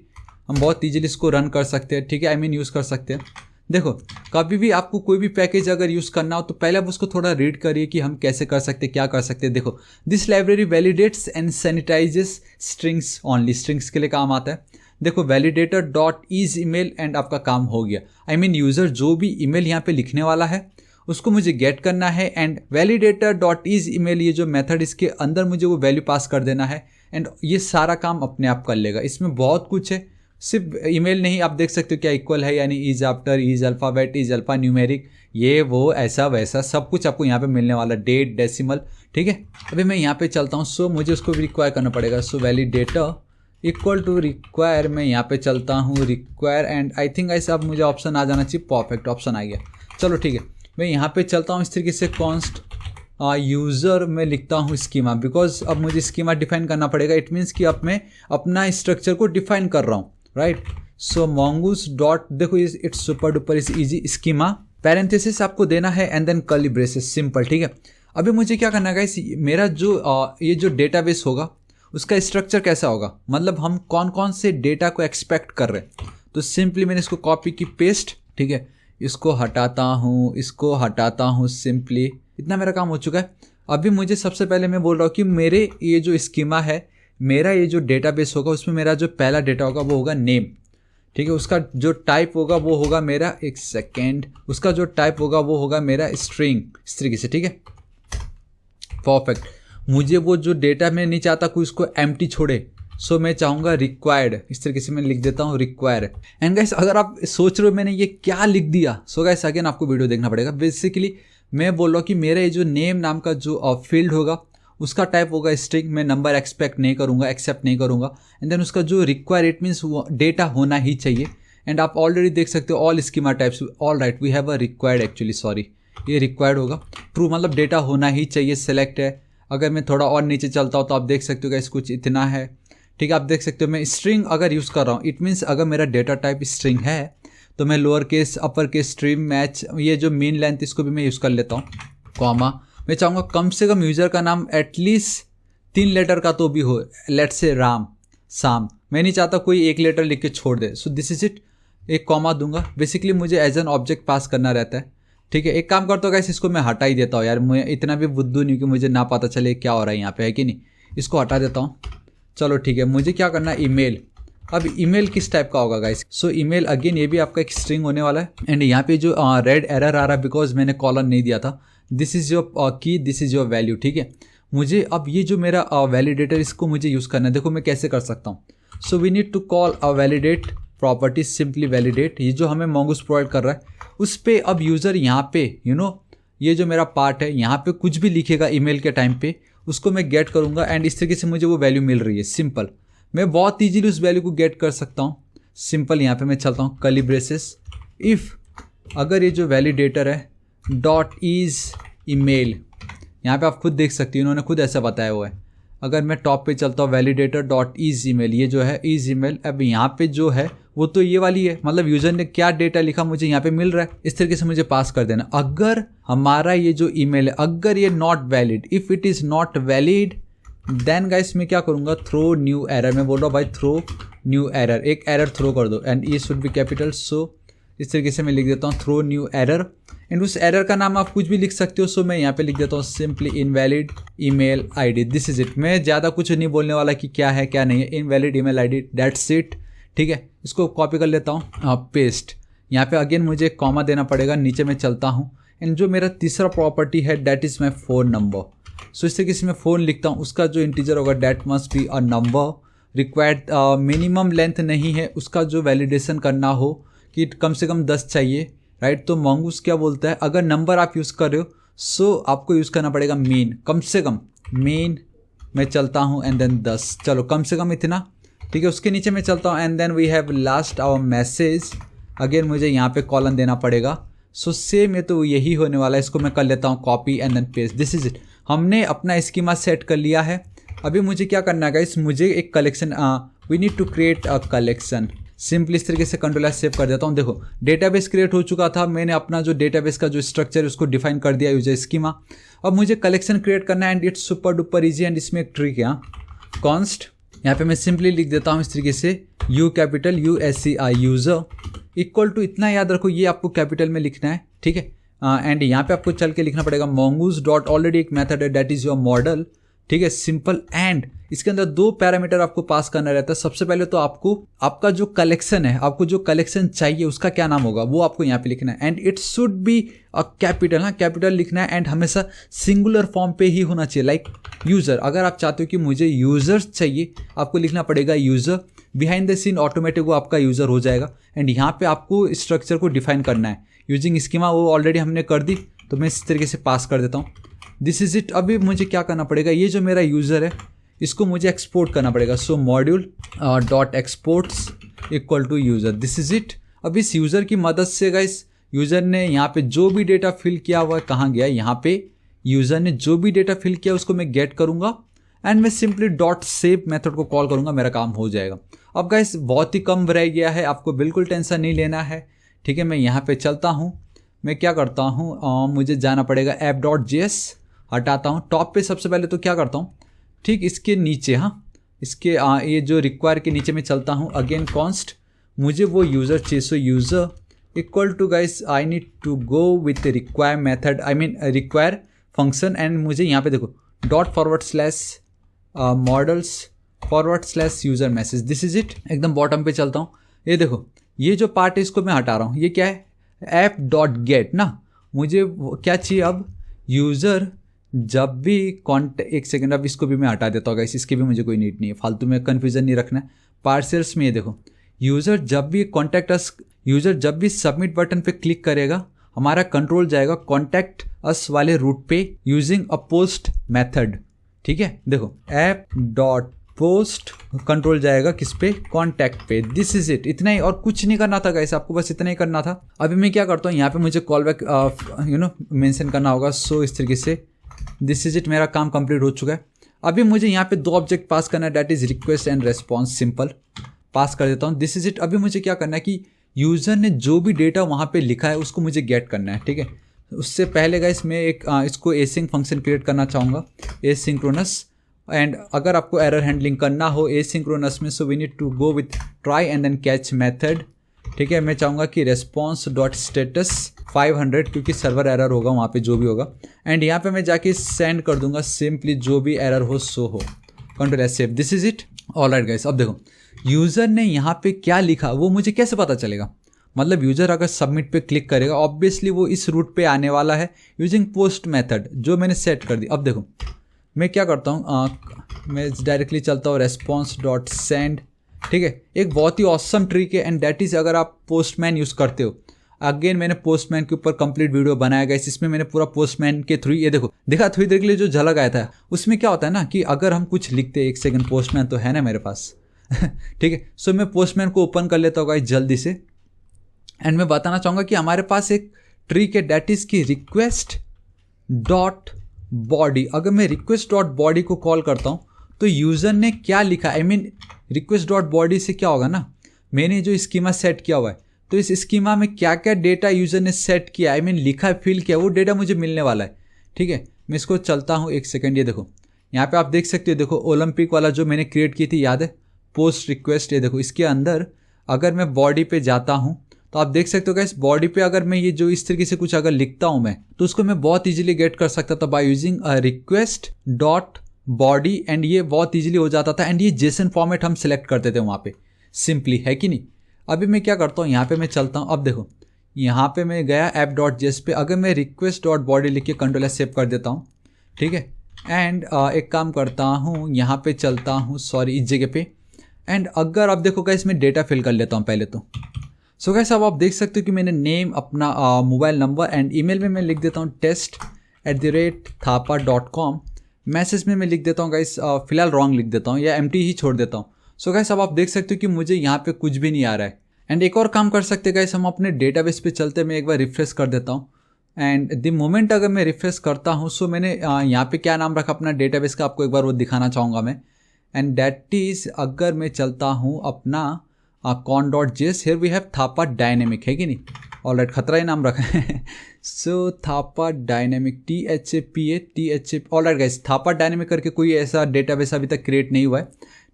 हम बहुत ईजिली इसको रन कर सकते हैं, ठीक है, यूज़ कर सकते हैं। देखो कभी भी आपको कोई भी पैकेज अगर यूज़ करना हो तो पहले आप उसको थोड़ा रीड करिए कि हम कैसे कर सकते हैं, क्या कर सकते हैं। देखो, this library validates and sanitizes strings only, strings के लिए काम आता है। देखो validator.is ईमेल एंड आपका काम हो गया। यूज़र जो भी ईमेल यहाँ पे लिखने वाला है उसको मुझे गेट करना है एंड validator.is ईमेल, ये जो मेथड, इसके अंदर मुझे वो वैल्यू पास कर देना है एंड ये सारा काम अपने आप कर लेगा। इसमें बहुत कुछ है, सिर्फ ईमेल नहीं, आप देख सकते हो क्या इक्वल है, यानी is after, is alphabet, is alpha numeric, ये वो ऐसा वैसा सब कुछ आपको यहाँ पे मिलने वाला, डेट, डेसिमल, ठीक है। अभी मैं यहाँ पे चलता हूँ, सो मुझे उसको भी रिक्वायर करना पड़ेगा। सो वैलिडेटर इक्वल टू रिक्वायर, मैं यहाँ पे चलता हूँ रिक्वायर एंड आई थिंक ऐसा अब मुझे ऑप्शन आ जाना चाहिए, परफेक्ट ऑप्शन आ गया। चलो ठीक है, मैं यहाँ पे चलता हूँ इस तरीके से, कॉन्स्ट यूज़र में लिखता हूँ स्कीमा, बिकॉज अब मुझे स्कीमा डिफाइन करना पड़ेगा। इट मीन्स कि अब मैं अपना स्ट्रक्चर को डिफाइन कर रहा हूँ, राइट। सो Mongoose डॉट, देखो it's super duper is easy, schema parenthesis आपको देना है and then curly braces, simple, ठीक है। अभी मुझे क्या करना है गाइस, मेरा जो ये जो डेटाबेस होगा उसका स्ट्रक्चर कैसा होगा, मतलब हम कौन कौन से डेटा को एक्सपेक्ट कर रहे हैं। तो सिंपली मैंने इसको कॉपी की, पेस्ट, ठीक है, इसको हटाता हूँ सिंपली, इतना मेरा काम हो चुका है। अभी मुझे सबसे पहले मैं बोल रहा हूँ कि मेरे ये जो स्कीमा है, मेरा ये जो डेटाबेस होगा उसमें मेरा जो पहला डेटा होगा वो होगा नेम, ठीक है। उसका जो टाइप होगा वो होगा मेरा, एक सेकेंड, उसका जो टाइप होगा वो होगा मेरा स्ट्रिंग, इस तरीके से, ठीक है, परफेक्ट। मुझे वो जो डेटा मैं नहीं चाहता कोई उसको एम्प्टी छोड़े, सो मैं चाहूँगा रिक्वायर्ड, इस तरीके से मैं लिख देता हूँ रिक्वायर। एंड गाइस अगर आप सोच रहे हो मैंने ये क्या लिख दिया, सो गाइस अगेन आपको वीडियो देखना पड़ेगा। बेसिकली मैं बोल रहा हूँ कि मेरा ये जो नेम नाम का जो फील्ड होगा उसका टाइप होगा स्ट्रिंग, मैं नंबर एक्सपेक्ट नहीं करूँगा, एक्सेप्ट नहीं करूँगा। एंड देन उसका जो रिक्वायर, इट मीन्स डेटा होना ही चाहिए। एंड आप ऑलरेडी देख सकते हो all schema types, all right, we have a required, actually sorry, ये रिक्वायर्ड होगा, ट्रू मतलब डेटा होना ही चाहिए, सेलेक्ट है। अगर मैं थोड़ा और नीचे चलता हूँ तो आप देख सकते हो गाइस कुछ इतना है, ठीक है। आप देख सकते हो मैं स्ट्रिंग अगर यूज़ कर रहा हूँ, इट मीन्स अगर मेरा डेटा टाइप स्ट्रिंग है तो मैं lower case, upper case, stream, match, ये जो मीन लेंथ इसको भी मैं यूज़ कर लेता हूँ, कॉमा। मैं चाहूँगा कम से कम यूज़र का नाम एटलीस्ट 3 लेटर का तो भी हो, लेट्स से राम, साम, मैं नहीं चाहता कोई 1 लेटर लिख के छोड़ दे। सो दिस इज इट, एक कॉमा दूंगा। बेसिकली मुझे एज एन ऑब्जेक्ट पास करना रहता है, ठीक है। एक काम करता हूँ गाइस, इसको मैं हटा ही देता हूँ यार, मैं इतना भी बुद्धू नहीं कि मुझे ना पता चले क्या हो रहा है यहाँ पे, है कि नहीं। इसको हटा देता हूँ, चलो ठीक है। मुझे क्या करना है, ईमेल, अब ईमेल किस टाइप का होगा गाइस? सो ईमेल अगेन ये भी आपका एक स्ट्रिंग होने वाला है एंड यहाँ पे जो रेड एरर आ रहा है बिकॉज मैंने कॉलन नहीं दिया था। दिस इज योर की, दिस इज योर वैल्यू, ठीक है। मुझे अब ये जो मेरा वैलिडेटर इसको मुझे यूज़ करना है। देखो मैं कैसे कर सकता हूँ। So we need to call a validate property, simply validate, ये जो हमें mongoose प्रोवाइड कर रहा है उस पर अब यूज़र यहाँ पे ये जो मेरा पार्ट है यहाँ पे कुछ भी लिखेगा ईमेल के टाइम पे उसको मैं गेट करूँगा एंड इस तरीके से मुझे वो वैल्यू मिल रही है। सिंपल, मैं बहुत ईजीली उस वैल्यू को गेट कर सकता हूँ। सिंपल यहाँ पे मैं चलता हूँ कर्ली ब्रेसेस, इफ़ अगर ये जो वैलिडेटर है डॉट इज़ ईमेल, यहाँ पे आप खुद देख सकती हो उन्होंने खुद ऐसा बताया हुआ है। अगर मैं टॉप पे चलता हूँ वैलिडेटर डॉट इज़ ईमेल, ये जो है इज़ ईमेल, अब यहाँ पे जो है वो तो ये वाली है, मतलब यूज़र ने क्या डेटा लिखा मुझे यहाँ पे मिल रहा है। इस तरीके से मुझे पास कर देना। अगर हमारा ये जो ईमेल है अगर ये not valid, if it is not valid then guys मैं क्या करूँगा, थ्रो न्यू एरर। मैं बोल रहा हूँ भाई थ्रो न्यू एरर, एक एरर थ्रो कर दो and E should be capital. So इस तरीके से मैं लिख देता हूँ थ्रो न्यू एरर एंड उस एरर का नाम आप कुछ भी लिख सकते हो। सो मैं यहाँ पे लिख देता हूँ simply invalid email ID, this is it. मैं ज़्यादा कुछ नहीं बोलने वाला कि क्या है क्या नहीं है, invalid email ID, that's it, ठीक है। इसको कॉपी कर लेता हूँ, पेस्ट। यहाँ पे अगेन मुझे एक कॉमा देना पड़ेगा, नीचे मैं चलता हूँ एंड जो मेरा तीसरा प्रॉपर्टी है that is my phone number. So इस तरीके से मैं फ़ोन लिखता हूँ, उसका जो इंटीजर होगा that must be a number, required minimum length नहीं है उसका जो वैलिडेशन करना हो कि कम से कम 10 चाहिए, राइट। तो mongoose क्या बोलता है, अगर नंबर आप यूज़ कर रहे हो सो आपको यूज़ करना पड़ेगा मेन, कम से कम मेन। मैं चलता हूँ एंड देन 10, चलो कम से कम इतना, ठीक है। उसके नीचे मैं चलता हूँ and then we have last our message, again मुझे यहाँ पे कॉलन देना पड़ेगा। सो सेम ये तो यही होने वाला है, इसको मैं कर लेता हूँ copy and then paste, this is it. हमने अपना स्कीमा सेट कर लिया है। अभी मुझे क्या करना है गाइस, मुझे एक collection, we need to create a collection. Simply इस तरीके से कंट्रोल सेव कर देता हूँ। देखो डेटाबेस क्रिएट हो चुका था, मैंने अपना जो डेटाबेस का जो स्ट्रक्चर है उसको डिफाइन कर दिया यूजर स्कीमा। अब मुझे कलेक्शन क्रिएट करना है and it's super duper easy and इसमें एक ट्रिक है, कॉन्स्ट। यहाँ पे मैं सिंपली लिख देता हूँ इस तरीके से U capital USER user equal to, इतना याद रखो ये आपको कैपिटल में लिखना है, ठीक है। एंड यहाँ पे आपको चल के लिखना पड़ेगा mongoose डॉट, ऑलरेडी एक मेथड है दैट इज़ योर मॉडल, ठीक है, सिंपल। एंड इसके अंदर 2 पैरामीटर आपको पास करना रहता है। सबसे पहले तो आपको आपका जो कलेक्शन है, आपको जो कलेक्शन चाहिए उसका क्या नाम होगा वो आपको यहाँ पे लिखना है and it should be a capital, हाँ कैपिटल लिखना है एंड हमेशा सिंगुलर फॉर्म पे ही होना चाहिए, लाइक यूज़र। अगर आप चाहते हो कि मुझे यूज़र्स चाहिए आपको लिखना पड़ेगा user, behind the scene automatic वो आपका यूज़र हो जाएगा। एंड यहाँ पे आपको स्ट्रक्चर को डिफाइन करना है यूजिंग स्कीमा, वो ऑलरेडी हमने कर दी तो मैं इस तरीके से पास कर देता हूँ, दिस इज इट। अभी मुझे क्या करना पड़ेगा, ये जो मेरा यूज़र है इसको मुझे एक्सपोर्ट करना पड़ेगा। So module dot exports equal to user, this is it. अब इस यूज़र की मदद से गाइस यूज़र ने यहाँ पे जो भी डेटा फिल किया हुआ है कहाँ गया, यहाँ पे यूज़र ने जो भी डेटा फिल किया उसको मैं गेट करूँगा एंड मैं सिंपली डॉट सेव मेथड को कॉल करूँगा, मेरा काम हो जाएगा। अब गाइस बहुत ही कम रह गया है, आपको बिल्कुल टेंशन नहीं लेना है, ठीक है। मैं यहाँ पे चलता हूँ, मैं क्या करता हूँ, मुझे जाना पड़ेगा app.js, हटाता हूँ टॉप पे। सबसे पहले तो क्या करता हूँ, ठीक इसके नीचे, हाँ इसके ये जो रिक्वायर के नीचे मैं चलता हूँ, अगेन कॉन्स्ट, मुझे वो यूज़र चाहिए। So user equal to guys I need to go with require method, I mean require function and मुझे यहाँ पे देखो dot /models / user message, this is it. एकदम बॉटम पे चलता हूँ, ये देखो ये जो पार्ट है इसको मैं हटा रहा हूँ, ये क्या है app.get ना, मुझे क्या चाहिए अब, यूज़र जब भी एक सेकंड, अब इसको भी मैं हटा देता हूँ गाइस, इसकी भी मुझे कोई नीड नहीं है, फालतू में कन्फ्यूज़न नहीं रखना है। पार्सल्स में ये देखो यूज़र जब भी कॉन्टैक्ट अस, यूज़र जब भी सबमिट बटन पे क्लिक करेगा हमारा कंट्रोल जाएगा कॉन्टैक्ट अस वाले रूट पे यूजिंग अ पोस्ट मेथड, ठीक है। देखो app.post कंट्रोल जाएगा किस पे, कॉन्टैक्ट पे, दिस इज इट। इतना ही और कुछ नहीं करना था गाइस, आपको बस इतना ही करना था। अभी मैं क्या करता हूँ, यहाँ पे मुझे कॉल बैक मेंशन करना होगा। सो इस तरीके से दिस इज इट, मेरा काम कंप्लीट हो चुका है। अभी मुझे यहाँ पे 2 ऑब्जेक्ट पास करना है, that is request and response, simple pass कर देता हूँ, दिस इज इट। अभी मुझे क्या करना है कि यूज़र ने जो भी डेटा वहाँ पे लिखा है उसको मुझे गेट करना है, ठीक है। उससे पहले गाइस मैं एक इसको एसिंक फंक्शन क्रिएट करना चाहूँगा, एसिंक्रोनस। एंड अगर आपको एरर हैंडलिंग करना हो एसिंक्रोनस में, so we need to go with try and then catch method, ठीक है। मैं चाहूँगा कि रेस्पॉन्स डॉट स्टेटस 500, क्योंकि सर्वर एरर होगा वहाँ पे जो भी होगा। एंड यहाँ पे मैं जाके सेंड कर दूंगा सिंपली जो भी एरर हो सो हो, control S save, this is it. Alright guys, अब देखो यूज़र ने यहाँ पे क्या लिखा वो मुझे कैसे पता चलेगा? मतलब यूज़र अगर सबमिट पे क्लिक करेगा ऑब्वियसली वो इस रूट पे आने वाला है यूजिंग पोस्ट मेथड जो मैंने सेट कर दी। अब देखो मैं क्या करता हूँ, मैं डायरेक्टली चलता हूँ response.send, ठीक है। एक बहुत ही ऑसम ट्रिक है एंड दैट इज़ अगर आप पोस्टमैन यूज़ करते हो। अगेन मैंने पोस्टमैन के ऊपर कंप्लीट वीडियो बनाया गया, इसमें मैंने पूरा पोस्टमैन के थ्रू ये देखो दिखा थोड़ी देर के लिए जो झलक आया था उसमें क्या होता है ना कि अगर हम कुछ लिखते हैं, एक सेकंड पोस्टमैन तो है ना मेरे पास ठीक है। सो मैं पोस्टमैन को ओपन कर लेता हूँ गाइस जल्दी से एंड मैं बताना चाहूँगा कि हमारे पास एक ट्रिक है दैट इज़ की रिक्वेस्ट डॉट बॉडी। अगर मैं रिक्वेस्ट डॉट बॉडी को कॉल करता हूँ तो यूज़र ने क्या लिखा, I mean request dot body से क्या होगा ना, मैंने जो स्कीमा सेट किया हुआ है तो इस स्कीमा में क्या क्या डेटा यूज़र ने सेट किया, आई मीन लिखा है, फिल किया, वो डेटा मुझे मिलने वाला है, ठीक है। मैं इसको चलता हूँ एक सेकंड, ये देखो यहाँ पे आप देख सकते हो, देखो ओलंपिक वाला जो मैंने क्रिएट की थी याद है, पोस्ट रिक्वेस्ट, ये देखो इसके अंदर अगर मैं बॉडी पे जाता हूँ तो आप देख सकते हो गाइस बॉडी पे अगर मैं ये जो इस तरीके से कुछ अगर लिखता हूँ मैं तो उसको मैं बहुत इजीली गेट कर सकता था by using request dot body and ये बहुत इजीली हो जाता था एंड ये जेसन फॉर्मेट हम सेलेक्ट करते थे वहाँ पे सिंपली, है कि नहीं। अभी मैं क्या करता हूँ यहाँ पे मैं चलता हूँ, अब देखो यहाँ पे मैं गया ऐप डॉट जेस पे, अगर मैं रिक्वेस्ट डॉट बॉडी लिख के कंट्रोल एस सेव कर देता हूँ, ठीक है। एंड एक काम करता हूँ यहाँ पे चलता हूँ, सॉरी इस जगह पे, एंड अगर आप देखो गाइस मैं डेटा फिल कर लेता हूँ पहले तो। सो गाइस अब आप देख सकते हो कि मैंने नेम अपना मोबाइल नंबर एंड ईमेल में मैं लिख देता हूँ test@thapa.com। मैसेज में मैं लिख देता हूँ गाइस फिलहाल रॉन्ग लिख देता हूँ या एम्प्टी ही छोड़ देता हूँ। सो गाइस अब आप देख सकते हो कि मुझे यहाँ पे कुछ भी नहीं आ रहा है। एंड एक और काम कर सकते हैं गाइस, हम अपने डेटाबेस पे चलते, मैं एक बार रिफ्रेश कर देता हूँ एंड द मोमेंट अगर मैं रिफ्रेश करता हूँ सो मैंने यहाँ पे क्या नाम रखा अपना डेटाबेस का, आपको एक बार वो दिखाना चाहूँगा मैं। एंड दैट इज़ अगर मैं चलता हूँ अपना con.js, here we have Thapa dynamic, है कि नहीं। ऑलराइट, खतरा ही नाम रखा है so Thapa dynamic THAPA alright guys, Thapa dynamic करके कोई ऐसा डेटाबेस अभी तक क्रिएट नहीं हुआ है,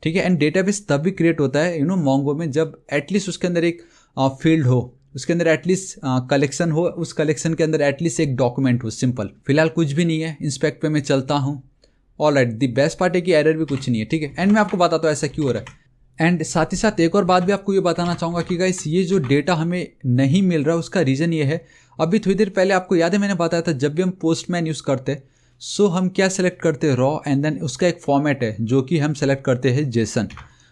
ठीक है। एंड डेटाबेस तब भी क्रिएट होता है मोंगो में जब एटलीस्ट उसके अंदर एक फील्ड हो, उसके अंदर एटलीस्ट कलेक्शन हो, उस कलेक्शन के अंदर एटलीस्ट एक डॉक्यूमेंट हो, सिंपल। फिलहाल कुछ भी नहीं है, इंस्पेक्ट पे मैं चलता हूँ। ऑलराइट, द बेस्ट पार्ट है कि एरर भी कुछ नहीं है, ठीक है। एंड मैं आपको बताता हूँ ऐसा क्यों हो रहा है। एंड साथ ही साथ एक और बात भी आपको ये बताना चाहूँगा कि गाइस ये जो डेटा हमें नहीं मिल रहा उसका रीज़न ये है, अभी थोड़ी देर पहले आपको याद है मैंने बताया था जब भी हम पोस्टमैन यूज़ करते सो हम क्या सेलेक्ट करते हैं, रॉ, एंड देन उसका एक फॉर्मेट है जो कि हम सेलेक्ट करते हैं जेसन।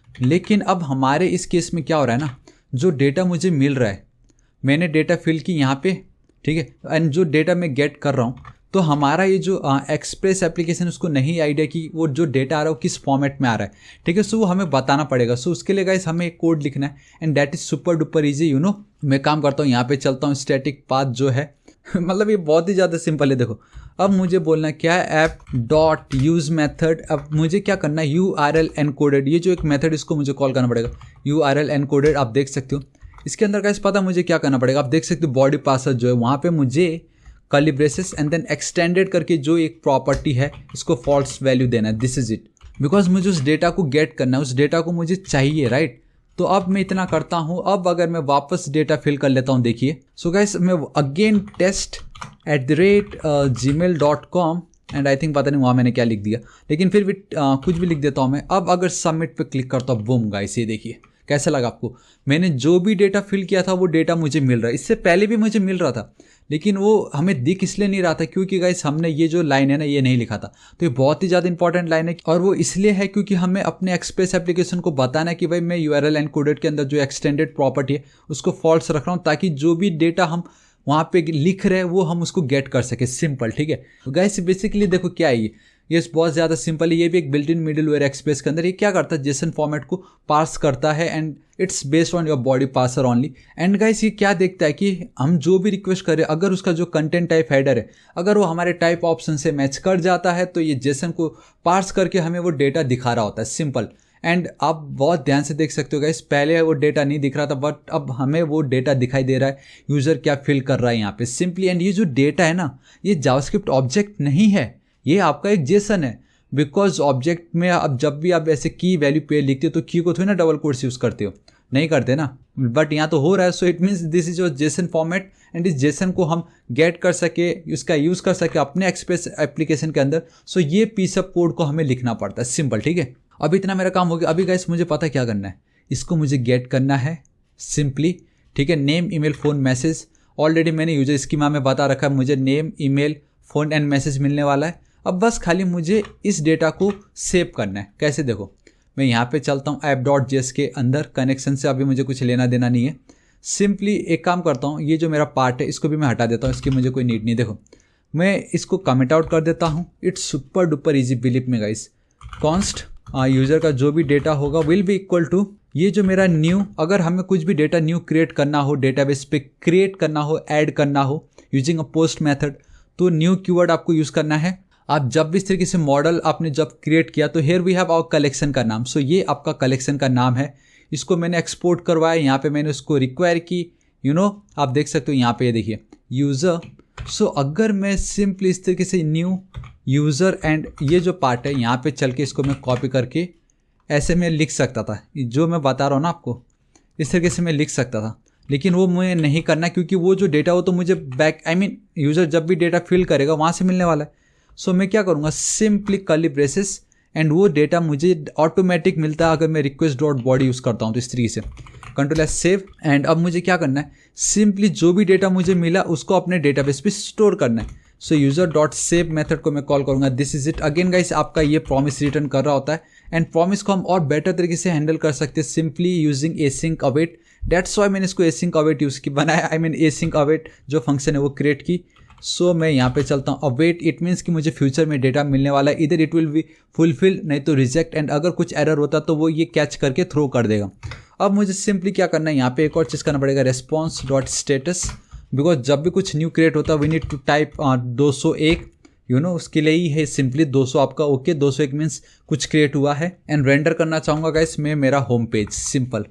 लेकिन अब हमारे इस केस में क्या हो रहा है ना, जो डेटा मुझे मिल रहा है मैंने डेटा फिल की यहाँ पे, ठीक है, एंड जो डेटा मैं गेट कर रहा हूँ तो हमारा ये जो एक्सप्रेस एप्लीकेशन उसको नहीं आइडिया कि वो जो डेटा आ रहा है वो किस फॉर्मेट में आ रहा है, ठीक है। सो वो हमें बताना पड़ेगा। सो उसके लिए गाइस हमें एक कोड लिखना है and that is super duper easy, मैं काम करता हूँ यहाँ पे चलता हूँ, स्टैटिक पाथ जो है मतलब ये बहुत ही ज़्यादा सिंपल है। देखो अब मुझे बोलना है क्या है, ऐप डॉट यूज़ मेथड। अब मुझे क्या करना है, URL एनकोडेड, ये जो एक मेथड इसको मुझे कॉल करना पड़ेगा, URL एनकोडेड। आप देख सकते हो इसके अंदर गाइस पता मुझे क्या करना पड़ेगा, आप देख सकते हो बॉडी पासवर्ड जो है वहाँ पे मुझे curly braces and then extended करके जो एक प्रॉपर्टी है इसको फॉल्स वैल्यू देना है, दिस इज इट। बिकॉज मुझे उस डेटा को गेट करना है, उस डेटा को मुझे चाहिए, राइट। तो अब मैं इतना करता हूँ। अब अगर मैं वापस डेटा फिल कर लेता हूँ, देखिए सो गाइस मैं again test@gmail.com and I think पता नहीं वहाँ मैंने क्या लिख दिया, लेकिन फिर भी कुछ भी लिख देता हूँ मैं। अब अगर सबमिट पे क्लिक करता हूँ, बूम गाइस ये देखिए कैसा लगा आपको, मैंने जो भी डेटा फिल किया था वो डेटा मुझे मिल रहा है। इससे पहले भी मुझे मिल रहा था लेकिन वो हमें दिख इसलिए नहीं रहा था क्योंकि गाइस हमने ये जो लाइन है ना ये नहीं लिखा था। तो ये बहुत ही ज़्यादा इंपॉर्टेंट लाइन है और वो इसलिए है क्योंकि हमें अपने एक्सप्रेस एप्लीकेशन को बताना है कि भाई मैं URL एनकोडेड के अंदर जो एक्सटेंडेड प्रॉपर्टी है उसको फॉल्स रख रहा हूँ ताकि जो भी डेटा हम वहाँ पे लिख रहे हैं वो हम उसको गेट कर सके, सिंपल, ठीक है। तो गाइस बेसिकली देखो क्या है ये बहुत ज़्यादा सिंपल है। ये भी एक बिल्ट इन मिडलवेयर एक्सप्रेस के अंदर ये क्या करता है, जेसन फॉर्मेट को पार्स करता है and it's based on your body parser only. And guys ये क्या देखता है कि हम जो भी रिक्वेस्ट करें अगर उसका जो कंटेंट टाइप हेडर है अगर वो हमारे टाइप ऑप्शन से मैच कर जाता है तो ये जेसन को पार्स करके हमें वो डेटा दिखा रहा होता है, सिंपल। एंड आप बहुत ध्यान से देख सकते हो गाइस, पहले वो डेटा नहीं दिख रहा था बट अब हमें वो डेटा दिखाई दे रहा है, यूज़र क्या फिल कर रहा है यहाँ पे सिंपली। एंड ये जो डेटा है ना ये जावास्क्रिप्ट ऑब्जेक्ट नहीं है, ये आपका एक जेसन है। बिकॉज ऑब्जेक्ट में अब जब भी आप ऐसे की वैल्यू पे लिखते हो तो की को थोड़ी ना डबल कोट्स यूज़ करते हो, नहीं करते ना, बट यहाँ तो हो रहा है। So it means this is your JSON format and इस जेसन को हम गेट कर सके, उसका यूज़ कर सके अपने एक्सप्रेस एप्लीकेशन के अंदर। सो ये पीस ऑफ कोड को हमें लिखना पड़ता है, सिंपल, ठीक है। अभी इतना मेरा काम हो गया। अभी गाइस मुझे पता क्या करना है, इसको मुझे गेट करना है सिंपली, ठीक है। Name, email, phone, message, already मैंने यूजर स्कीमा में बता रखा है, मुझे name, email, phone and message मिलने वाला है। अब बस खाली मुझे इस डेटा को सेव करना है। कैसे, देखो मैं यहाँ पे चलता हूँ app.js के अंदर, कनेक्शन से अभी मुझे कुछ लेना देना नहीं है। सिंपली एक काम करता हूँ, ये जो मेरा पार्ट है इसको भी मैं हटा देता हूँ, इसकी मुझे कोई नीड नहीं। देखो मैं इसको कमेंट आउट कर देता हूँ। It's super duper easy, believe me guys. Const user का जो भी डेटा होगा विल बी इक्वल टू ये जो मेरा न्यू, अगर हमें कुछ भी डेटा न्यू क्रिएट करना हो, डेटाबेस पे क्रिएट करना हो, ऐड करना हो यूजिंग अ पोस्ट मेथड, तो न्यू कीवर्ड आपको यूज़ करना है। आप जब भी इस तरीके से मॉडल आपने जब क्रिएट किया तो here we have our collection का नाम। सो ये आपका कलेक्शन का नाम है। इसको मैंने एक्सपोर्ट करवाया, यहाँ पे मैंने उसको रिक्वायर की, आप देख सकते हो यहाँ पे, ये देखिए यूज़र। सो अगर मैं सिंपली इस तरीके से न्यू यूज़र एंड ये जो पार्ट है यहाँ पे चल के इसको मैं कॉपी करके ऐसे मैं लिख सकता था, जो मैं बता रहा हूँ ना आपको, इस तरीके से मैं लिख सकता था। लेकिन वो मुझे नहीं करना, क्योंकि वो जो डेटा वो तो मुझे बैक यूज़र जब भी डेटा फिल करेगा वहाँ से मिलने वाला है। सो मैं क्या करूँगा, सिंपली कर्ली ब्रेसेस एंड वो डेटा मुझे ऑटोमेटिक मिलता है अगर मैं रिक्वेस्ट डॉट बॉडी यूज़ करता हूँ। तो इस तरीके से कंट्रोल सेव एंड अब मुझे क्या करना है, सिंपली जो भी डेटा मुझे मिला उसको अपने डेटाबेस पे स्टोर करना है। सो यूज़र डॉट सेव मेथड को मैं कॉल करूँगा। This is it. Again guys आपका ये प्रॉमिस रिटर्न कर रहा होता है एंड प्रॉमिस को हम और बेटर तरीके से हैंडल कर सकते हैं simply using async await. That's why मैंने इसको एसिंक अवेट यूज़ की बनाया, एसिंक अवेट जो फंक्शन है वो क्रिएट की। सो मैं यहाँ पे चलता हूँ अवेट, इट मीन्स कि मुझे फ्यूचर में डेटा मिलने वाला है, इधर इट विल बी फुलफिल नहीं तो रिजेक्ट, एंड अगर कुछ एरर होता तो वो ये कैच करके थ्रो कर देगा। अब मुझे सिंपली क्या करना है, यहाँ पे एक और चीज़ करना पड़ेगा, रेस्पॉन्स डॉट स्टेटस, बिकॉज जब भी कुछ न्यू क्रिएट होता है वी नीड टू टाइप 201, उसके लिए ही है सिंपली 200 आपका ओके। 201 मीन्स कुछ क्रिएट हुआ है एंड रेंडर करना चाहूँगा गाइस मैं मेरा home page, simple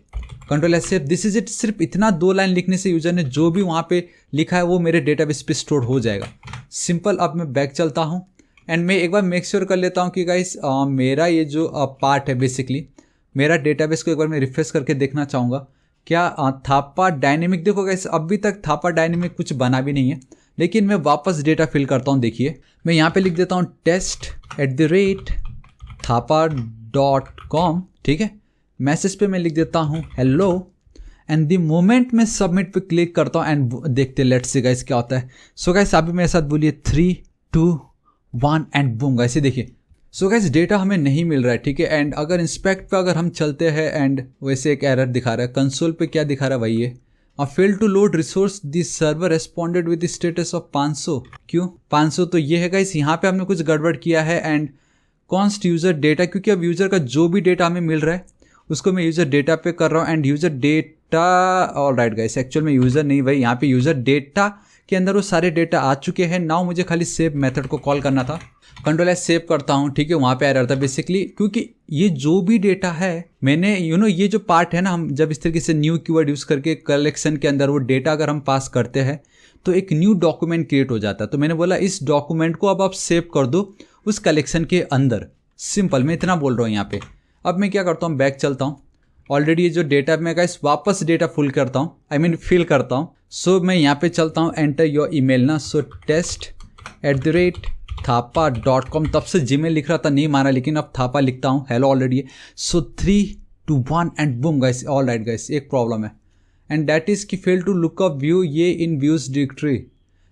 control S save. This is it. सिर्फ इतना 2 लाइन लिखने से यूजर ने जो भी वहाँ पे लिखा है वो मेरे डेटाबेस पे स्टोर हो जाएगा, सिंपल। अब मैं बैक चलता हूँ एंड मैं एक बार मेक श्योर कर लेता हूँ कि गाइस मेरा ये जो पार्ट है बेसिकली मेरा डेटाबेस को एक बार मैं रिफ्रेश करके देखना चाहूँगा क्या थापा डायनेमिक, देखो गाइस अभी तक थापा डायनेमिक कुछ बना भी नहीं है, लेकिन मैं वापस डेटा फिल करता हूँ। देखिए मैं यहाँ पे लिख देता हूँ test@thapa.com, ठीक है। मैसेज पे मैं लिख देता हूँ हेलो एंड द मोमेंट मैं सबमिट पे क्लिक करता हूँ एंड देखते लेट्स सी गाइस क्या होता है। सो गाइस अभी मेरे साथ बोलिए 3 2 1 एंड बूम गाइस, देखिए। सो गाइस डेटा हमें नहीं मिल रहा है, ठीक है। एंड अगर इंस्पेक्ट पे अगर हम चलते हैं एंड वैसे एक एरर दिखा रहा है, कंसोल पे क्या दिखा रहा है वही है, fail to load resource, this server responded with status of 500। क्यों 500? तो ये है गाइस यहाँ पे हमने कुछ गड़बड़ किया है एंड कॉन्स्ट यूजर डेटा, क्योंकि अब यूजर का जो भी डेटा हमें मिल रहा है उसको मैं यूजर डेटा पे कर रहा हूँ and user data, all right guys actual में यूजर नहीं भाई, यहाँ पे यूजर डेटा के अंदर वो सारे डेटा आ चुके हैं। नाउ मुझे खाली सेव मेथड को कॉल करना था, कंट्रोल एस सेव करता हूँ, ठीक है। वहाँ पे एरर था बेसिकली, क्योंकि ये जो भी डेटा है मैंने ये जो पार्ट है ना, हम जब इस तरीके से न्यू कीवर्ड यूज़ करके कलेक्शन के अंदर वो डेटा अगर हम पास करते हैं तो एक न्यू डॉक्यूमेंट क्रिएट हो जाता है। तो मैंने बोला इस डॉक्यूमेंट को अब आप सेव कर दो उस कलेक्शन के अंदर, सिंपल। मैं इतना बोल रहा हूँ यहाँ पे। अब मैं क्या करता हूँ, बैक चलता हूँ। ऑलरेडी ये जो डेटा मैं गाइस वापस डेटा फुल करता हूँ, फिल करता हूँ। सो मैं यहाँ पे चलता हूँ एंटर योर ईमेल ना, सो test@thapa.com, तब से जीमेल लिख रहा था नहीं माना, लेकिन अब थापा लिखता हूँ, हेलो ऑलरेडी है। So 3 2 1 and boom guys, all right guys. एक प्रॉब्लम है एंड दैट इज कि fail to look up view ये इन व्यूज डिरेक्टरी,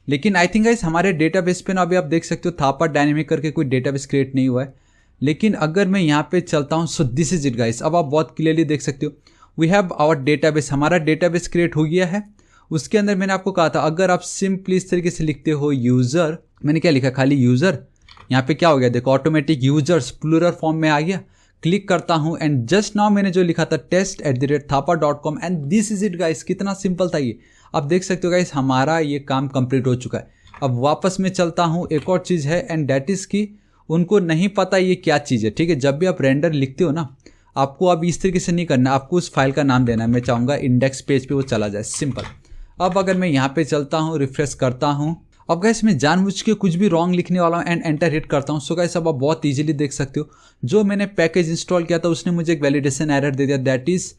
लेकिन आई थिंक गाइस हमारे डेटाबेस पे ना अभी आप देख सकते हो थापा डायनेमिक करके कोई डेटाबेस क्रिएट नहीं हुआ है। लेकिन अगर मैं यहाँ पे चलता हूँ, so this is it guys. अब आप बहुत क्लियरली देख सकते हो वी हैव आवर डेटाबेस, हमारा डेटाबेस क्रिएट हो गया है। उसके अंदर मैंने आपको कहा था अगर आप सिंपली इस तरीके से लिखते हो यूज़र, मैंने क्या लिखा खाली यूज़र, यहाँ पे क्या हो गया देखो ऑटोमेटिक यूजर्स प्लूरल फॉर्म में आ गया। क्लिक करता हूँ एंड जस्ट नाउ मैंने जो लिखा था test@thapa.com and this is it guys. कितना सिंपल था ये, आप देख सकते हो गाइस हमारा ये काम कंप्लीट हो चुका है। अब वापस मैं चलता हूँ, एक और चीज़ है एंड दैट इज़ कि उनको नहीं पता ये क्या चीज़ है, ठीक है। जब भी आप रेंडर लिखते हो ना, आपको अब इस तरीके से नहीं करना, आपको उस फाइल का नाम देना है। मैं चाहूँगा इंडेक्स पेज पे वो चला जाए, सिंपल। अब अगर मैं यहाँ पे चलता हूँ, रिफ्रेश करता हूँ, अब गाइस मैं जानबूझ के कुछ भी रॉन्ग लिखने वाला हूँ एंड एंटर हिट करता हूँ। सो गाइस अब आप बहुत इजीली देख सकते हो जो मैंने पैकेज इंस्टॉल किया था उसने मुझे एक वैलिडेशन एरर दे दिया, that is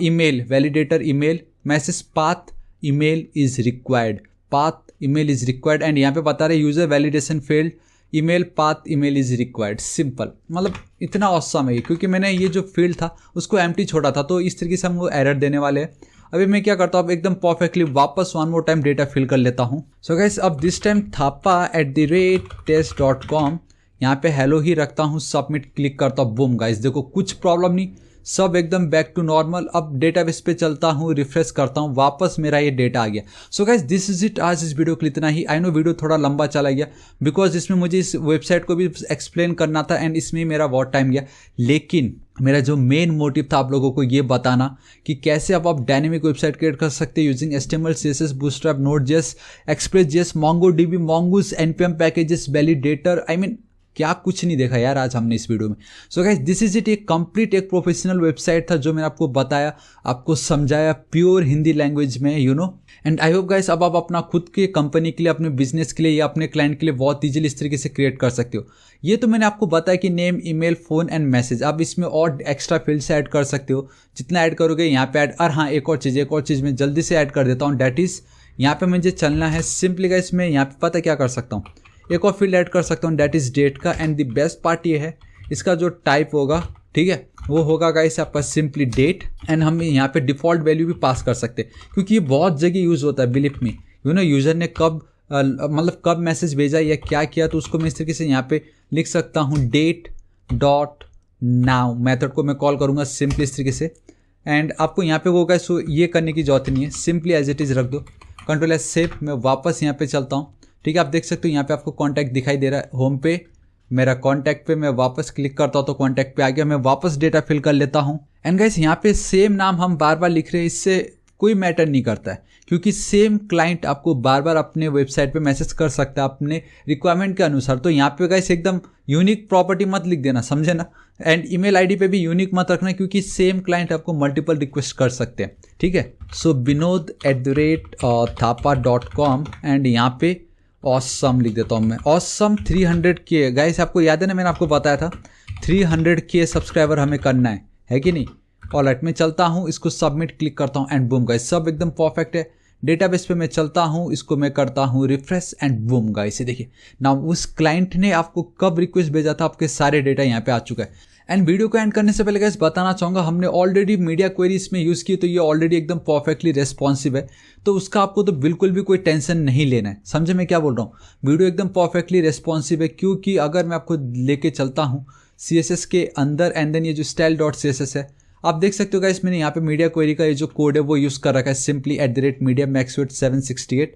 email validator email message path email is required, path email is required and यहाँ पे बता रहे user validation failed, email path email is required, simple. मतलब इतना ऑसम है क्योंकि मैंने ये जो फील्ड था उसको एम्प्टी छोड़ा था, तो इस तरीके से हमको एरर देने वाले हैं। अभी मैं क्या करता हूँ, अब एकदम परफेक्टली वापस one more time data fill कर लेता हूँ। सो गाइस अब दिस टाइम thapa@test.com यहाँ पे हेलो ही रखता हूँ, सबमिट क्लिक करता हूँ, बूम गाइस देखो कुछ प्रॉब्लम नहीं, सब एकदम बैक टू नॉर्मल। अब डेटाबेस पे चलता हूँ, रिफ्रेश करता हूँ, वापस मेरा ये डेटा आ गया। So guys this is it, आज इस वीडियो के लिए इतना ही। आई नो वीडियो थोड़ा लंबा चला गया बिकॉज इसमें मुझे इस वेबसाइट को भी एक्सप्लेन करना था एंड इसमें मेरा बहुत टाइम गया, लेकिन मेरा जो मेन मोटिव था आप लोगों को ये बताना कि कैसे आप डायनेमिक वेबसाइट क्रिएट कर सकते हैं using HTML, CSS, Bootstrap, Node.js, Express.js, MongoDB, Mongoose, NPM packages, validator, I mean क्या कुछ नहीं देखा यार आज हमने इस वीडियो में। So guys this is it, एक कंप्लीट एक प्रोफेशनल वेबसाइट था जो मैंने आपको बताया, आपको समझाया प्योर हिंदी लैंग्वेज में, you know. And I hope guys अब आप अपना खुद के कंपनी के लिए, अपने बिजनेस के लिए या अपने क्लाइंट के लिए बहुत ईजिली इस तरीके से क्रिएट कर सकते हो। ये तो मैंने आपको बताया कि name, email, phone and message, आप इसमें और एक्स्ट्रा फील्ड से ऐड कर सकते हो, जितना ऐड करोगे यहाँ पे ऐड। और हाँ एक और चीज़ मैं जल्दी से ऐड कर देता हूँ, डैट इज़ यहाँ पे मुझे चलना है सिंपली गाइस, मैं यहाँ पे पता क्या कर सकता हूँ, एक और फील्ड ऐड कर सकता हूँ, डैट इज़ डेट का। एंड द बेस्ट पार्ट ये है, इसका जो टाइप होगा, ठीक है, वो होगा गाइस आपका सिंपली डेट। एंड हम यहाँ पे डिफ़ॉल्ट वैल्यू भी पास कर सकते हैं क्योंकि ये बहुत जगह यूज़ होता है, believe me, you know. User ने कब मतलब कब मैसेज भेजा या क्या किया, तो उसको मैं इस तरीके से यहाँ पे लिख सकता हूँ, date.now मेथड को मैं कॉल करूँगा सिंपली इस तरीके से। एंड आपको यहाँ पे वो गाइस ये करने की जरूरत नहीं है, सिंपली एज इट इज़ रख दो, Ctrl S सेव। मैं वापस यहाँ पे चलता हूँ, ठीक है, आप देख सकते हो यहाँ पे आपको कॉन्टैक्ट दिखाई दे रहा है, होम पे मेरा कॉन्टैक्ट पे मैं वापस क्लिक करता हूँ तो कॉन्टैक्ट पे आ गया। मैं वापस डेटा फिल कर लेता हूँ एंड गाइस यहाँ पे सेम नाम हम बार बार लिख रहे हैं, इससे कोई मैटर नहीं करता है क्योंकि सेम क्लाइंट आपको बार बार अपने वेबसाइट पे मैसेज कर सकता है अपने रिक्वायरमेंट के अनुसार। तो यहाँ पे गाइस एकदम यूनिक प्रॉपर्टी मत लिख देना, समझे ना। एंड ईमेल आईडी पे भी यूनिक मत रखना क्योंकि सेम क्लाइंट आपको मल्टीपल रिक्वेस्ट कर सकते हैं, ठीक है। सो binod@thapa.com एंड यहाँ पे ऑसम लिख देता हूँ मैं, ऑसम 300K गाइस, आपको याद है ना मैंने आपको बताया था 300K सब्सक्राइबर हमें करना है कि नहीं। ऑलराइट मैं चलता हूँ, इसको सबमिट क्लिक करता हूँ एंड बूम गाइस सब एकदम परफेक्ट है। डेटाबेस पे मैं चलता हूँ, इसको मैं करता हूँ रिफ्रेश एंड बूम गाइस, ये देखिए ना उस क्लाइंट ने आपको कब रिक्वेस्ट भेजा था, आपके सारे डेटा यहाँ पे आ चुका है। एंड वीडियो को एंड करने से पहले गाइस बताना चाहूँगा, हमने ऑलरेडी मीडिया क्वेरी इसमें यूज़ की, तो ये ऑलरेडी एकदम परफेक्टली रेस्पॉन्सिव है, तो उसका आपको तो बिल्कुल भी कोई टेंशन नहीं लेना है, समझे मैं क्या बोल रहा हूँ। वीडियो एकदम परफेक्टली रेस्पॉन्सिव है क्योंकि अगर मैं आपको लेके चलता हूँ CSS के अंदर एंड देन ये जो style.css है, आप देख सकते हो गाइस मैंने यहाँ पे मीडिया क्वेरी का ये जो कोड है वो यूज़ कर रखा है, सिंपली @mediamaxwidth768।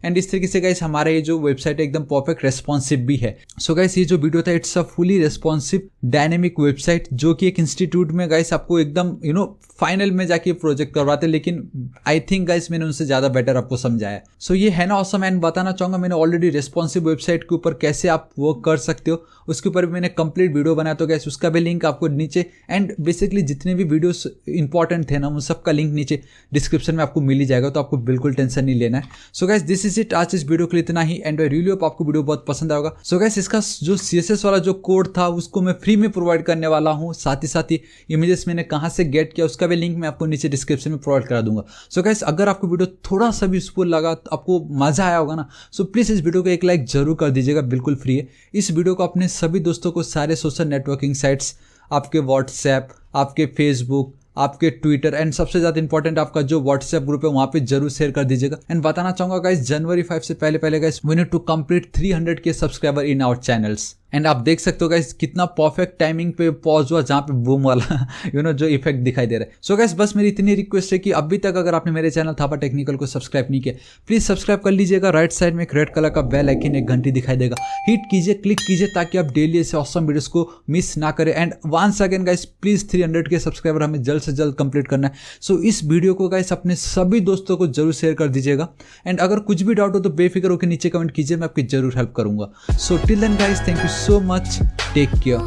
एंड इस तरीके से गाइस हमारा ये जो वेबसाइट है एकदम परफेक्ट रेस्पॉन्सिव भी है। सो गाइस ये जो वीडियो था it's a fully responsive dynamic website जो कि एक इंस्टीट्यूट में गाइस आपको एकदम यू नो फाइनल में जाके प्रोजेक्ट करवाते, लेकिन आई थिंक गाइस मैंने उनसे ज़्यादा बेटर आपको समझाया। सो ये है ना ऑसम। एंड बताना चाहूँगा मैंने ऑलरेडी रेस्पॉन्सिव वेबसाइट के ऊपर कैसे आप वर्क कर सकते हो उसके ऊपर भी मैंने कंप्लीट वीडियो बनाया, तो गाइस उसका भी लिंक आपको नीचे एंड बेसिकली जितने भी वीडियोस इंपॉर्टेंट थे ना उन सबका लिंक नीचे डिस्क्रिप्शन में आपको मिल ही जाएगा, तो आपको बिल्कुल टेंशन नहीं लेना है। So guys this is it, आज इस वीडियो के लिए इतना ही एंड आई रियली होप आपको वीडियो बहुत पसंद आएगा। सो गाइस इसका जो CSS वाला जो कोड था उसको मैं फ्री में प्रोवाइड करने वाला हूँ, साथ ही इमेजेस मैंने कहाँ से गेट किया उसका भी लिंक मैं आपको नीचे डिस्क्रिप्शन में प्रोवाइड करा दूंगा। सो गाइस अगर आपको वीडियो थोड़ा सा भी यूजफुल लगा, आपको मजा आया होगा ना, सो प्लीज़ इस वीडियो को एक लाइक जरूर कर दीजिएगा, बिल्कुल फ्री है। इस वीडियो को अपने सभी दोस्तों को सारे सोशल नेटवर्किंग साइट्स, आपके व्हाट्सएप, आपके फेसबुक, आपके ट्विटर एंड सबसे ज़्यादा इंपॉर्टेंट आपका जो व्हाट्सएप ग्रुप है वहाँ पे जरूर शेयर कर दीजिएगा। एंड बताना चाहूँगा गाइस जनवरी 5 से पहले guys we need to complete 300K subscriber in our channels. And आप देख सकते हो गाइस कितना परफेक्ट टाइमिंग पे पॉज हुआ जहाँ पे बूम वाला यू नो जो इफेक्ट दिखाई दे रहा है। सो गाइस बस मेरी इतनी रिक्वेस्ट है कि अभी तक अगर आपने मेरे चैनल थापा टेक्निकल को सब्सक्राइब नहीं किया प्लीज सब्सक्राइब कर लीजिएगा। राइट साइड में एक रेड कलर का बेल आइकन एक घंटी दिखाई देगा, हिट कीजिए, क्लिक कीजिए ताकि आप डेली ऐसे ऑसम वीडियोस को मिस ना करें। And once again guys please 300K subscriber हमें जल्द से जल्द कंप्लीट करना है। सो इस वीडियो को गाइस अपने सभी दोस्तों को जरूर शेयर कर दीजिएगा। एंड अगर कुछ भी डाउट हो तो बेफिक्र होकर नीचे कमेंट कीजिए, मैं आपकी जरूर हेल्प करूंगा। So till then guys thank you so much, take care.